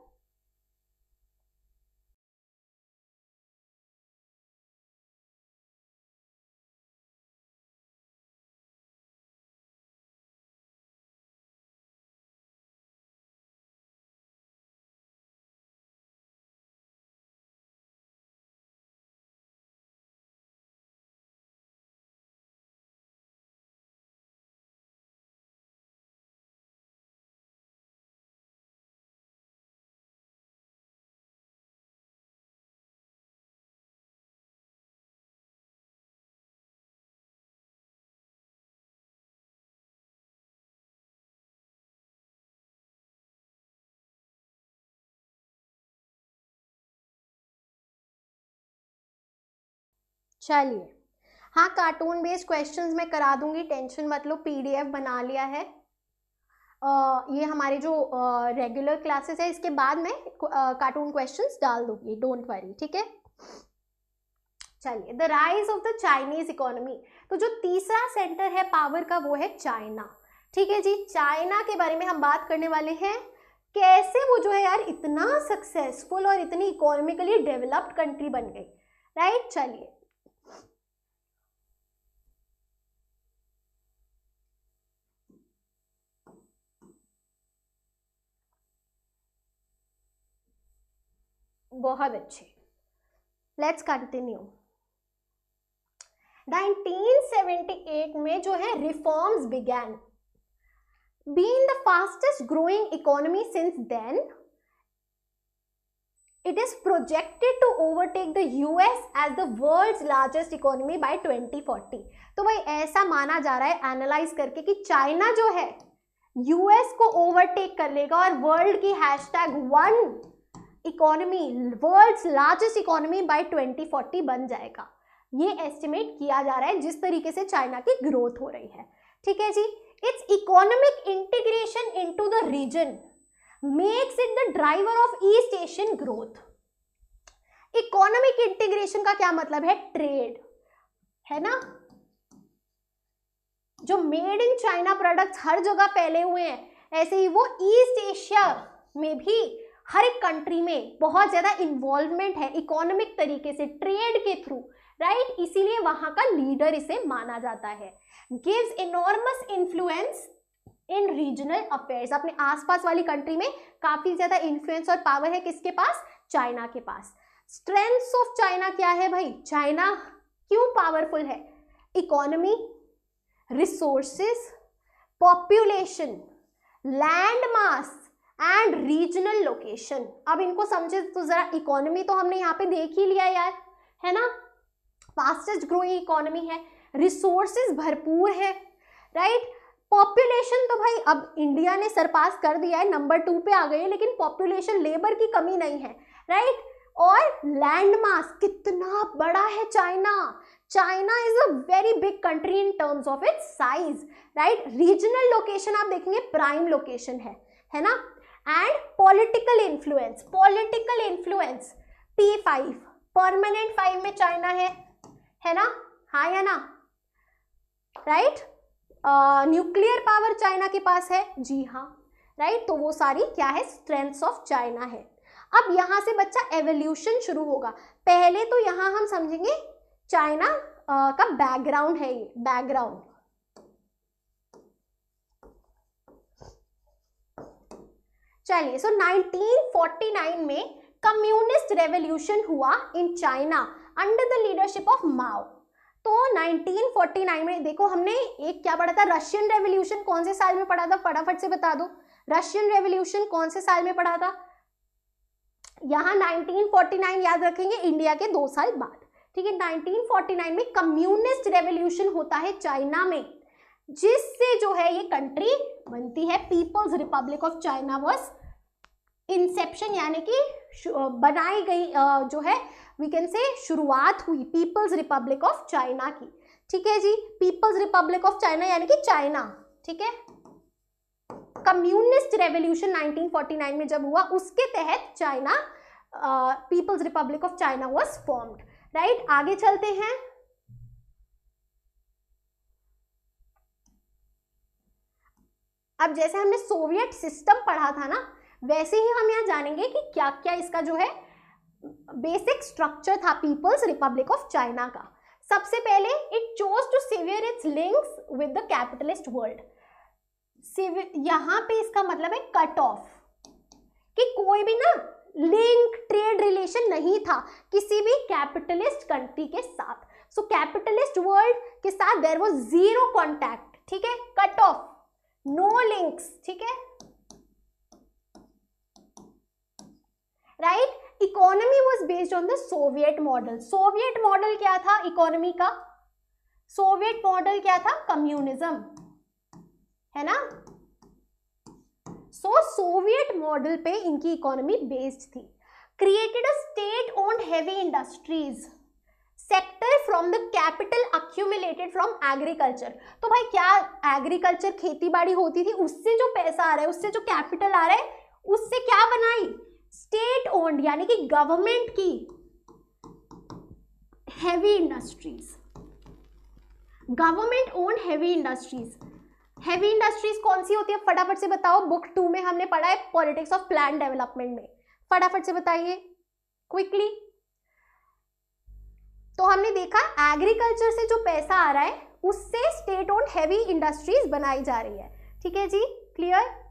चलिए, हाँ, कार्टून बेस्ड क्वेश्चंस मैं करा दूंगी, टेंशन मत लो, PDF बना लिया है। ये हमारे जो रेगुलर क्लासेस है, इसके बाद मैं कार्टून क्वेश्चंस डाल दूंगी, डोंट वरी, ठीक है। चलिए, the rise of the Chinese economy. तो जो तीसरा सेंटर है पावर का वो है चाइना, ठीक है जी। चाइना के बारे में हम बात करने वाले हैं, कैसे वो जो है यार इतना सक्सेसफुल और इतनी इकोनॉमिकली डेवलप्ड कंट्री बन गई, राइट। चलिए, बहुत अच्छे, लेट्स कंटिन्यू। 1978 में जो है reforms began, being the fastest growing economy since then, it is projected to overtake the US as the world's largest economy by 2040। तो भाई ऐसा माना जा रहा है एनालाइज करके कि चाइना जो है US को ओवरटेक कर लेगा और वर्ल्ड की #1 economy, world's largest economy by 2040 बन जाएगा। ये एस्टिमेट किया जा रहा है जिस तरीके से चाइना की ग्रोथ हो रही है, ठीक है जी। Its economic integration into the region makes it the driver of East Asian growth। Economic integration का क्या मतलब है? ट्रेड, है ना। जो मेड इन चाइना प्रोडक्ट्स हर जगह फैले हुए हैं, ऐसे ही वो ईस्ट एशिया में भी हर एक कंट्री में बहुत ज्यादा इन्वॉल्वमेंट है इकोनॉमिक तरीके से, ट्रेड के थ्रू, राइट। इसीलिए वहां का लीडर इसे माना जाता है। गिव्स इनॉर्मस इन्फ्लुएंस इन रीजनल अफेयर्स, अपने आसपास वाली कंट्री में काफी ज्यादा इन्फ्लुएंस और पावर है किसके पास? चाइना के पास। स्ट्रेंथ्स ऑफ चाइना क्या है भाई? चाइना क्यों पावरफुल है? Economy, resources, population, land mass and regional location. अब इनको समझे तो जरा, इकोनॉमी तो हमने यहाँ पे देख ही लिया यार, है ना, फास्टेस्ट ग्रोइंग इकोनॉमी है, रिसोर्सेज भरपूर है, राइट। पॉपुलेशन तो भाई अब इंडिया ने सरपास कर दिया है, नंबर 2 पे आ गई है, लेकिन पॉपुलेशन, लेबर की कमी नहीं है, राइट। और लैंड मास, कितना बड़ा है China. China is a very big country in terms of its size, right. Regional location आप देखेंगे प्राइम लोकेशन है ना। And political influence, P5 permanent 5 में चाइना है ना, हाँ या ना, राइट। न्यूक्लियर पावर चाइना के पास है, जी हाँ, राइट। तो वो सारी क्या है? स्ट्रेंथ्स ऑफ चाइना है। अब यहां से बच्चा एवोल्यूशन शुरू होगा। पहले तो यहां हम समझेंगे चाइना का बैकग्राउंड है, ये बैकग्राउंड। चलिए, सो 1949 में कम्युनिस्ट रेवोल्यूशन हुआ in China under the leadership of Mao. तो 1949 में देखो, हमने एक क्या पढ़ा था? रशियन रेवोल्यूशन कौन से साल में पढ़ा था? फटाफट से बता दो, रशियन रेवोल्यूशन कौन से साल में पढ़ा था? यहाँ 1949 याद रखेंगे, इंडिया के 2 साल बाद, ठीक है। 1949 में कम्युनिस्ट रेवोल्यूशन होता है चाइना में, जिससे जो है ये कंट्री बनती है। People's Republic of China was inception, यानी कि बनाई गई जो है वी कैन से शुरुआत हुई पीपल्स रिपब्लिक ऑफ चाइना की, ठीक है जी। पीपल्स रिपब्लिक ऑफ चाइना यानी कि चाइना, ठीक है। कम्युनिस्ट रेवोल्यूशन 1949 में जब हुआ, उसके तहत China People's Republic of China was formed, right. आगे चलते हैं। अब जैसे हमने सोवियत सिस्टम पढ़ा था ना, वैसे ही हम यहाँ जानेंगे कि क्या क्या इसका जो है बेसिक स्ट्रक्चर था पीपल्स रिपब्लिक ऑफ चाइना का। सबसे पहले it chose to sever its links with the capitalist world. यहाँ पे इसका मतलब है कट ऑफ, कि कोई भी ना लिंक, ट्रेड रिलेशन नहीं था किसी भी कैपिटलिस्ट कंट्री के साथ। सो कैपिटलिस्ट वर्ल्ड के साथ देयर वाज जीरो कॉन्टैक्ट, ठीक है, कट ऑफ, नो लिंक्स, ठीक है, right. Economy was based on the Soviet model. Soviet model क्या था इकोनॉमी का? सोवियत मॉडल क्या था? कम्युनिज्म, है ना। सो सोवियत मॉडल पे इनकी इकोनॉमी बेस्ड थी। Created a state owned heavy industries sector from the capital accumulated from agriculture. तो भाई क्या एग्रीकल्चर, खेती बाड़ी होती थी, उससे जो पैसा आ रहा है, उससे जो कैपिटल आ रहा है, उससे क्या बनाई? स्टेट ओन्ड यानी कि गवर्नमेंट की heavy industries, government owned heavy industries. Heavy industries कौन सी होती है? फटाफट से बताओ, बुक 2 में हमने पढ़ा है पॉलिटिक्स ऑफ प्लान डेवलपमेंट में, फटाफट से बताइए क्विकली। तो हमने देखा एग्रीकल्चर से जो पैसा आ रहा है उससे स्टेट ओन्ड हैवी इंडस्ट्रीज बनाई जा रही है, ठीक है जी, clear.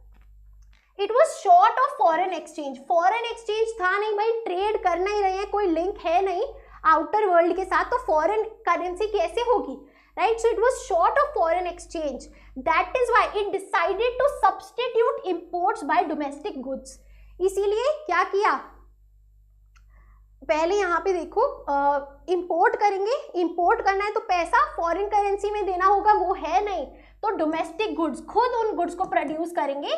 It was short of foreign exchange. Foreign exchange था नहीं भाई, ट्रेड करना ही रहे हैं, कोई लिंक है नहीं आउटर वर्ल्ड के साथ, तो फॉरेन करेंसी कैसे होगी, right. So it was short of foreign exchange, that is why it decided to substitute imports by domestic goods. इसीलिए क्या किया, पहले यहाँ पे देखो, इंपोर्ट करेंगे, इंपोर्ट करना है तो पैसा फॉरेन करेंसी में देना होगा, वो है नहीं, तो डोमेस्टिक गुड्स, खुद उन गुड्स को प्रोड्यूस करेंगे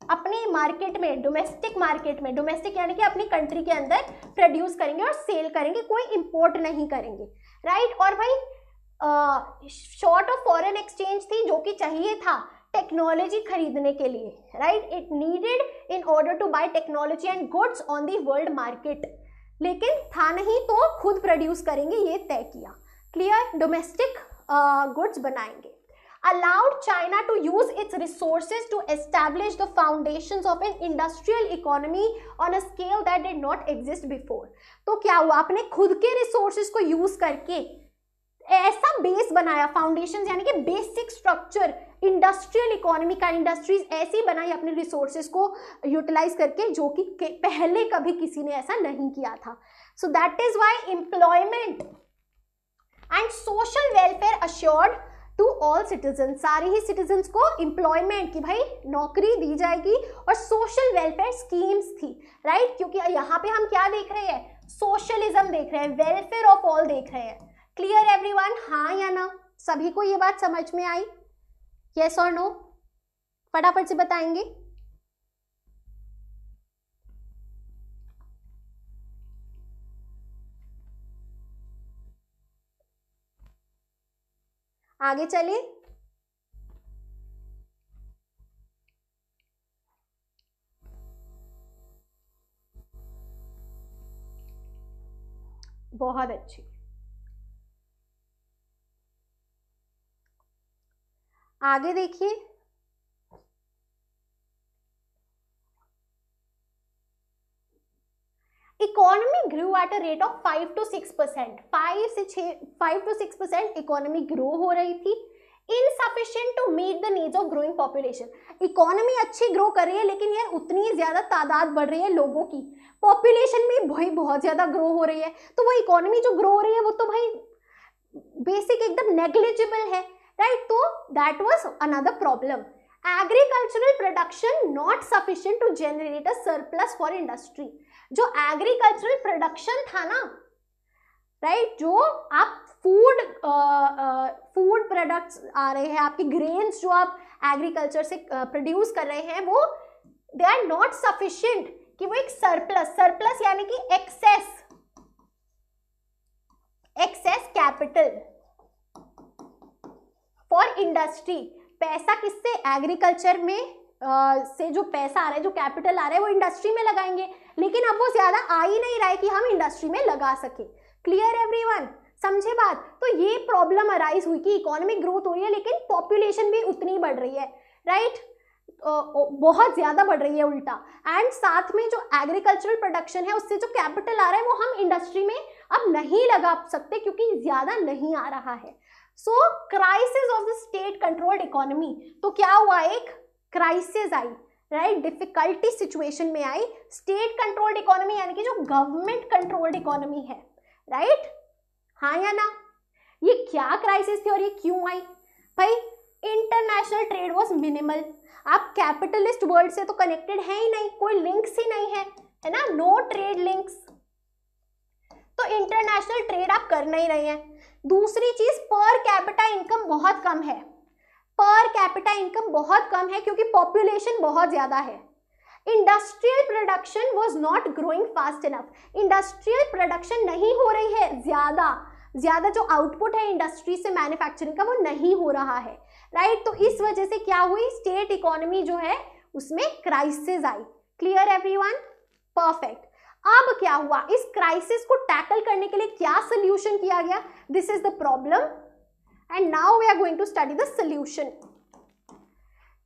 अपनी मार्केट में, डोमेस्टिक मार्केट में, डोमेस्टिक यानी कि अपनी कंट्री के अंदर प्रोड्यूस करेंगे और सेल करेंगे, कोई इंपोर्ट नहीं करेंगे, राइट। और भाई शॉर्ट ऑफ फॉरेन एक्सचेंज थी, जो कि चाहिए था टेक्नोलॉजी खरीदने के लिए, right. It needed in order to buy technology and goods on the world market, लेकिन था नहीं तो खुद प्रोड्यूस करेंगे, ये तय किया। क्लियर, डोमेस्टिक गुड्स बनाएंगे। allowed China to use its resources to establish the foundations of an industrial economy on a scale that did not exist before। तो क्या हुआ, आपने खुद के रिसोर्सेज को यूज करके ऐसा बेस बनाया, फाउंडेशन यानी कि बेसिक स्ट्रक्चर इंडस्ट्रियल इकोनॉमी का, इंडस्ट्रीज ऐसी बनाई अपने रिसोर्सेज को यूटिलाइज करके जो कि पहले कभी किसी ने ऐसा नहीं किया था। So that is why employment and social welfare assured to all citizen, सारे ही सिटीजन्स को एम्प्लॉयमेंट की भाई नौकरी दी जाएगी, और सोशल वेलफेयर स्कीम्स थी, राइट, क्योंकि यहाँ पे हम क्या देख रहे हैं, सोशलिज्म देख रहे हैं, वेलफेयर ऑफ ऑल देख रहे हैं। क्लियर एवरीवन, हाँ या ना, सभी को ये बात समझ में आई, यस और नो, फटाफट से बताएंगे। आगे चलिए, बहुत अच्छी, आगे देखिए। Economy grow at a rate of 5 to 6%, 5 to 6% economy grow हो रही थी, insufficient to meet the needs of growing population. Economy अच्छी ग्रो कर रही है, लेकिन यार उतनी ज्यादा तादाद बढ़ रही है लोगों की, पॉपुलेशन भी भाई बहुत ज्यादा ग्रो हो रही है, तो वो इकोनॉमी जो ग्रो हो रही है वो तो भाई बेसिक एकदम नेग्लिजिबल है, राइट। तो that was another problem. Agricultural production not sufficient to generate a surplus for industry. जो एग्रीकल्चरल प्रोडक्शन था ना, राइट, जो आप फूड प्रोडक्ट्स आ रहे हैं, आपके ग्रेन्स जो आप एग्रीकल्चर से प्रोड्यूस कर रहे हैं, वो दे आर नॉट सफिशिएंट कि वो एक सरप्लस यानी कि एक्सेस कैपिटल फॉर इंडस्ट्री। पैसा किससे, एग्रीकल्चर में से जो पैसा आ रहा है, जो कैपिटल आ रहा है, वो इंडस्ट्री में लगाएंगे, लेकिन अब वो ज्यादा आ ही नहीं रहा है कि हम इंडस्ट्री में लगा सके। क्लियर एवरीवन, समझे बात। तो ये प्रॉब्लम अराइज हुई कि इकोनॉमिक ग्रोथ हो रही है लेकिन पॉपुलेशन भी उतनी बढ़ रही है, राइट, बहुत ज्यादा बढ़ रही है उल्टा, एंड साथ में जो एग्रीकल्चरल प्रोडक्शन है उससे जो कैपिटल आ रहा है वो हम इंडस्ट्री में अब नहीं लगा सकते क्योंकि ज्यादा नहीं आ रहा है। So crisis of the state controlled economy. तो क्या हुआ, एक क्राइसिस आई, राइट, डिफिकल्टी सिचुएशन में आई। स्टेट कंट्रोल्ड इकोनॉमी यानी कि जो गवर्नमेंट कंट्रोल्ड इकोनॉमी है, राइट, हाँ या ना। ये क्या क्राइसिस थी और ये क्यों आई भाई? International trade was minimal. आप कैपिटलिस्ट वर्ल्ड से तो कनेक्टेड है ही नहीं, कोई लिंक्स ही नहीं है, है ना, नो ट्रेड लिंक्स, तो इंटरनेशनल ट्रेड आप कर नहीं रहे हैं। दूसरी चीज, पर कैपिटा इनकम बहुत कम है, पर कैपिटा इनकम बहुत कम है क्योंकि पॉपुलेशन बहुत ज्यादा है। Industrial production was not growing fast enough. Industrial production नहीं हो रही है, ज्यादा जो आउटपुट है इंडस्ट्री से मैन्युफैक्चरिंग का वो नहीं हो रहा है, राइट। तो इस वजह से क्या हुई, स्टेट इकोनॉमी जो है उसमें क्राइसिस आई। Clear everyone, perfect. अब क्या हुआ, इस क्राइसिस को टैकल करने के लिए क्या सोल्यूशन किया गया? This is the problem and now we are going to study the solution.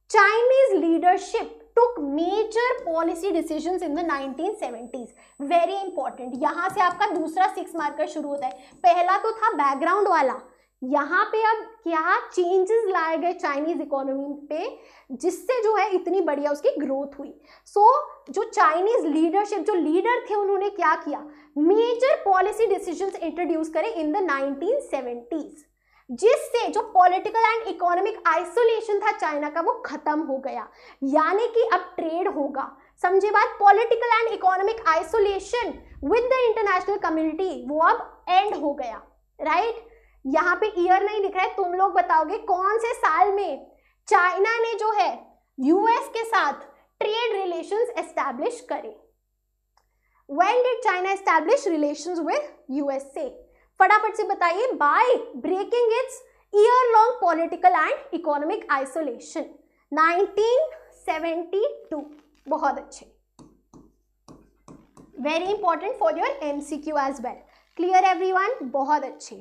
Chinese leadership took major policy decisions in the 1970s। Very important, यहां से आपका दूसरा 6 मार्कर शुरू होता है। पहला तो था बैकग्राउंड वाला, यहाँ पे अब क्या चेंजेस लाए गए चाइनीज इकोनॉमी पे जिससे जो है इतनी बढ़िया उसकी ग्रोथ हुई। सो जो चाइनीज लीडरशिप, जो लीडर थे, उन्होंने क्या किया, मेजर पॉलिसी डिसीजंस इंट्रोड्यूस करे इन द 1970s, जिससे जो पॉलिटिकल एंड इकोनॉमिक आइसोलेशन था चाइना का वो खत्म हो गया, यानी कि अब ट्रेड होगा। समझे बात, political and economic isolation with the international community वो अब एंड हो गया, राइट। यहाँ पे ईयर नहीं दिख रहा है, तुम लोग बताओगे कौन से साल में चाइना ने जो है यूएस के साथ ट्रेड रिलेशंस एस्टैब्लिश करे। When did China establish relations with USA? फटाफट से बताइए। By breaking its year long political and economic isolation, 1972। बहुत अच्छे, very important for your MCQ as well. Clear everyone? बहुत अच्छे,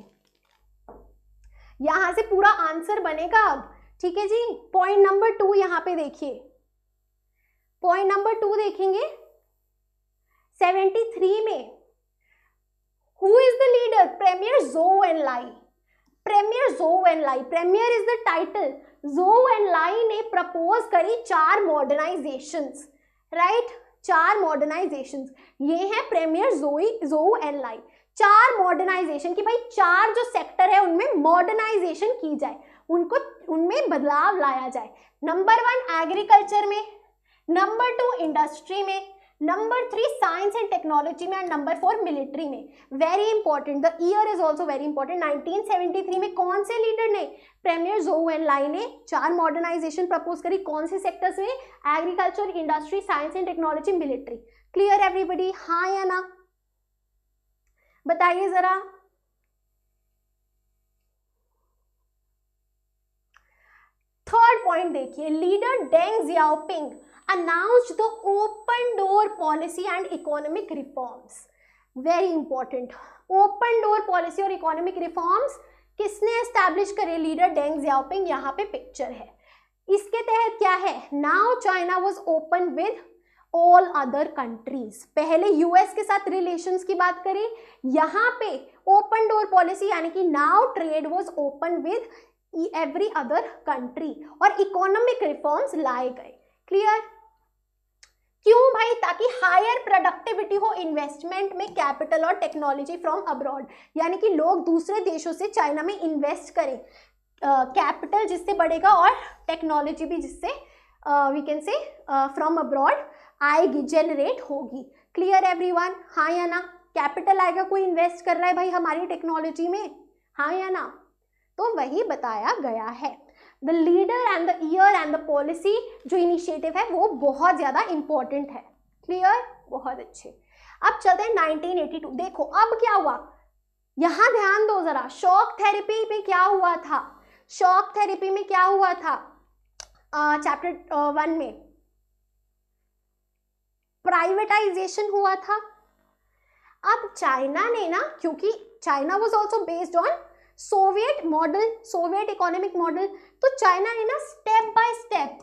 यहां से पूरा आंसर बनेगा अब, ठीक है जी। पॉइंट नंबर 2 यहां पे देखिए, पॉइंट नंबर 2 देखेंगे 73 में, who is the leader? Premier Zhou Enlai. Premier Zhou Enlai, premier is the title. Zhou Enlai ने प्रपोज करी 4 मॉडर्नाइजेशंस, राइट, 4 मॉडर्नाइजेशंस। ये है प्रेमियर ज़ोउ एनलाई। 4 मॉडर्नाइजेशन की भाई 4 जो सेक्टर है उनमें मॉडर्नाइजेशन की जाए, उनको उनमें बदलाव लाया जाए। नंबर 1 एग्रीकल्चर में, नंबर 2 इंडस्ट्री में, नंबर 3 साइंस एंड टेक्नोलॉजी में, एंड नंबर 4 मिलिट्री में। Very important, the year is also very important. 1973 में कौन से लीडर ने? प्रेमियर ज़ोउ एनलाई ने 4 मॉडर्नाइजेशन प्रपोज करी। कौन से सेक्टर्स में? Agriculture, industry, science and technology, military. Clear everybody? हाँ या ना बताइए जरा। थर्ड पॉइंट देखिए, leader Deng Xiaoping announced the open door policy and economic reforms. Very important. Open door policy और economic reforms किसने एस्टैब्लिश करे? Leader Deng Xiaoping. यहाँ पे पिक्चर है, इसके तहत क्या है? Now China was open with all other countries. पहले यूएस के साथ रिलेशंस की बात करें, यहाँ पे ओपन डोर पॉलिसी यानी कि now trade was open with every other country, और इकोनॉमिक रिफॉर्म्स लाए गए। क्लियर? क्यों भाई? ताकि हायर प्रोडक्टिविटी हो इन्वेस्टमेंट में, कैपिटल और टेक्नोलॉजी फ्रॉम अब्रॉड, यानी कि लोग दूसरे देशों से चाइना में इन्वेस्ट करें, कैपिटल जिससे बढ़ेगा और टेक्नोलॉजी भी जिससे we can say from abroad आएगी, जनरेट होगी। Clear everyone? हाँ या ना? कैपिटल आएगा, कोई इन्वेस्ट कर रहा है भाई हमारी टेक्नोलॉजी में, हाँ या ना? तो वही बताया गया है। The leader and the year and the policy जो इनिशिएटिव है वो बहुत ज़्यादा इंपॉर्टेंट है। क्लियर? बहुत अच्छे। अब चलते हैं 1982। देखो अब क्या हुआ, यहाँ ध्यान दो जरा। शॉक थेरेपी में क्या हुआ था? शॉक थेरेपी में क्या हुआ था? चैप्टर 1 में प्राइवेटाइजेशन हुआ था। अब चाइना ने ना, क्योंकि China was also based on Soviet model, Soviet economic model, तो चाइना ने ना स्टेप बाय स्टेप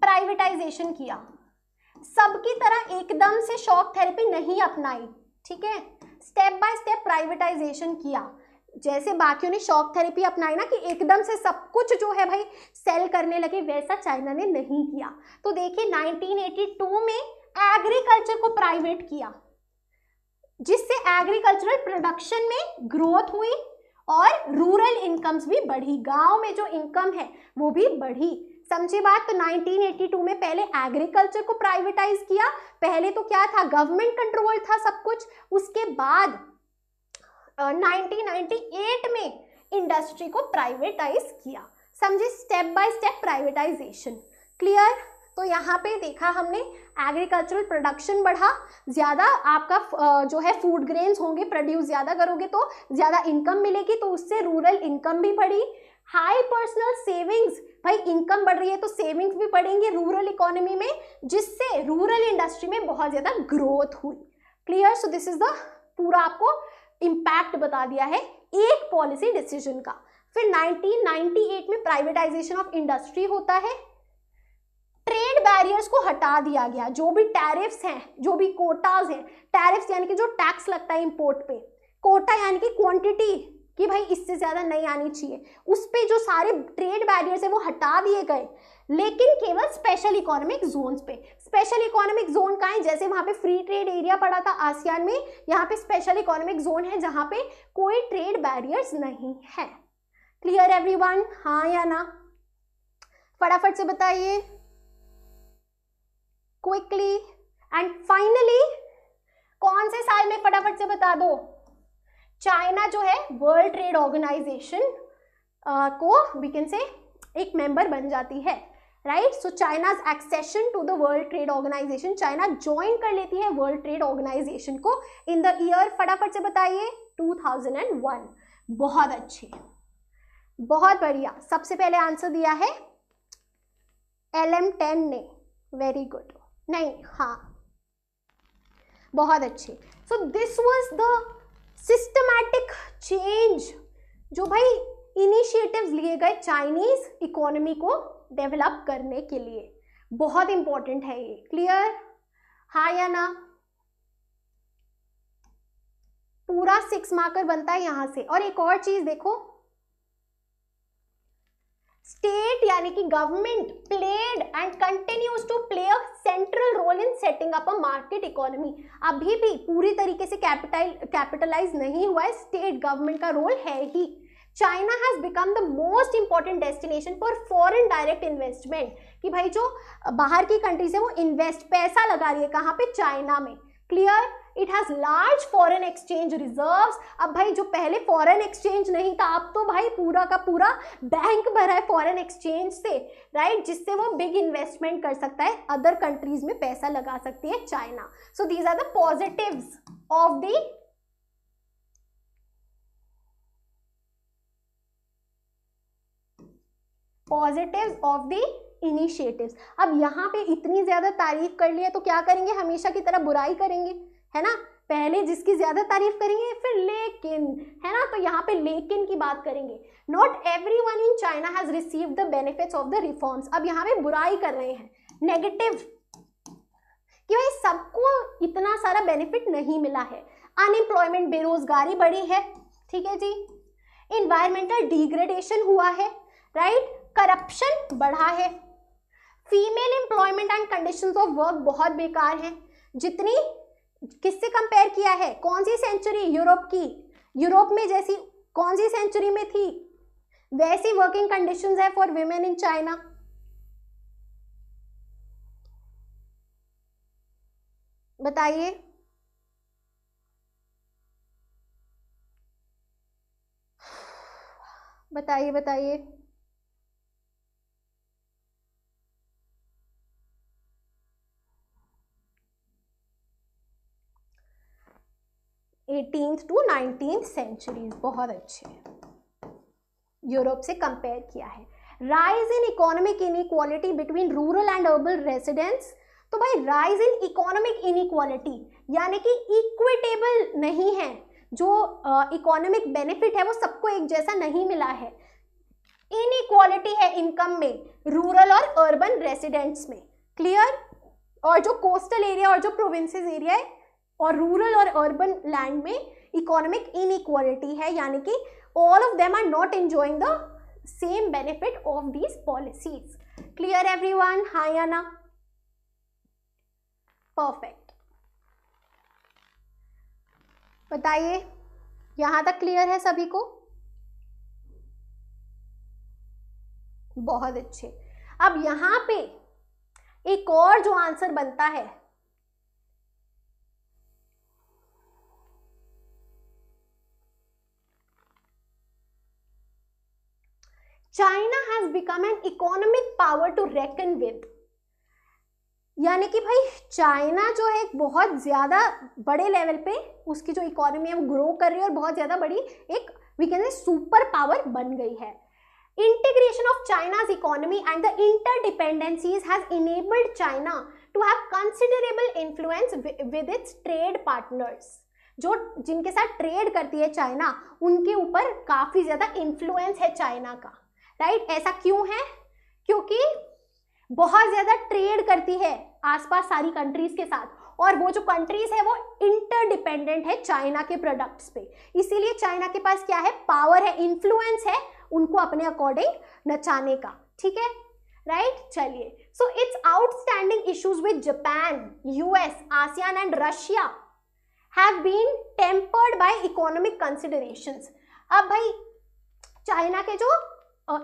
प्राइवेटाइजेशन किया। सबकी तरह एकदम से शॉक थेरेपी नहीं अपनाई, ठीक है, स्टेप बाय स्टेप प्राइवेटाइजेशन किया। जैसे बाकियों ने शॉक थेरेपी अपनाई ना कि एकदम से सब कुछ जो है भाई सेल करने लगे, वैसा चाइना ने नहीं किया। तो देखिए 1982 में एग्रीकल्चर को प्राइवेट किया, जिससे एग्रीकल्चरल प्रोडक्शन में ग्रोथ हुई और रूरल इनकम्स भी बढ़ी, गांव में जो इनकम है वो भी बढ़ी। समझे बात? तो 1982 में पहले एग्रीकल्चर को प्राइवेटाइज किया। पहले तो क्या था, गवर्नमेंट कंट्रोल था सब कुछ। उसके बाद 1998 में इंडस्ट्री को प्राइवेटाइज किया। समझे? Step by step privatisation. Clear? तो यहाँ पे देखा हमने एग्रीकल्चरल प्रोडक्शन बढ़ा, ज़्यादा आपका जो है फूड ग्रेन्स होंगे, प्रोड्यूस ज़्यादा करोगे तो ज़्यादा इनकम मिलेगी, तो उससे रूरल इनकम भी बढ़ी। हाई पर्सनल सेविंग्स, भाई इनकम बढ़ रही है तो सेविंग्स भी बढ़ेंगे रूरल इकोनॉमी में, जिससे रूरल इंडस्ट्री में बहुत ज़्यादा ग्रोथ हुई। Clear? So this is the पूरा आपको इम्पैक्ट बता दिया है एक पॉलिसी डिसीजन का। फिर 1998 में प्राइवेटाइजेशन ऑफ इंडस्ट्री होता है। ट्रेड बैरियर्स को हटा दिया गया, जो भी टैरिफ्स हैं, जो भी कोटाज हैं, टैरिफ्स यानी कि जो टैक्स लगता है इंपोर्ट पे, कोटा यानी कि क्वांटिटी कि भाई इससे ज्यादा नहीं आनी चाहिए, उस पे जो सारे ट्रेड बैरियर्स है वो हटा दिए गए, लेकिन केवल स्पेशल इकोनॉमिक जोन्स पे। स्पेशल इकोनॉमिक जोन कहाँ है? जैसे वहां पे फ्री ट्रेड एरिया पड़ा था आसियान में, यहाँ पे स्पेशल इकोनॉमिक जोन है जहां पे कोई ट्रेड बैरियर्स नहीं है। Clear everyone? हाँ या ना? फटाफट से बताइए क्विकली। एंड फाइनली कौन से साल में, फटाफट से बता दो, चाइना जो है वर्ल्ड ट्रेड ऑर्गेनाइजेशन को वी कैन से एक मेंबर बन जाती है, right? So China's accession to the World Trade Organization, China join कर लेती है वर्ल्ड ट्रेड ऑर्गेनाइजेशन को इन द ईयर, फटाफट से बताइए, 2001। बहुत अच्छे, बहुत बढ़िया। सबसे पहले आंसर दिया है LM10 ने, वेरी गुड। नहीं, हाँ बहुत अच्छे। So this was the systematic change, जो भाई इनिशिएटिव्स लिए गए चाइनीज इकोनॉमी को डेवलप करने के लिए। बहुत इंपॉर्टेंट है ये। क्लियर? हाँ या ना? पूरा 6 मार्कर बनता है यहां से। और एक और चीज देखो, स्टेट यानी कि government played and continues to play a central role in setting up a market economy. अभी भी पूरी तरीके से कैपिटलाइज नहीं हुआ है, स्टेट गवर्नमेंट का रोल है ही। China has become the most important destination for foreign direct investment, कि भाई जो बाहर की कंट्रीज है वो इन्वेस्ट पैसा लगा रही है कहाँ पे? चाइना में। Clear? It has large foreign exchange reserves. अब भाई जो पहले फॉरेन एक्सचेंज नहीं था, अब तो भाई पूरा का पूरा बैंक भरा है फॉरेन एक्सचेंज से, राइट, जिससे वो बिग इन्वेस्टमेंट कर सकता है, अदर कंट्रीज में पैसा लगा सकती है China. So these are the positives of the initiatives. अब यहाँ पे इतनी ज्यादा तारीफ कर ली है तो क्या करेंगे? हमेशा की तरह बुराई करेंगे, है ना? पहले जिसकी ज्यादा तारीफ करेंगे फिर लेकिन, है ना? तो यहाँ पे लेकिन की बात करेंगे। Not everyone in China has received the benefits of the reforms. अब यहाँ पे बुराई कर रहे हैं, नेगेटिव, कि भाई सबको इतना सारा बेनिफिट नहीं मिला है। अनएम्प्लॉयमेंट, बेरोजगारी बढ़ी है, ठीक है जी। इन्वायरमेंटल डिग्रेडेशन हुआ है, राइट, करप्शन बढ़ा है। Female employment and conditions of work बहुत बेकार हैं। जितनी, किससे कंपेयर किया है? कौन सी सेंचुरी? यूरोप की। यूरोप में जैसी कौन सी सेंचुरी में थी वैसी वर्किंग कंडीशंस है फॉर विमेन इन चाइना। बताइए। बताइए बताइए। एटीन्थ टू 19th सेंचुरीज, बहुत अच्छे, यूरोप से कंपेयर किया है। Rise in economic inequality between rural and urban residents. तो भाई राइज इन इकोनॉमिक इनइक्वालिटी यानी कि इक्विटेबल नहीं है, जो इकोनॉमिक बेनिफिट है वो सबको एक जैसा नहीं मिला है। इनइक्वालिटी है इनकम में रूरल और अर्बन रेसिडेंट्स में। क्लियर? और जो कोस्टल एरिया और जो प्रोविंसेस एरिया है और रूरल और अर्बन लैंड में इकोनॉमिक इनइक्वालिटी है, यानी कि all of them are not enjoying the same benefit of these policies. Clear everyone? हाँ या ना? परफेक्ट। बताइए, यहां तक क्लियर है सभी को? बहुत अच्छे। अब यहां पे एक और जो आंसर बनता है, China has become an economic power to reckon with. यानी कि भाई चाइना जो है बहुत ज्यादा बड़े लेवल पे उसकी जो इकोनॉमी है वो ग्रो कर रही है और बहुत ज्यादा बड़ी एक we can say super power बन गई है। Integration of China's economy and the interdependencies has enabled China to have considerable influence with its trade partners. जो जिनके साथ ट्रेड करती है चाइना, उनके ऊपर काफी ज्यादा इन्फ्लुएंस है चाइना का, राइट? ऐसा क्यों है? क्योंकि बहुत ज्यादा ट्रेड करती है आसपास सारी कंट्रीज के साथ, और वो जो कंट्रीज है वो इंटरडिपेंडेंट है चाइना के प्रोडक्ट्स पे। इसीलिए चाइना के पास क्या है? पावर है, इन्फ्लुएंस है उनको अपने अकॉर्डिंग नचाने का, ठीक है, राइट? चलिए, so its outstanding issues with Japan, US, ASEAN and Russia have been tempered by economic considerations. अब भाई चाइना के जो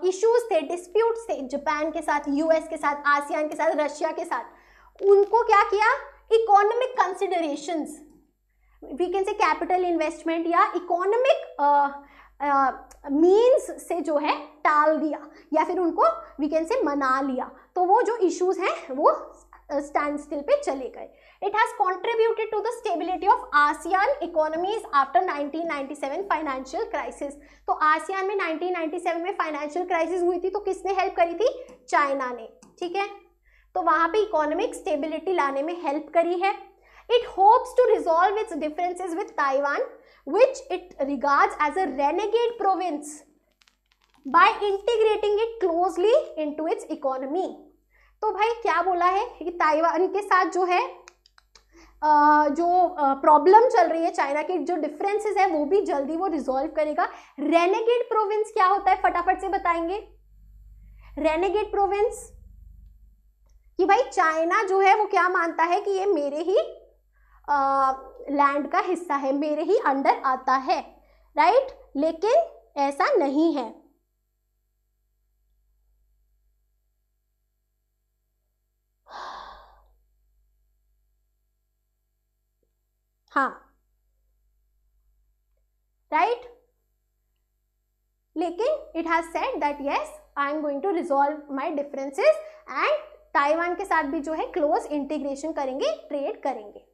इश्यूज थे, डिस्प्यूट्स थे जापान के साथ, यूएस के साथ, आसियान के साथ, रशिया के साथ, उनको क्या किया? Economic considerations, we can say capital investment या इकोनॉमिक मीन्स से जो है टाल दिया या फिर उनको वी कैन से मना लिया। तो वो जो इश्यूज हैं वो स्टैंड स्टिल पे चले गए। It has contributed to the stability of ASEAN economies after 1997 financial crisis. तो आसियान में 1997 में फाइनेंशियल क्राइसिस हुई थी, तो किसने हेल्प करी थी? चाइना ने, ठीक है। तो वहां पे इकोनॉमिक स्टेबिलिटी लाने में हेल्प करी है। It hopes to resolve its differences with Taiwan, which it regards as a renegade province, by integrating it closely into its economy. तो भाई क्या बोला है कि ताइवान के साथ जो है जो प्रॉब्लम चल रही है, चाइना के जो डिफरेंसेस है वो भी जल्दी वो रिजॉल्व करेगा. रेनेगेड प्रोविंस क्या होता है, फटाफट से बताएंगे. रेनेगेड प्रोविंस कि भाई चाइना जो है वो क्या मानता है कि ये मेरे ही लैंड का हिस्सा है, मेरे ही अंडर आता है, राइट. लेकिन ऐसा नहीं है. हाँ, राइट. लेकिन it has said that yes I am going to resolve my differences and Taiwan के साथ भी जो है क्लोज इंटीग्रेशन करेंगे, ट्रेड करेंगे.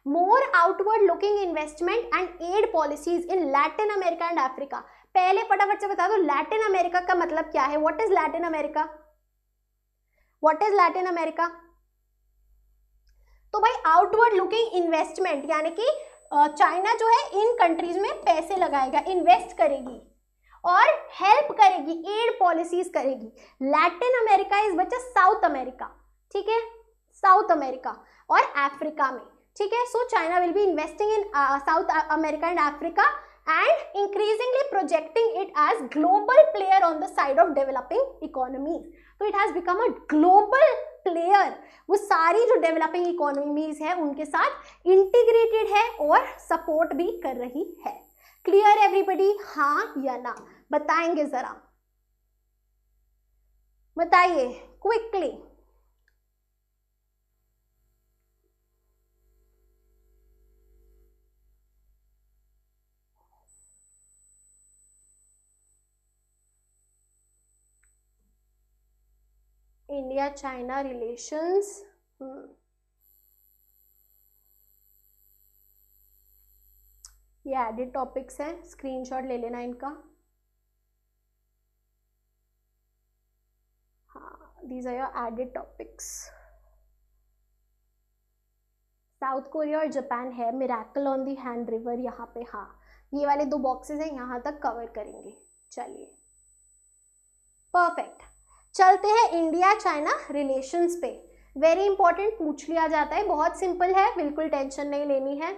More outward looking investment and aid policies in Latin America and Africa. पहले फटाफट से बता दो लैटिन अमेरिका का मतलब क्या है. What is Latin America, what is Latin America. तो भाई आउटवर्ड लुकिंग इन्वेस्टमेंट यानी कि चाइना जो है इन कंट्रीज में पैसे लगाएगा, इन्वेस्ट करेगी और हेल्प करेगी, एड पॉलिसीज करेगी. लैटिन अमेरिका इज बच्चा साउथ अमेरिका, ठीक है, साउथ अमेरिका और अफ्रीका में, ठीक है. So China will be investing in South America and Africa and increasingly projecting it as global player on the side of developing economies. तो it has become a global player. वो सारी जो developing economies है उनके साथ integrated है और support भी कर रही है. क्लियर एवरीबडी, हाँ या ना, बताएंगे जरा, बताइए क्विकली. इंडिया चाइना रिलेशंस, ये एडिट टॉपिक्स हैं, स्क्रीनशॉट ले लेना इनका. हाँ, these are your edit topics. South Korea और जापान है, miracle on the Han river यहाँ पे. हाँ, ये वाले 2 बॉक्सेस हैं, यहाँ तक कवर करेंगे. चलिए परफेक्ट. चलते हैं इंडिया चाइना रिलेशंस पे. वेरी इंपॉर्टेंट, पूछ लिया जाता है, बहुत सिंपल है, बिल्कुल टेंशन नहीं लेनी है.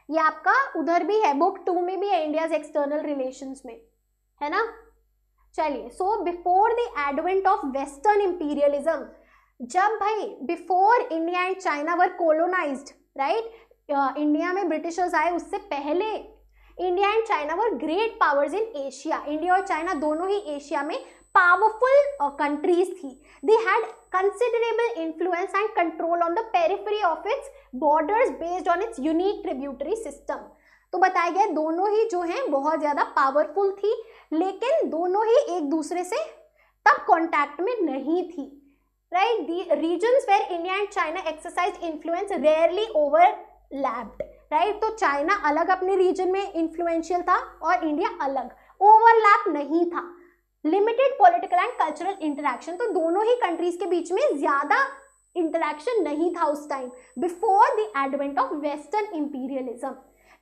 ये आपका उधर भी है, बुक 2 में भी है, इंडियाज एक्सटर्नल रिलेशंस में, है ना. चलिए, so before the advent of western imperialism, जब भाई before India and China were colonised, right, India में ब्रिटिशर्स आए उससे पहले India and China were great powers in Asia. India और चाइना दोनों ही एशिया में पावरफुल कंट्रीज थी. They had considerable influence and control on the periphery of its borders based on its unique tributary system. तो बताया गया दोनों ही जो हैं बहुत ज्यादा पावरफुल थी, लेकिन दोनों ही एक दूसरे से तब कांटेक्ट में नहीं थी, right. The regions where India and China exercise influence rarely overlapped, right. तो चाइना अलग अपने रीजन में इन्फ्लुएंशियल था और इंडिया अलग, ओवरलैप नहीं था. Limited political and cultural interaction, तो दोनों ही कंट्रीज के बीच में ज्यादा इंटरेक्शन नहीं था उस time, before the advent of western imperialism.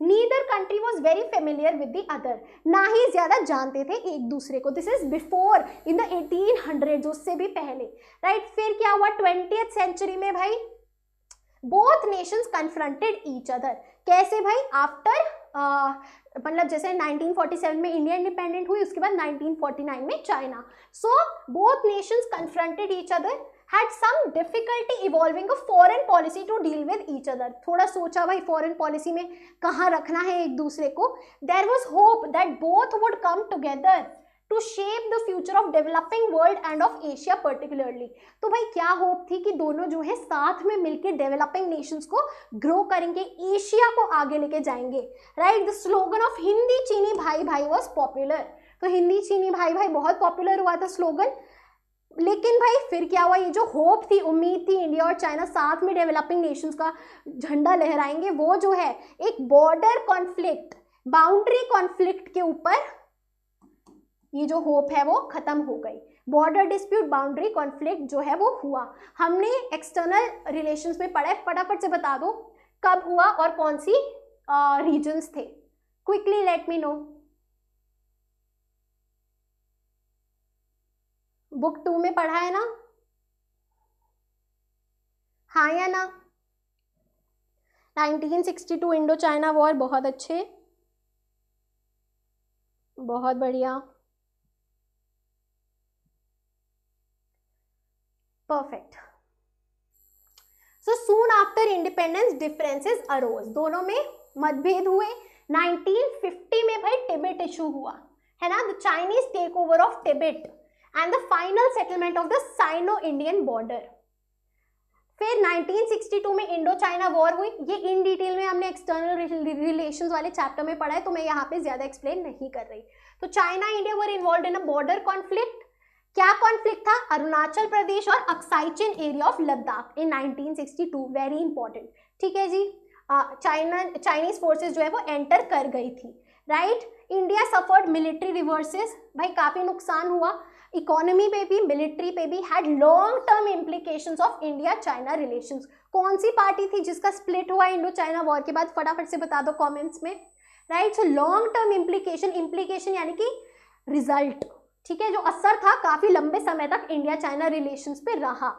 Neither country was very familiar with the other, ना ही ज्यादा जानते थे एक दूसरे को. This is before in the 1800, उससे भी पहले, राइट. फिर क्या हुआ 20th सेंचुरी में भाई, both Nations confronted each other. कैसे भाई, आफ्टर मतलब जैसे 1947 में इंडिया इंडिपेंडेंट हुई, उसके बाद 1949 में China. So both Nations confronted each other, had some difficulty evolving a foreign policy to deal with each other. थोड़ा सोचा भाई फॉरेन पॉलिसी में कहाँ रखना है एक दूसरे को. There was hope that both would come together to shape the future of developing world and of Asia particularly. तो भाई क्या होप थी कि दोनों जो है साथ में मिलकर डेवलपिंग नेशंस को ग्रो करेंगे, एशिया को आगे लेके जाएंगे, right. The slogan of Hindi चीनी भाई भाई वॉज पॉपुलर. तो हिंदी चीनी भाई भाई बहुत पॉपुलर हुआ था स्लोगन. लेकिन भाई फिर क्या हुआ, ये जो होप थी, उम्मीद थी इंडिया और चाइना साथ में डेवलपिंग नेशंस का झंडा लहराएंगे, वो जो है एक बॉर्डर कॉन्फ्लिक्ट, बाउंड्री कॉन्फ्लिक्ट के ऊपर ये जो होप है वो खत्म हो गई. बॉर्डर डिस्प्यूट, बाउंड्री कॉन्फ्लिक्ट जो है वो हुआ। हमने एक्सटर्नल रिलेशंस में पढ़ा है, फटाफट से बता दो कब हुआ और कौन सी रीजन्स थे। Quickly let me no. Book 2 में पढ़ा है ना, हाँ या ना? 1962 इंडो चाइना वॉर, बहुत अच्छे, बहुत बढ़िया, perfect. So soon after independence differences arose, दोनों में मतभेद हुए। 1950 में भाई टिबेट इशू हुआ है ना, the Chinese take over of Tibet and the final settlement of the Sino Indian border. फिर 1962 में इंडो चाइना वॉर हुई, ये इन डिटेल में हमने एक्सटर्नल रिलेशंस वाले चैप्टर में पढ़ा है, तो मैं यहाँ पे ज्यादा एक्सप्लेन नहीं कर रही। तो China India were involve in a border conflict. क्या कॉन्फ्लिक्ट था? अरुणाचल प्रदेश और Aksai chin area of Ladakh in 1962, very important. ठीक है जी, चाइनीज फोर्सेस जो है वो एंटर कर गई थी, right. India suffered military reverses, भाई काफी नुकसान हुआ, इकोनॉमी पे भी मिलिट्री पे भी, had long term implications of India China relations. कौन सी पार्टी थी जिसका स्प्लिट हुआ इंडो चाइना वॉर के बाद? फटाफट से बता दो कमेंट्स में, right. So long term implication, implication यानी कि रिजल्ट, ठीक है, जो असर था काफी लंबे समय तक इंडिया चाइना रिलेशंस पे रहा।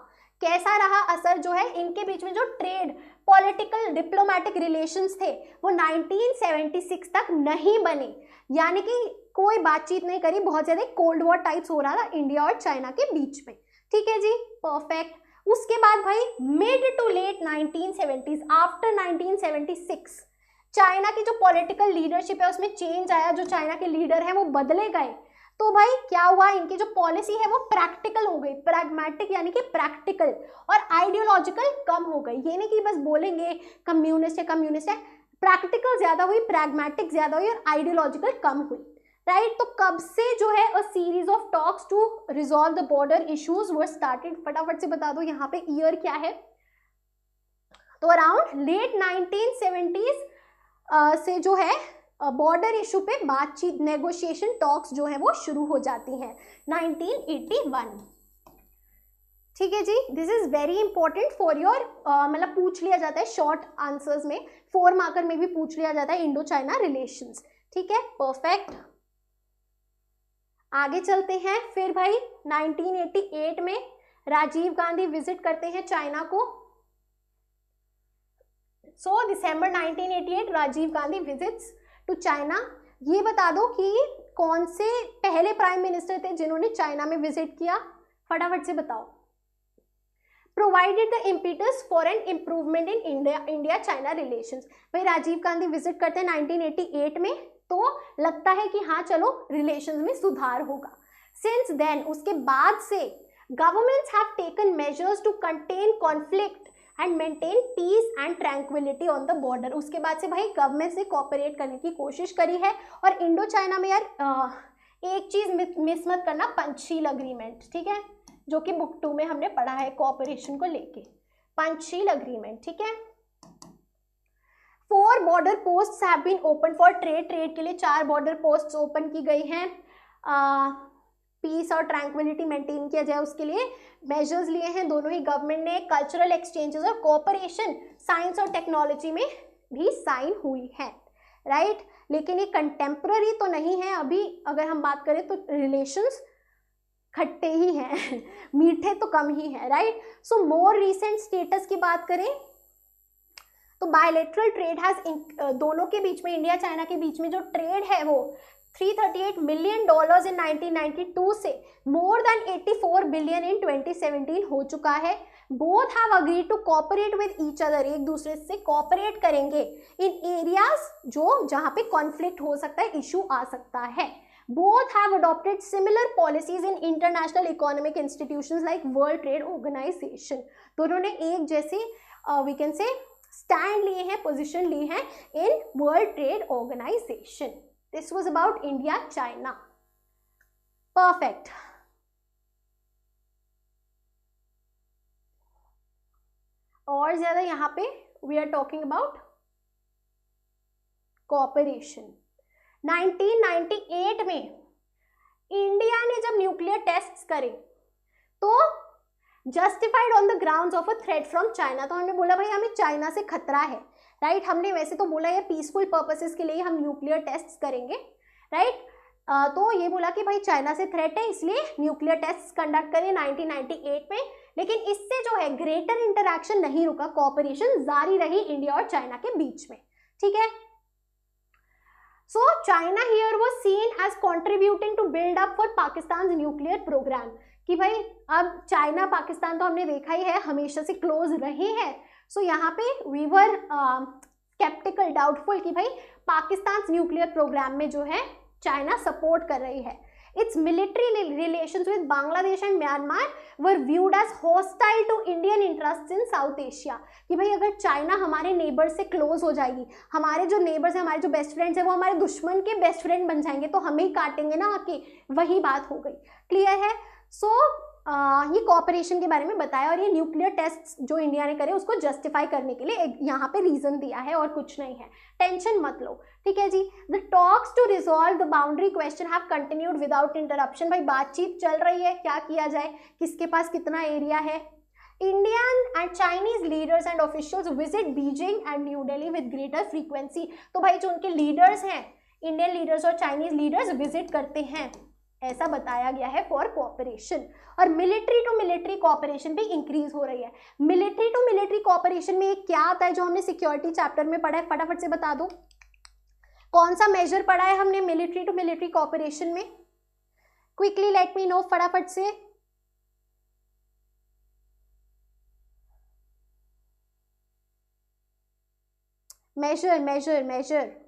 कैसा रहा असर? जो है इनके बीच में जो ट्रेड, पॉलिटिकल, डिप्लोमेटिक रिलेशंस थे वो 1976 तक नहीं बने, यानी कि कोई बातचीत नहीं करी, बहुत ज्यादा कोल्ड वॉर टाइप्स हो रहा था इंडिया और चाइना के बीच में। ठीक है जी, परफेक्ट। उसके बाद भाई mid to late 1970s, after 1976 China की जो पॉलिटिकल लीडरशिप है उसमें चेंज आया, जो चाइना के लीडर हैं वो बदले गए। तो भाई क्या हुआ, इनकी जो पॉलिसी है वो प्रैक्टिकल हो गई, प्रैग्मेटिक यानी कि प्रैक्टिकल, और आइडियोलॉजिकल कम हो गई। ये नहीं कि बस बोलेंगे कम्युनिस्ट है, प्रैक्टिकल ज्यादा हुई, प्रैग्मेटिक ज्यादा हुई और आइडियोलॉजिकल कम हुई, राइट। तो कब से जो है a series of talks to resolve the border issues were started? फटाफट से बता दो यहाँ पे ईयर क्या है। तो अराउंड लेट 1970s से जो है बॉर्डर इशू पे बातचीत, नेगोशिएशन टॉक्स जो है वो शुरू हो जाती हैं 1981। ठीक है जी, this is very important for your, मतलब पूछ लिया जाता है शॉर्ट आंसर्स में, 4 मार्कर में भी पूछ लिया जाता है इंडो चाइना रिलेशंस। ठीक है, परफेक्ट। आगे चलते हैं। फिर भाई 1988 में राजीव गांधी विजिट करते हैं चाइना को। So December 1988 Rajiv Gandhi visits to China. ये बता दो कि कौन से पहले प्राइम मिनिस्टर थे जिन्होंने चाइना में विजिट किया? फटाफट से बताओ। Provided the impetus for an improvement in India China relations. भाई राजीव गांधी विजिट करते हैं 1988 में, तो लगता है कि हाँ चलो रिलेशंस में सुधार होगा। सिंस देन, उसके बाद से governments have taken measures to contain conflict and maintain peace and tranquility on the border. उसके बाद से भाई गवर्नमेंट से कोऑपरेट करने की कोशिश करी है। और इंडो चाइना में यार एक चीज मिस मत करना, पंचशील अग्रीमेंट, ठीक है, जो कि बुक 2 में हमने पढ़ा है कोऑपरेशन को लेके, पंचशील अग्रीमेंट। ठीक है, 4 border post have been open for trade. Trade के लिए 4 बॉर्डर पोस्ट ओपन की गई हैं। पीस और ट्रैंक्विलिटी मेंटेन किया जाए उसके लिए मेजर्स लिए हैं दोनों ही गवर्नमेंट ने। कल्चरल एक्सचेंजेस और कोऑपरेशन साइंस और टेक्नोलॉजी में भी साइन हुई है, राइट। लेकिन ये कंटेम्प्ररी तो नहीं है अभी, अगर हम बात करें तो रिलेशंस खट्टे ही हैं मीठे तो कम ही है, राइट। सो मोर रिसेंट स्टेटस की बात करें तो बायलैटरल ट्रेड हैज, दोनों के बीच में, इंडिया चाइना के बीच में जो ट्रेड है वो $338 मिलियन इन 1992 से मोर देन 84 बिलियन इन 2017 हो चुका है। Both have agreed to cooperate with each other, एक दूसरे से कोऑपरेट करेंगे इन एरियाज जो जहां पे कॉन्फ्लिक्ट हो सकता है, इशू आ सकता है। Both have adopted similar policies in international economic institutions like World Trade Organization. दोनों ने एक जैसे वी कैन से स्टैंड लिए हैं, पोजिशन ली है in World Trade Organization. This was about India, China. Perfect. और ज्यादा यहाँ पे we are talking about cooperation. 1998 में इंडिया ने जब न्यूक्लियर टेस्ट करे तो justified on the grounds of a threat from China, तो हमने बोला भाई हमें चाइना से खतरा है, राइट। हमने वैसे तो बोला ये पीसफुल पर्पसेस के लिए हम न्यूक्लियर टेस्ट करेंगे, राइट। तो ये बोला कि भाई चाइना से थ्रेट है इसलिए न्यूक्लियर टेस्ट कंडक्ट करें 1998 में, लेकिन इससे जो है ग्रेटर इंटरैक्शन नहीं रुका, कोऑपरेशन जारी रही इंडिया और चाइना के बीच में, ठीक है। So China here was seen as contributing to build up for Pakistan nuclear program, कि भाई अब चाइना पाकिस्तान तो हमने देखा ही है हमेशा से क्लोज रहे हैं, सो यहाँ पे वी वर स्केप्टिकल, डाउटफुल कि भाई पाकिस्तान न्यूक्लियर प्रोग्राम में जो है चाइना सपोर्ट कर रही है। Its military relations with Bangladesh and Myanmar were viewed as hostile to Indian interest in South Asia, कि भाई अगर चाइना हमारे नेबर से क्लोज हो जाएगी, हमारे जो नेबर्स हैं, हमारे जो बेस्ट फ्रेंड्स हैं, वो हमारे दुश्मन के बेस्ट फ्रेंड बन जाएंगे तो हमें ही काटेंगे ना आके, वही बात हो गई, क्लियर है। सो ये कोऑपरेशन के बारे में बताया और ये न्यूक्लियर टेस्ट जो इंडिया ने करे उसको जस्टिफाई करने के लिए यहाँ पे रीजन दिया है और कुछ नहीं है, टेंशन मत लो, ठीक है जी। The talks to resolve the boundary question have continued without interruption, भाई बातचीत चल रही है, क्या किया जाए, किसके पास कितना एरिया है। Indian and Chinese leaders and officials visit Beijing and new Delhi with greater frequency, तो भाई जो उनके लीडर्स हैं, इंडियन लीडर्स और चाइनीज लीडर्स विजिट करते हैं, ऐसा बताया गया है फॉर कोऑपरेशन। और मिलिट्री टू मिलिट्री कोऑपरेशन भी इंक्रीज हो रही है। मिलिट्री टू मिलिट्री कोऑपरेशन में क्या आता है जो हमने सिक्योरिटी चैप्टर में पढ़ा है, फटाफट से बता दो, कौन सा मेजर पढ़ा है हमने मिलिट्री टू मिलिट्री कोऑपरेशन में, क्विकली लेट मी नो, फटाफट से। मेजर मेजर मेजर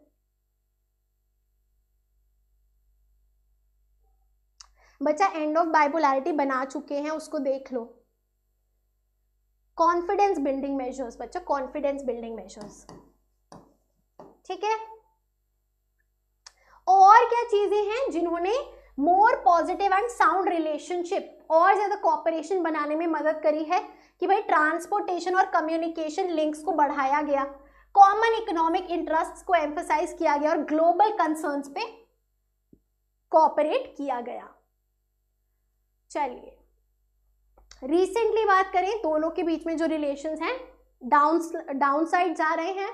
बच्चा एंड ऑफ बाइपोलैरिटी बना चुके हैं, उसको देख लो। कॉन्फिडेंस बिल्डिंग मेजर्स बच्चा, कॉन्फिडेंस बिल्डिंग मेजर्स, ठीक है। और क्या चीजें हैं जिन्होंने more positive and sound relationship और ज्यादा कोऑपरेशन बनाने में मदद करी है, कि भाई ट्रांसपोर्टेशन और कम्युनिकेशन लिंक्स को बढ़ाया गया, कॉमन इकोनॉमिक इंटरेस्ट्स को एम्फसाइज किया गया और ग्लोबल कंसर्न्स पे कोऑपरेट किया गया। चलिए रिसेंटली बात करें, दोनों के बीच में जो रिलेशंस हैं डाउन साइड जा रहे हैं।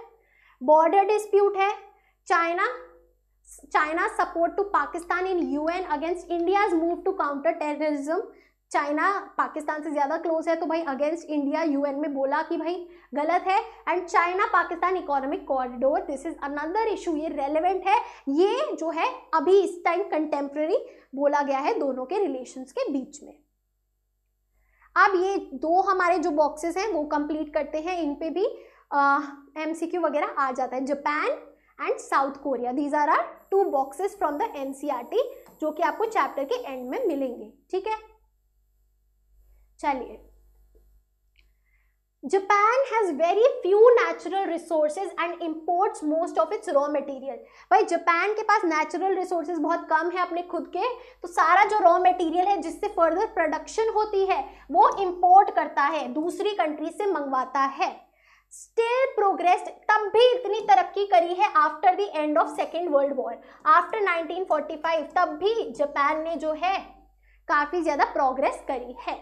बॉर्डर डिस्प्यूट है, China support to Pakistan in UN against India's move to counter terrorism, China Pakistan से ज्यादा क्लोज है तो भाई अगेंस्ट इंडिया यूएन में बोला कि भाई गलत है। And China Pakistan economic corridor, this is another issue, ये रेलेवेंट है, ये जो है अभी इस टाइम कंटेम्प्रेरी बोला गया है दोनों के रिलेशंस के बीच में। अब ये दो हमारे जो बॉक्सेस हैं वो कंप्लीट करते हैं, इन पे भी एमसीक्यू वगैरह आ जाता है। Japan and South Korea, these are are two boxes from the NCERT जो कि आपको चैप्टर के एंड में मिलेंगे, ठीक है। चलिए, Japan has very few natural resources and imports most of its raw material, भाई जापान के पास नेचुरल रिसोर्सेज बहुत कम है अपने खुद के, तो सारा जो रॉ मटेरियल है जिससे फर्दर प्रोडक्शन होती है वो इंपोर्ट करता है, दूसरी कंट्री से मंगवाता है। स्टिल प्रोग्रेस, तब भी इतनी तरक्की करी है after the end of second world war, after 1945, तब भी जापान ने जो है काफी ज्यादा प्रोग्रेस करी है।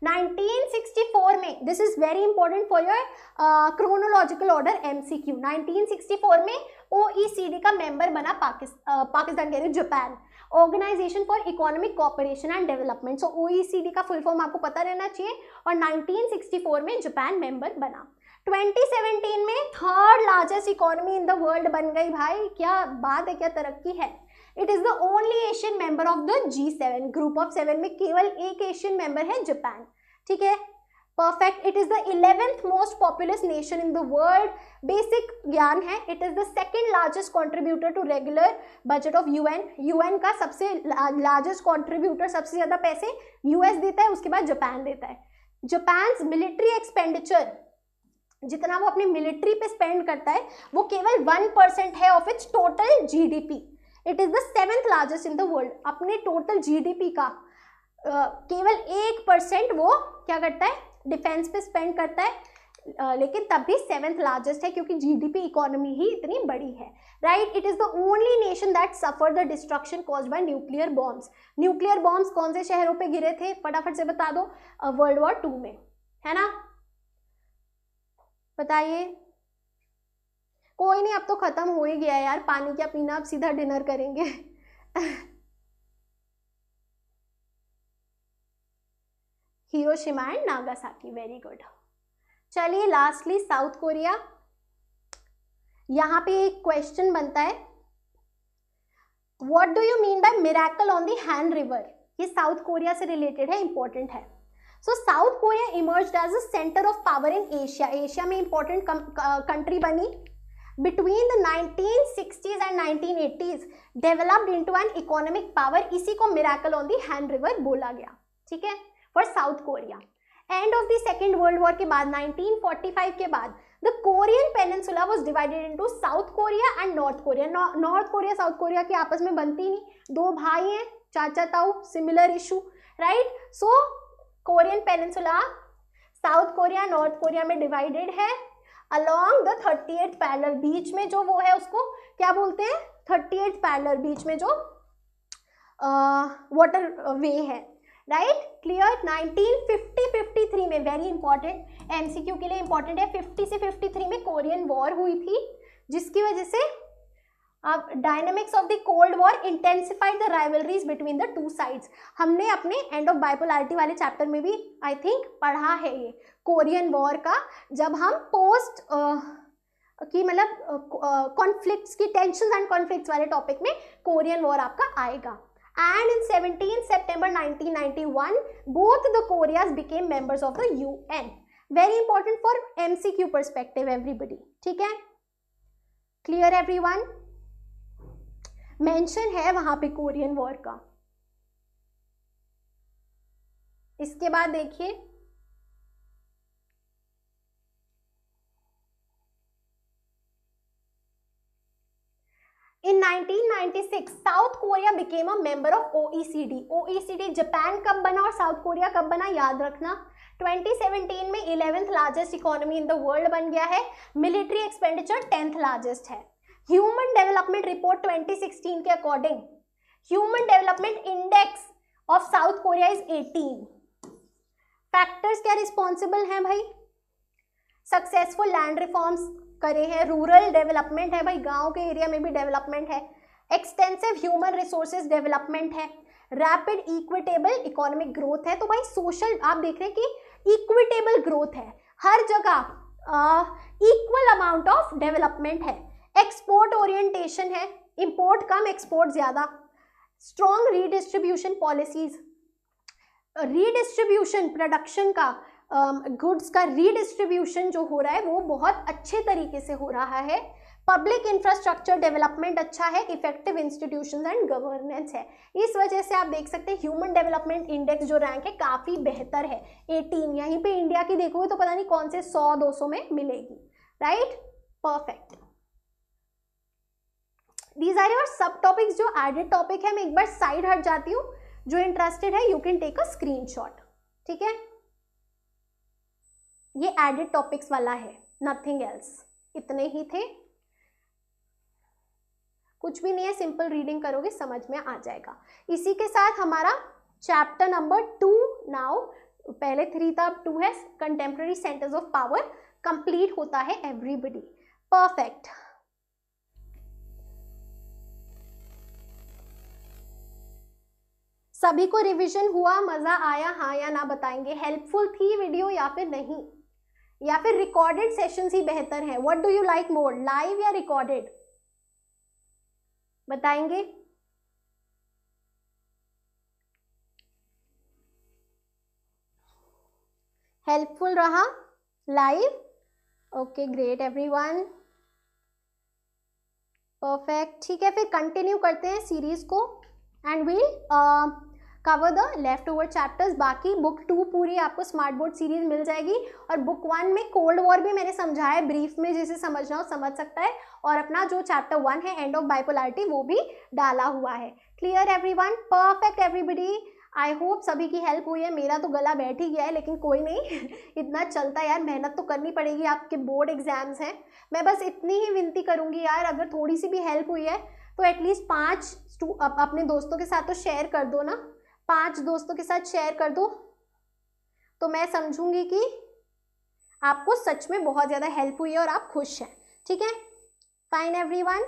1964 में, this is very important for your chronological order MCQ, 1964 में ओईसीडी का मेंबर बना पाकिस्तान कह रही Japan, organization for economic cooperation and development. So OECD का फुल फॉर्म आपको पता रहना चाहिए, और 1964 में जापान मेंबर बना। 2017 में third largest economy in the world बन गई, भाई क्या बात है, क्या तरक्की है। It is the only Asian member of the G7, group of 7 में केवल एक एशियन मेंबर है जापान, ठीक है, perfect. It is the 11th most populous nation in the world, basic ज्ञान है। It is the second largest contributor to regular budget of UN का सबसे लार्जेस्ट कॉन्ट्रीब्यूटर, सबसे ज्यादा पैसे यूएस देता है, उसके बाद जापान देता है। जापान मिलिट्री एक्सपेंडिचर, जितना वो अपनी मिलिट्री पे स्पेंड करता है वो केवल 1% है of its total GDP. It is the 7th largest in the world, अपने टोटल जीडीपी का केवल 1% वो क्या करता है, डिफेंस पे स्पेंड करता है। लेकिन तब भी 7th लार्जेस्ट है क्योंकि जीडीपी इकोनॉमी ही इतनी बड़ी है, right. It is the only nation that suffer the destruction caused by nuclear bombs. Nuclear bombs कौन से शहरों पे गिरे थे, फटाफट से बता दो, वर्ल्ड वॉर 2 में, है ना, बताइए। कोई नहीं, अब तो खत्म हो ही गया यार, पानी क्या पीना, अब सीधा डिनर करेंगे। Hiroshima and Nagasaki, very good. चलिए लास्टली साउथ कोरिया। यहां पे एक क्वेश्चन बनता है, what do you mean by miracle on the Han River. ये साउथ कोरिया से रिलेटेड है, इंपॉर्टेंट है। So South Korea emerged as a centre of power in Asia. Asia में इंपॉर्टेंट कंट्री बनी। Between the 1960s and 1980s developed into an economic power। इसी को miracle on the Han river बोला गया, ठीक है, for south Korea. End of the second world war के बाद 1945 के बाद the Korean peninsula was divided into south Korea and north Korea. North Korea south Korea की आपस में बनती नहीं, दो भाई हैं, चाचा ताऊ, similar issue, right. So Korean peninsula South Korea North Korea में डिवाइडेड है along the 38th पैरेलल। बीच में जो वो है उसको क्या बोलते हैं, 38th पैरेलल, बीच में जो वाटर वे है, राइट, क्लियर। 1950-53 में, वेरी इंपॉर्टेंट, एमसीक्यू के लिए इंपॉर्टेंट है, 50 से 53 में कोरियन वॉर हुई थी, जिसकी वजह से अब dynamics of the Cold war intensified the rivalries between the two sides. हमने अपने एंड ऑफ बाइपोलैरिटी वाले चैप्टर में भी आई थिंक पढ़ा है ये कोरियन वॉर का, जब हम पोस्ट की मतलब कॉन्फ्लिक्ट्स की, टेंशन एंड कॉन्फ्लिक्ट्स वाले टॉपिक में कोरियन वॉर आपका आएगा। And in 17 September 1991 both the Korea's became members of the UN. Very important for MCQ perspective everybody, ठीक है, क्लियर एवरीवन। मेंशन है वहां पे कोरियन वॉर का। इसके बाद देखिए, इन 1996 south Korea became a member of OECD। OECD Japan कब बना और साउथ कोरिया कब बना, याद रखना। 2017 में 11th largest economy in the world बन गया है। मिलिट्री एक्सपेंडिचर 10th लार्जेस्ट है। ह्यूमन डेवलपमेंट रिपोर्ट 2016 के according human development index of south Korea is 18। Factors क्या रिस्पॉन्सिबल हैं भाई, सक्सेसफुल लैंड रिफॉर्म्स करे हैं, रूरल डेवलपमेंट है भाई, गांव के एरिया में भी डेवलपमेंट है, एक्सटेंसिव ह्यूमन रिसोर्सेज डेवलपमेंट है, रैपिड इक्विटेबल इकोनॉमिक ग्रोथ है। तो भाई सोशल आप देख रहे हैं कि इक्विटेबल ग्रोथ है, हर जगह इक्वल अमाउंट ऑफ डेवलपमेंट है। एक्सपोर्ट ओरिएंटेशन है, इंपोर्ट कम एक्सपोर्ट ज्यादा, strong redistribution policies, redistribution production का, गुड्स का रीडिस्ट्रीब्यूशन जो हो रहा है वो बहुत अच्छे तरीके से हो रहा है। पब्लिक इंफ्रास्ट्रक्चर डेवलपमेंट अच्छा है, इफेक्टिव इंस्टीट्यूशंस एंड गवर्नेंस है। इस वजह से आप देख सकते हैं ह्यूमन डेवलपमेंट इंडेक्स जो रैंक है काफी बेहतर है, 18। यहीं पे इंडिया की देखोगे तो पता नहीं कौन से 100-200 में मिलेगी, right, perfect. These are your सब टॉपिक्स जो एडेड टॉपिक है। मैं एक बार साइड हट जाती हूँ, जो इंटरेस्टेड है you can take a screenshot, ठीक है। ये एडेड टॉपिक्स वाला है, नथिंग एल्स, इतने ही थे, कुछ भी नहीं है, सिंपल रीडिंग करोगे समझ में आ जाएगा। इसी के साथ हमारा चैप्टर नंबर 2 नाउ, पहले 3 था अब 2 है, contemporary centres of power, complete होता है एवरीबडी, परफेक्ट। सभी को रिवीजन हुआ, मजा आया, हाँ या ना बताएंगे, हेल्पफुल थी वीडियो या फिर नहीं, या फिर रिकॉर्डेड सेशंस ही बेहतर है। What do you like more, live या रिकॉर्डेड, बताएंगे। हेल्पफुल रहा live, okay great everyone, perfect, ठीक है। फिर कंटिन्यू करते हैं सीरीज को and will cover the left over chapters. बाकी बुक 2 पूरी आपको स्मार्ट बोर्ड सीरीज मिल जाएगी, और बुक 1 में कोल्ड वॉर भी मैंने समझाया ब्रीफ में, जिसे समझना हो समझ सकता है, और अपना जो चैप्टर 1 है एंड ऑफ बाइपोलैरिटी वो भी डाला हुआ है। Clear everyone, perfect everybody. I hope सभी की हेल्प हुई है। मेरा तो गला बैठ ही गया है, लेकिन कोई नहीं इतना चलता है यार, मेहनत तो करनी पड़ेगी, आपके बोर्ड एग्जाम्स हैं। मैं बस इतनी ही विनती करूंगी यार, अगर थोड़ी सी भी हेल्प हुई है तो एटलीस्ट 5 अपने दोस्तों के साथ तो शेयर कर दो ना, 5 दोस्तों के साथ शेयर कर दो, तो मैं समझूंगी कि आपको सच में बहुत ज़्यादा हेल्प हुई है और आप खुश हैं। ठीक है, fine everyone,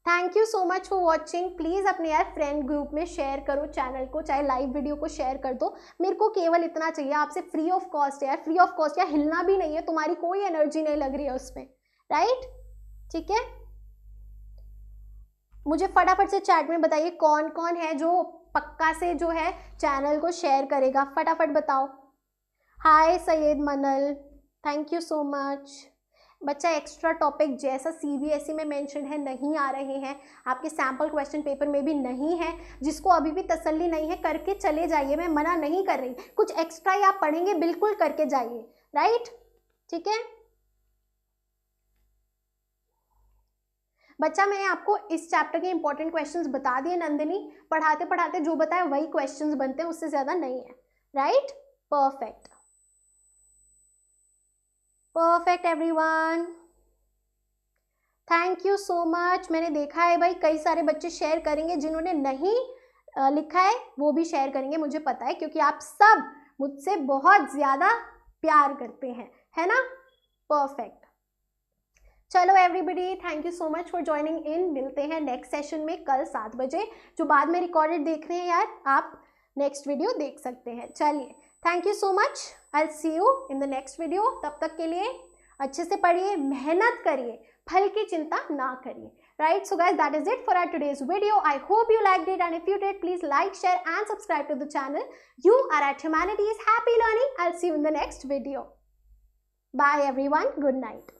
thank you so much for watching. Please अपने यार फ्रेंड ग्रुप में शेयर करो चैनल को, चाहे लाइव वीडियो को शेयर कर दो। मेरे को केवल इतना चाहिए आपसे, फ्री ऑफ कॉस्ट है यार, फ्री ऑफ कॉस्ट, या हिलना भी नहीं है, तुम्हारी कोई एनर्जी नहीं लग रही है उसमें, राइट? ठीक है, मुझे फटाफट से चैट में बताइए कौन कौन है जो पक्का से जो है चैनल को शेयर करेगा, फटाफट बताओ। हाय सैयद मनल, थैंक यू सो मच। बच्चा एक्स्ट्रा टॉपिक जैसा सीबीएसई में मेंशन है नहीं आ रहे हैं, आपके सैम्पल क्वेश्चन पेपर में भी नहीं है। जिसको अभी भी तसल्ली नहीं है करके चले जाइए, मैं मना नहीं कर रही, कुछ एक्स्ट्रा ही आप पढ़ेंगे बिल्कुल करके जाइए, राइट? ठीक है बच्चा, मैंने आपको इस चैप्टर के इंपॉर्टेंट क्वेश्चंस बता दिए नंदिनी, पढ़ाते पढ़ाते जो बताया वही क्वेश्चंस बनते हैं, उससे ज्यादा नहीं है, right? Perfect perfect everyone, thank you so much. मैंने देखा है भाई कई सारे बच्चे शेयर करेंगे, जिन्होंने नहीं लिखा है वो भी शेयर करेंगे, मुझे पता है, क्योंकि आप सब मुझसे बहुत ज्यादा प्यार करते हैं, है ना? परफेक्ट, चलो everybody, thank you so much for joining in. मिलते हैं नेक्स्ट सेशन में कल 7 बजे। जो बाद में रिकॉर्डेड देख रहे हैं यार, आप नेक्स्ट वीडियो देख सकते हैं। चलिए, thank you so much, I will see you in the next video. तब तक के लिए अच्छे से पढ़िए, मेहनत करिए, फल की चिंता ना करिए, right? So guys, that is it for our today's video. I hope you liked it, and if you did, please like, share and subscribe to the channel. You are at Humanities. Happy learning. I'll see you in the next video. Bye everyone. Good night.